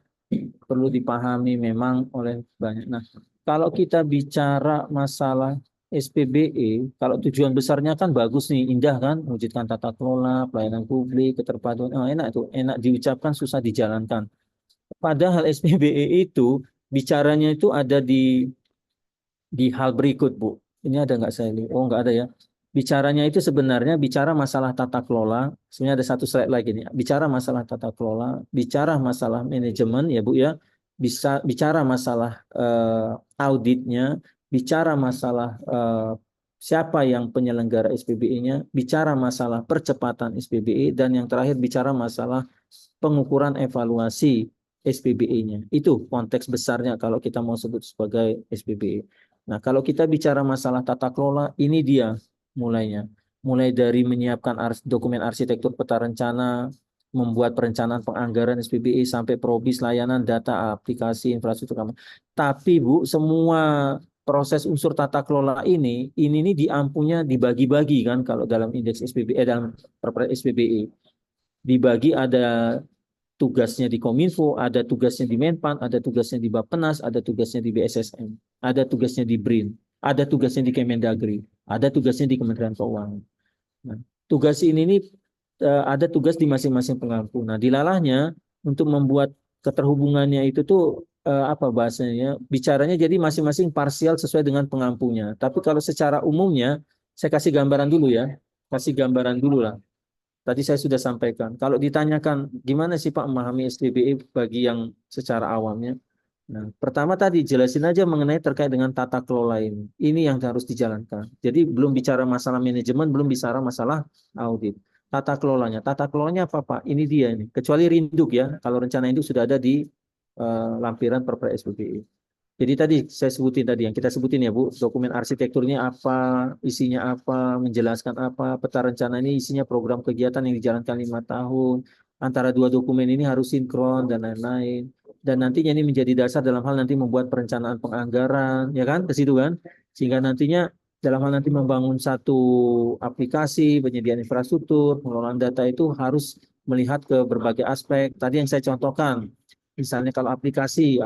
perlu dipahami memang oleh banyak. Nah, kalau kita bicara masalah SPBE, kalau tujuan besarnya kan bagus nih, indah kan, mewujudkan tata kelola, pelayanan publik, keterpaduan, enak itu, enak diucapkan, susah dijalankan. Padahal SPBE itu bicaranya itu ada di hal berikut, Bu. Ini ada nggak saya lihat? Oh, nggak ada ya. Bicaranya itu sebenarnya bicara masalah tata kelola. Sebenarnya ada satu slide lagi nih. Bicara masalah tata kelola, bicara masalah manajemen ya Bu ya. Bisa bicara masalah auditnya, bicara masalah siapa yang penyelenggara SPBE-nya, bicara masalah percepatan SPBE, dan yang terakhir bicara masalah pengukuran evaluasi SPBE-nya. Itu konteks besarnya kalau kita mau sebut sebagai SPBE. Nah, kalau kita bicara masalah tata kelola, ini dia mulainya. Mulai dari menyiapkan dokumen arsitektur peta rencana, membuat perencanaan penganggaran SPBE, sampai probis layanan, data, aplikasi, infrastruktur. Tapi Bu, semua proses unsur tata kelola ini diampunya dibagi-bagi kan kalau dalam indeks SPBE, dalam Perpres SPBE. Dibagi ada tugasnya di Kominfo, ada tugasnya di Menpan, ada tugasnya di Bappenas, ada tugasnya di BSSM, ada tugasnya di BRIN, ada tugasnya di Kemendagri, ada tugasnya di Kementerian Keuangan. Nah, tugas ini ada tugas di masing-masing pengampu. Nah, dilalahnya untuk membuat keterhubungannya itu tuh apa bahasanya? Bicaranya jadi masing-masing parsial sesuai dengan pengampunya. Tapi kalau secara umumnya, saya kasih gambaran dulu ya. Kasih gambaran dulu lah. Tadi saya sudah sampaikan, kalau ditanyakan gimana sih Pak memahami SPBE bagi yang secara awamnya. Nah, pertama tadi jelasin aja mengenai terkait dengan tata kelola ini. Ini yang harus dijalankan. Jadi belum bicara masalah manajemen, belum bicara masalah audit. Tata kelolanya apa Pak? Ini dia ini. Kecuali Rinduk ya. Kalau rencana induk sudah ada di lampiran Perpres SPBE. Jadi tadi saya sebutin tadi yang kita sebutin ya Bu, dokumen arsitekturnya apa, isinya apa, menjelaskan apa, peta rencana ini isinya program kegiatan yang dijalankan 5 tahun, antara dua dokumen ini harus sinkron dan lain-lain. Dan nantinya ini menjadi dasar dalam hal nanti membuat perencanaan penganggaran, ya kan, ke situ kan, sehingga nantinya dalam hal nanti membangun satu aplikasi, penyediaan infrastruktur, pengelolaan data itu harus melihat ke berbagai aspek. Tadi yang saya contohkan. Misalnya kalau aplikasi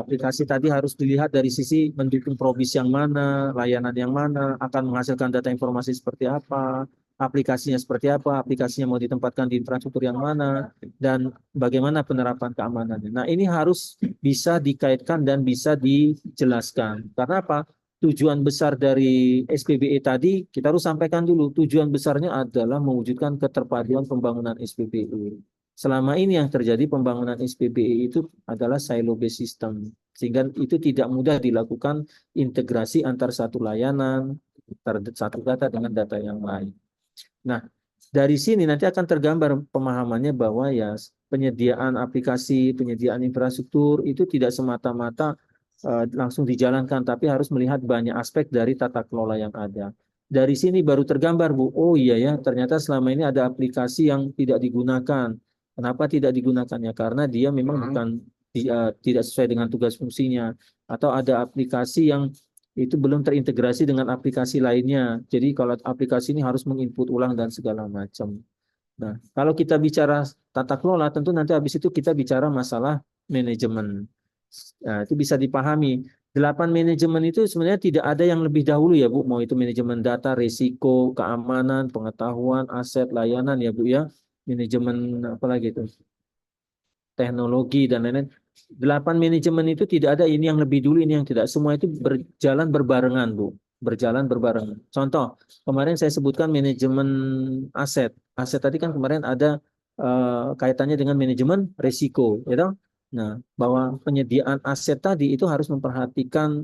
tadi harus dilihat dari sisi mendukung probis yang mana, layanan yang mana, akan menghasilkan data informasi seperti apa, aplikasinya seperti apa, aplikasinya mau ditempatkan di infrastruktur yang mana, dan bagaimana penerapan keamanannya. Nah, ini harus bisa dikaitkan dan bisa dijelaskan. Karena apa? Tujuan besar dari SPBE tadi, kita harus sampaikan dulu, tujuan besarnya adalah mewujudkan keterpaduan pembangunan SPBE. Selama ini yang terjadi pembangunan SPBE itu adalah silo based system, sehingga itu tidak mudah dilakukan integrasi antar satu layanan, satu data dengan data yang lain. Nah, dari sini nanti akan tergambar pemahamannya bahwa ya penyediaan aplikasi, penyediaan infrastruktur itu tidak semata-mata langsung dijalankan, tapi harus melihat banyak aspek dari tata kelola yang ada. Dari sini baru tergambar Bu, oh iya ya, ternyata selama ini ada aplikasi yang tidak digunakan. Kenapa tidak digunakannya? Karena dia memang bukan tidak sesuai dengan tugas fungsinya, atau ada aplikasi yang itu belum terintegrasi dengan aplikasi lainnya. Jadi kalau aplikasi ini harus menginput ulang dan segala macam. Nah, kalau kita bicara tata kelola, tentu nanti habis itu kita bicara masalah manajemen. Nah, itu bisa dipahami. 8 manajemen itu sebenarnya tidak ada yang lebih dahulu ya Bu. Mau itu manajemen data, risiko, keamanan, pengetahuan, aset, layanan ya Bu ya. manajemen apa lagi itu, teknologi dan lain-lain. 8 manajemen itu tidak ada ini yang lebih dulu, ini yang tidak. Semua itu berjalan berbarengan, Bu. Berjalan berbarengan. Contoh, kemarin saya sebutkan manajemen aset. Aset tadi kan kemarin ada kaitannya dengan manajemen risiko, ya toh? Nah, bahwa penyediaan aset tadi itu harus memperhatikan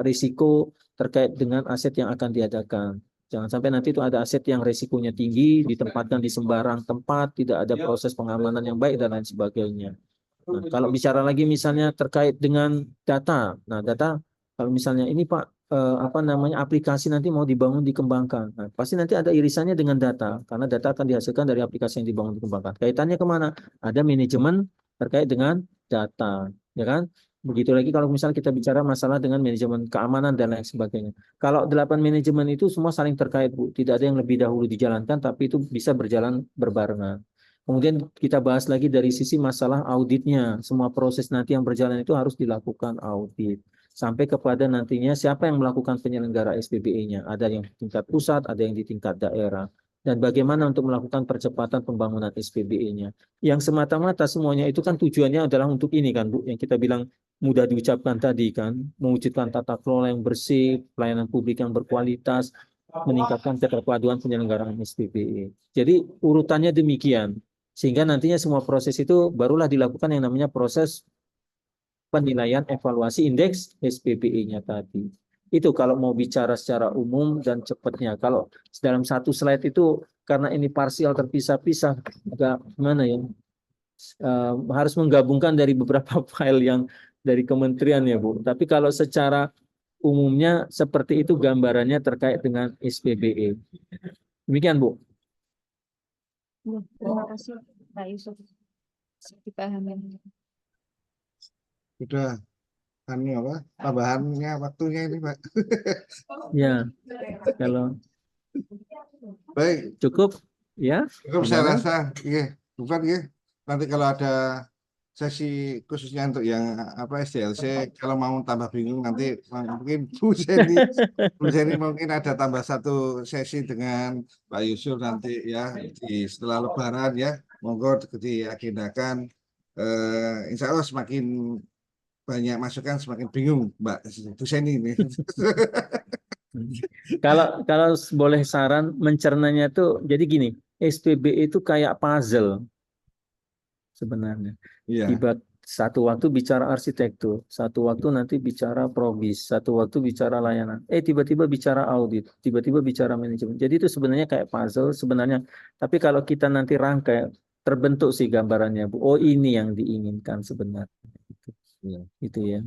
risiko terkait dengan aset yang akan diadakan. Jangan sampai nanti itu ada aset yang risikonya tinggi, ditempatkan di sembarang tempat, tidak ada proses pengamanan yang baik dan lain sebagainya. Nah, kalau bicara lagi misalnya terkait dengan data, nah data kalau misalnya ini Pak apa namanya aplikasi nanti mau dibangun dikembangkan, nah, pasti nanti ada irisannya dengan data karena data akan dihasilkan dari aplikasi yang dibangun dikembangkan. Kaitannya kemana? Ada manajemen terkait dengan data, ya kan? Begitu lagi kalau misalnya kita bicara masalah dengan manajemen keamanan dan lain sebagainya. Kalau 8 manajemen itu semua saling terkait, Bu. Tidak ada yang lebih dahulu dijalankan, tapi itu bisa berjalan berbarengan. Kemudian kita bahas lagi dari sisi masalah auditnya. Semua proses nanti yang berjalan itu harus dilakukan audit. Sampai kepada nantinya siapa yang melakukan penyelenggara SPBE-nya. Ada yang di tingkat pusat, ada yang di tingkat daerah. Dan bagaimana untuk melakukan percepatan pembangunan SPBE-nya. Yang semata-mata semuanya itu kan tujuannya adalah untuk ini kan Bu. Yang kita bilang mudah diucapkan tadi kan. Mewujudkan tata kelola yang bersih, pelayanan publik yang berkualitas, meningkatkan keterpaduan penyelenggaraan SPBE. Jadi urutannya demikian. Sehingga nantinya semua proses itu barulah dilakukan yang namanya proses penilaian evaluasi indeks SPBE-nya tadi. Itu kalau mau bicara secara umum dan cepatnya. Kalau dalam satu slide itu karena ini parsial terpisah-pisah, agak gimana ya? Harus menggabungkan dari beberapa file yang dari kementerian ya Bu. Tapi kalau secara umumnya seperti itu gambarannya terkait dengan SPBE. Demikian Bu. Terima kasih Pak Yusuf. Dipahami. Sudah tambahannya waktunya ini Pak. Ya, kalau Baik, cukup ya. cukup saya Gimana? rasa, iya, bukan ya. Nanti kalau ada sesi khususnya untuk yang SDLC, kalau mau tambah bingung nanti mungkin Bu Zeni mungkin ada tambah satu sesi dengan Pak Yusuf nanti ya setelah Lebaran ya, monggo diagendakan. Insya Allah semakin banyak masukan semakin bingung Mbak Bu Zeni ini. Kalau boleh saran mencernanya tuh jadi gini, SPBE itu kayak puzzle sebenarnya. Iya. Tiba satu waktu bicara arsitektur, satu waktu nanti bicara probis, satu waktu bicara layanan. Tiba-tiba bicara audit, tiba-tiba bicara manajemen. Jadi itu sebenarnya kayak puzzle sebenarnya. Tapi kalau kita nanti rangkai, terbentuk sih gambarannya, Bu. Oh ini yang diinginkan sebenarnya. Iya. Itu ya.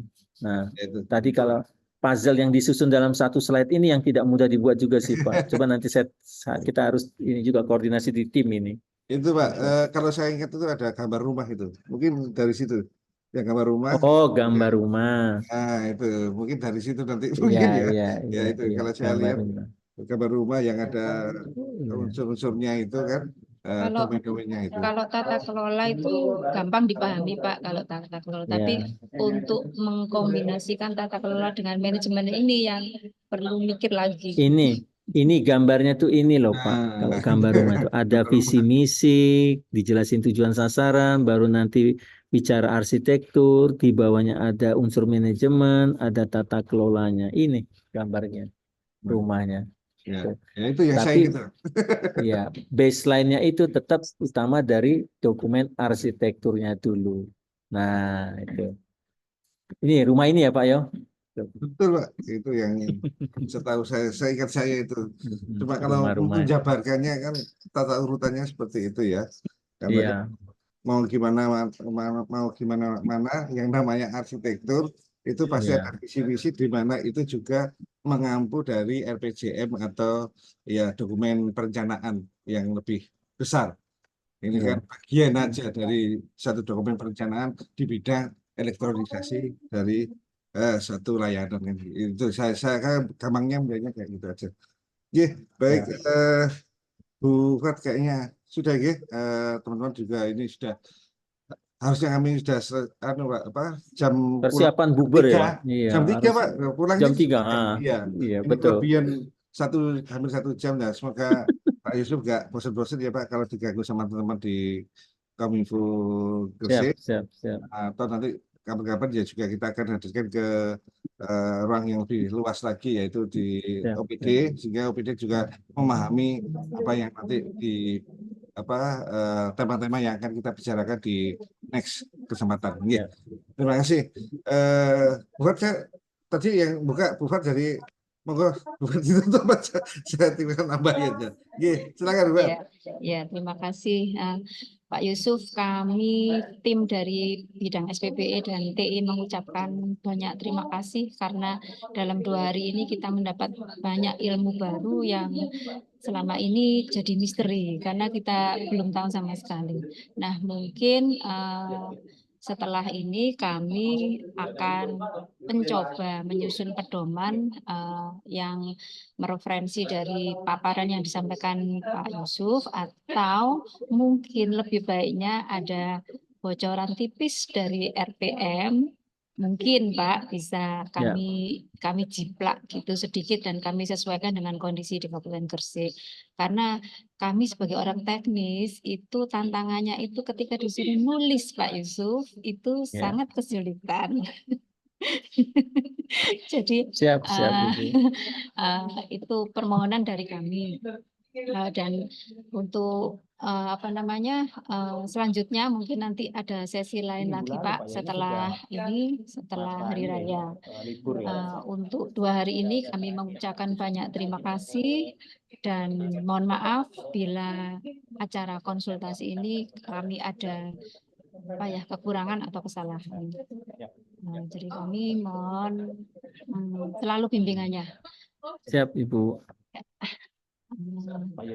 Nah, Itu. tadi kalau puzzle yang disusun dalam satu slide ini yang tidak mudah dibuat juga sih Pak. Coba nanti kita harus ini juga koordinasi di tim ini. Itu Pak, kalau saya ingat itu ada gambar rumah itu. Mungkin dari situ. Ya gambar rumah. Oh, gambar rumah. Nah, itu mungkin dari situ nanti Iya, mungkin ya. iya, Ya iya, itu iya, kalau saya gambar lihat rumah. gambar rumah yang ada Iya. unsur-unsurnya itu kan domain-domainnya itu. Kalau tata kelola itu gampang dipahami Pak kalau tata kelola. Ya. Tapi untuk mengkombinasikan tata kelola dengan manajemen ini yang perlu mikir lagi. Ini gambarnya tuh ini loh Pak. Kalau gambar rumah itu ada visi misi, dijelasin tujuan sasaran, baru nanti bicara arsitektur, di bawahnya ada unsur manajemen, ada tata kelolanya. Ini gambarnya rumahnya. Ya, ya itu yang saya Tapi gitu. ya baseline-nya itu tetap utama dari dokumen arsitekturnya dulu. Nah itu. Ini rumah ini ya Pak ya. Betul Pak, itu yang setahu saya ingat saya itu. Cuma kalau Rumah-rumah. menjabarkannya kan tata urutannya seperti itu ya. Iya. Mau gimana mana yang namanya arsitektur itu pasti Iya. ada visi-visi di mana itu juga mengampu dari RPJM atau ya dokumen perencanaan yang lebih besar. Ini kan bagian aja dari satu dokumen perencanaan di bidang elektronisasi dari satu layanan ini. Itu saya kan gampangnya melihatnya kayak gitu aja. Baik, Bu Fat kayaknya sudah teman-teman juga ini sudah harusnya kami sudah jam Persiapan bubur ya. Iya, jam 3 Pak pulangnya jam 3. Iya, Iya ini betul. kelebihan hampir 1 jam ya. Semoga Pak Yusuf nggak bosan-bosan ya Pak kalau diganggu sama teman-teman di Kominfo Siap, Gresik. siap, siap. Atau nanti kapan-kapan ya juga kita akan hadirkan ke ruang yang lebih luas lagi yaitu di Siap, OPD siap. sehingga OPD juga memahami apa yang nanti di tema-tema yang akan kita bicarakan di next kesempatan. Nggih. Siap. Terima kasih. Bu Fat, tadi yang buka Bu Fat dari monggo Bu Fat ditutup aja. Saya tinggal nambahin aja. Nggih, silakan Bu Fat. Ya, terima kasih Pak Yusuf. Kami tim dari bidang SPPE dan TI mengucapkan banyak terima kasih karena dalam 2 hari ini kita mendapat banyak ilmu baru yang selama ini jadi misteri karena kita belum tahu sama sekali. Nah, mungkin setelah ini kami akan mencoba menyusun pedoman yang mereferensi dari paparan yang disampaikan Pak Yusuf, atau mungkin lebih baiknya ada bocoran tipis dari RPM. Mungkin Pak bisa kami jiplak gitu sedikit dan kami sesuaikan dengan kondisi di Kabupaten Gresik. Karena kami sebagai orang teknis itu tantangannya itu ketika disuruh nulis Pak Yusuf itu Ya. sangat kesulitan. Jadi Siap, siap, Ibu. itu permohonan dari kami. Dan untuk selanjutnya mungkin nanti ada sesi lain lagi Pak setelah ini, setelah hari raya. Untuk 2 hari ini kami mengucapkan banyak terima kasih dan mohon maaf bila acara konsultasi ini kami ada kekurangan atau kesalahan. Jadi kami mohon selalu bimbingannya. Siap, Ibu.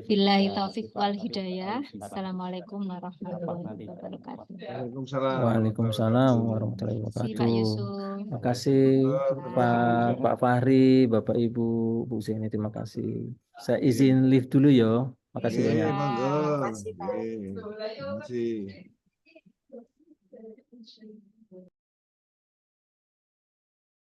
Billahi taufik wal hidayah. Assalamualaikum warahmatullahi wabarakatuh. Waalaikumsalam. Waalaikumsalam warahmatullahi Terima kasih Pak wabarakatuh. Yusuf. Terima kasih Pak Fahri, Bapak Ibu, Bu Zeni, terima kasih. Saya izin live dulu ya. Makasih Oke, banyak. monggo. Terima kasih, Pak. Oke, terima kasih.